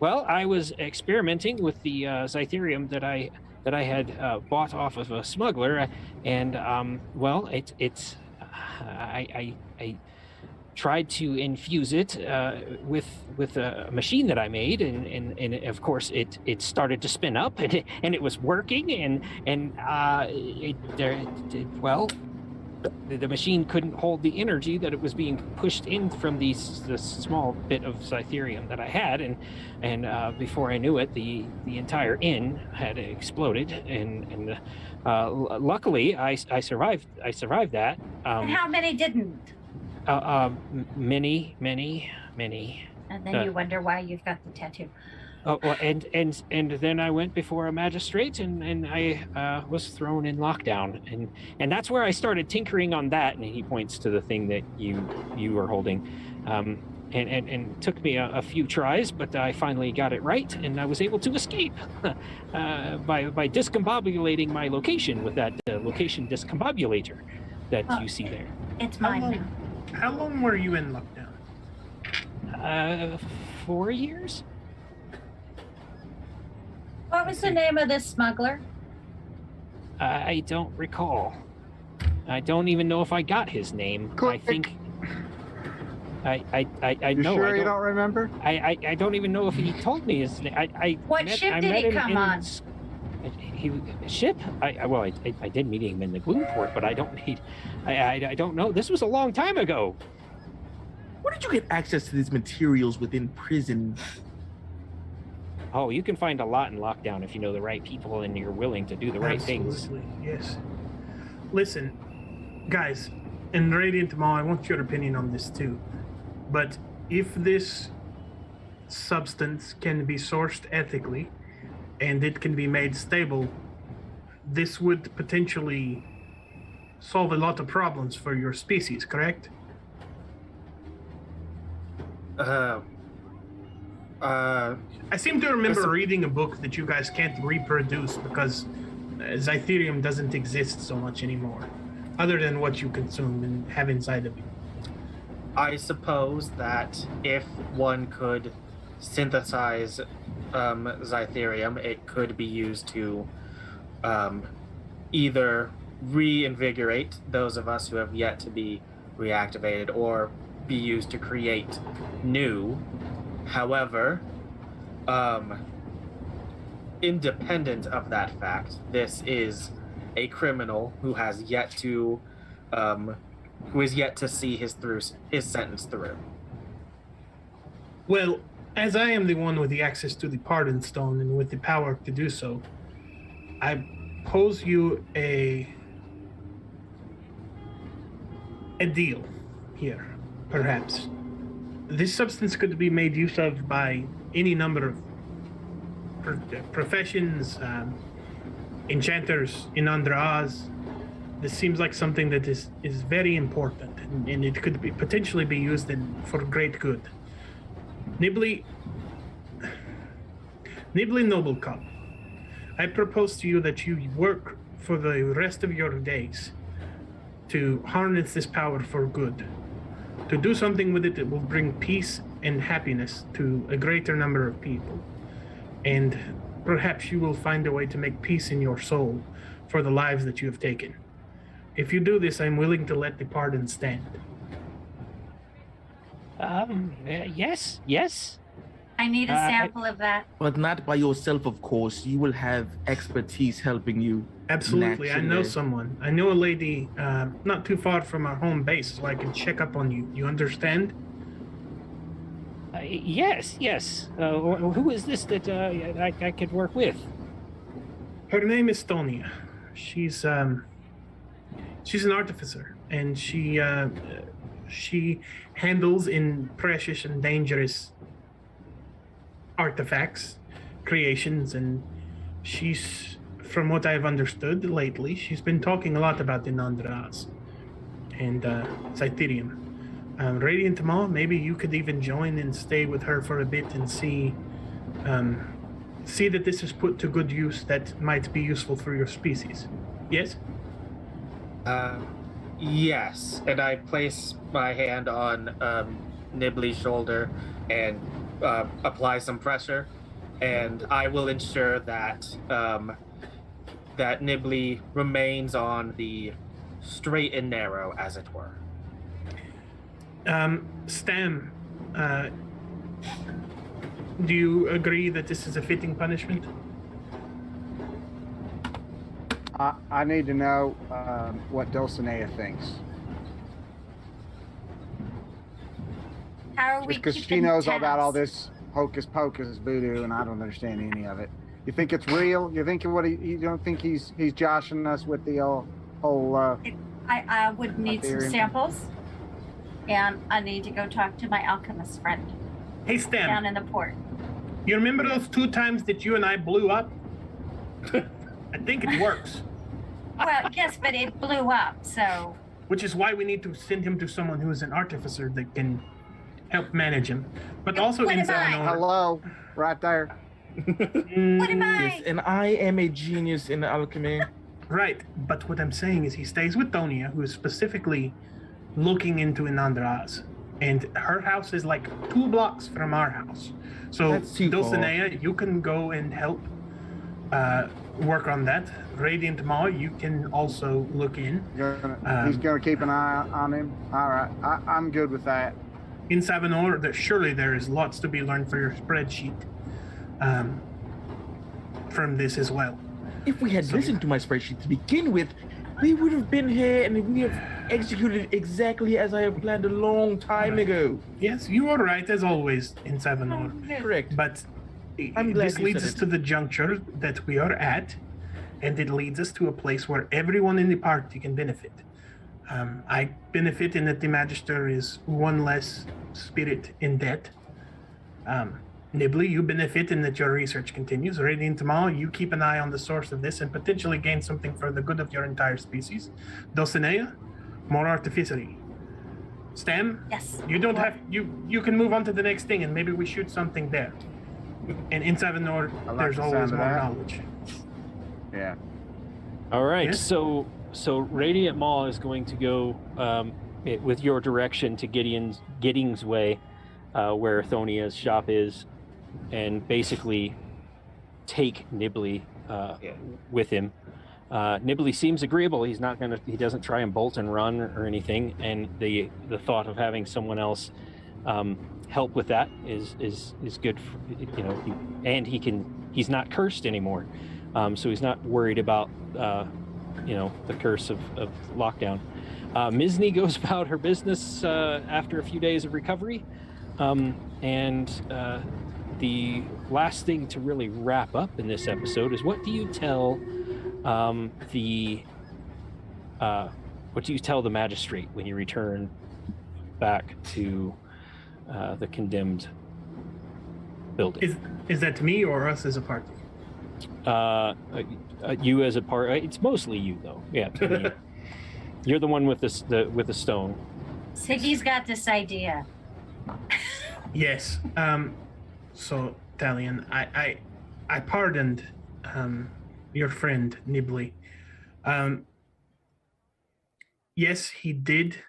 Well, I was experimenting with the Zytherium that I had bought off of a smuggler, and well, I tried to infuse it with a machine that I made, and of course it started to spin up, and it was working, and the machine couldn't hold the energy that it was being pushed in from this small bit of Zytherium that I had, and before I knew it, the entire inn had exploded, and luckily I survived that. And how many didn't? Many. And then you wonder why you've got the tattoo. Oh, well, and then I went before a magistrate, and I was thrown in lockdown, and that's where I started tinkering on that. And he points to the thing that you were holding, and it took me a few tries, but I finally got it right, and I was able to escape by discombobulating my location with that location discombobulator that you see there. It's How mine long, now. how long were you in lockdown? 4 years. What was the name of this smuggler? I don't recall. I don't even know if I got his name. I Click. think. I You know. sure I you don't, don't remember? I don't even know if he told me his name. What ship did he come on? He ship. I did meet him in the Gloomport, but I don't need. I don't know. This was a long time ago. Where did you get access to these materials within prison? Oh, you can find a lot in lockdown if you know the right people and you're willing to do the right things. Absolutely, yes. Listen, guys, and Radiant Maw, I want your opinion on this too. But if this substance can be sourced ethically and it can be made stable, this would potentially solve a lot of problems for your species, correct? I seem to remember reading a book that you guys can't reproduce because Zytherium doesn't exist so much anymore, other than what you consume and have inside of you. I suppose that if one could synthesize Zytherium, it could be used to either reinvigorate those of us who have yet to be reactivated or be used to create new. However, independent of that fact, this is a criminal who has yet to see his sentence through. Well, as I am the one with the access to the Pardon Stone and with the power to do so, I pose you a deal here, perhaps. This substance could be made use of by any number of professions, enchanters, Inandra'az. This seems like something that is very important, and it could be potentially be used for great good. Nibbly Noble Cup, I propose to you that you work for the rest of your days to harness this power for good. To do something with it that will bring peace and happiness to a greater number of people. And perhaps you will find a way to make peace in your soul for the lives that you have taken. If you do this, I'm willing to let the pardon stand. Yes. I need a sample of that. But not by yourself, of course. You will have expertise helping you. Absolutely. I know naturally. someone. I know a lady not too far from our home base, so I can check up on you. You understand? Yes. Who is this that I could work with? Her name is Tonia. She's an artificer, and she handles in precious and dangerous artifacts, creations, and she's, from what I've understood lately, she's been talking a lot about Inandra'az and Zytherium. Radiant Maw, maybe you could even join and stay with her for a bit and see that this is put to good use that might be useful for your species. Yes? Yes, and I place my hand on Nibbly's shoulder and apply some pressure, and I will ensure that that Nibbly remains on the straight and narrow, as it were. Stam, do you agree that this is a fitting punishment? I need to know what Dulcinea thinks. How are we Because she keeping knows all about all tabs? this hocus pocus voodoo, and I don't understand any of it. You think it's real? You think you don't think he's joshing us with the whole? I would need some Zytherium. samples, and I need to go talk to my alchemist friend Hey, Stam, down in the port. you remember those 2 times that you and I blew up? I think it works, Well, yes, but it blew up, so which is why we need to send him to someone who is an artificer that can help manage him. But also What in am I? Zavanor. Hello, right there. what am I? Yes, and I am a genius in alchemy. Right, but what I'm saying is he stays with Tonia, who is specifically looking into Inandra'az. And her house is like 2 blocks from our house. So, That's too far. Dulcinea, you can go and help work on that. Radiant Maw, you can also look in. He's gonna keep an eye on him. All right, I'm good with that. in Savanor, surely there is lots to be learned for your spreadsheet from this as well. If we had listened to my spreadsheet to begin with, we would have been here and we have executed exactly as I have planned a long time ago. Yes, you are right, as always, in Savanor. Correct. But I'm glad this you leads said us it. to the juncture that we are at, and it leads us to a place where everyone in the party can benefit. I benefit in that the Magister is one less spirit in debt. Nibley, you benefit in that your research continues. Radiant Maw, you keep an eye on the source of this and potentially gain something for the good of your entire species. Dulcinea, more artificery. Stem, Yes. you don't have you can move on to the next thing and maybe we shoot something there. And in Savanor, I like there's the always sound of more that. knowledge. Yeah. All right, Yes? so Radiant Maw is going to go with your direction to Gidding's Way, where Thonia's shop is, and basically take Nibley with him. Nibley seems agreeable. He doesn't try and bolt and run or anything, and the thought of having someone else help with that is good for, and he's not cursed anymore, so he's not worried about the curse of lockdown. Misni goes about her business after a few days of recovery, and the last thing to really wrap up in this episode is what do you tell the magistrate when you return back to the condemned building? Is that to me or us as a party? You as a part. It's mostly you though. Yeah, to me. You're the one with the stone. Siggy's got this idea. Yes. So, Talion, I pardoned your friend Nibley. Yes, he did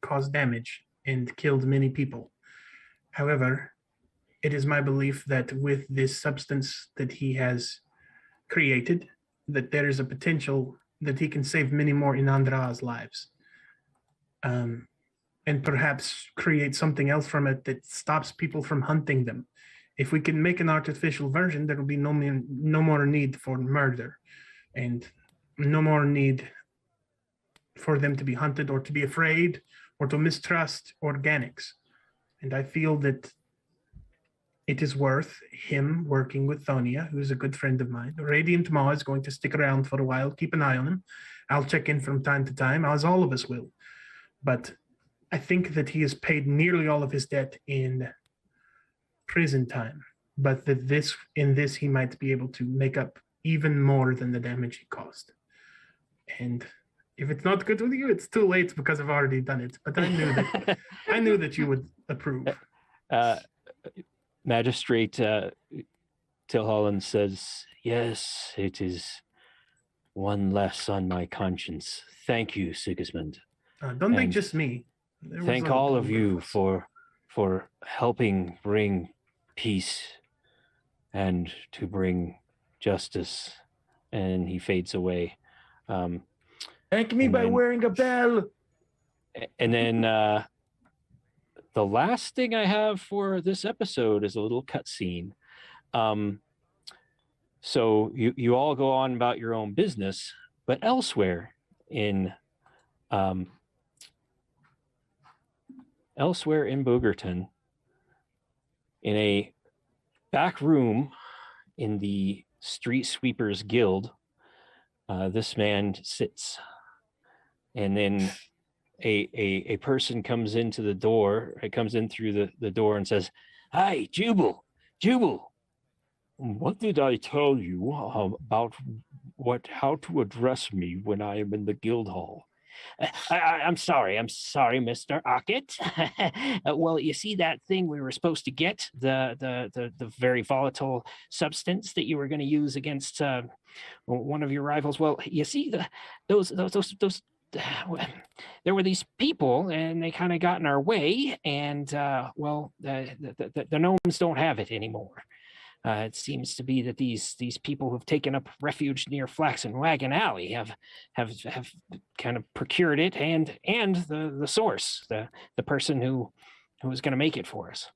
cause damage and killed many people. However, it is my belief that with this substance that he has created, that there is a potential that he can save many more Inandra'az lives. And perhaps create something else from it that stops people from hunting them. If we can make an artificial version, there will be no more need for murder and no more need for them to be hunted or to be afraid or to mistrust organics. And I feel that it is worth him working with Thonia, who's a good friend of mine. Radiant Maw is going to stick around for a while, keep an eye on him. I'll check in from time to time, as all of us will. But I think that he has paid nearly all of his debt in prison time, but that in this he might be able to make up even more than the damage he caused. And if it's not good with you, it's too late because I've already done it. But I knew that you would approve. Magistrate Tilholland says, "Yes, it is one less on my conscience. Thank you, Sigismund. Don't thank just me. Thank all of you for helping bring peace and to bring justice." And he fades away. Thank me by wearing a bell. And then the last thing I have for this episode is a little cutscene. So you all go on about your own business, but elsewhere in Boogerton, in a back room in the Street Sweepers Guild, this man sits, and then a person comes into the door. It comes in through the door and says, "Hi, Jubal, what did I tell you about how to address me when I am in the guild hall?" I'm sorry, Mr. Ockett. Well, you see that thing we were supposed to get, the very volatile substance that you were going to use against one of your rivals. Well, you see those there were these people, and they kind of got in our way, and the gnomes don't have it anymore. It seems to be that these people who've taken up refuge near Flaxen Wagon Alley have kind of procured it, and the source, the person who who was going to make it for us.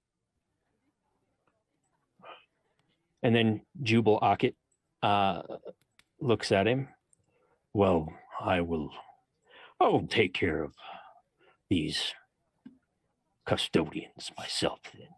And then Jubal Ockett looks at him. Well, I'll take care of these custodians myself then.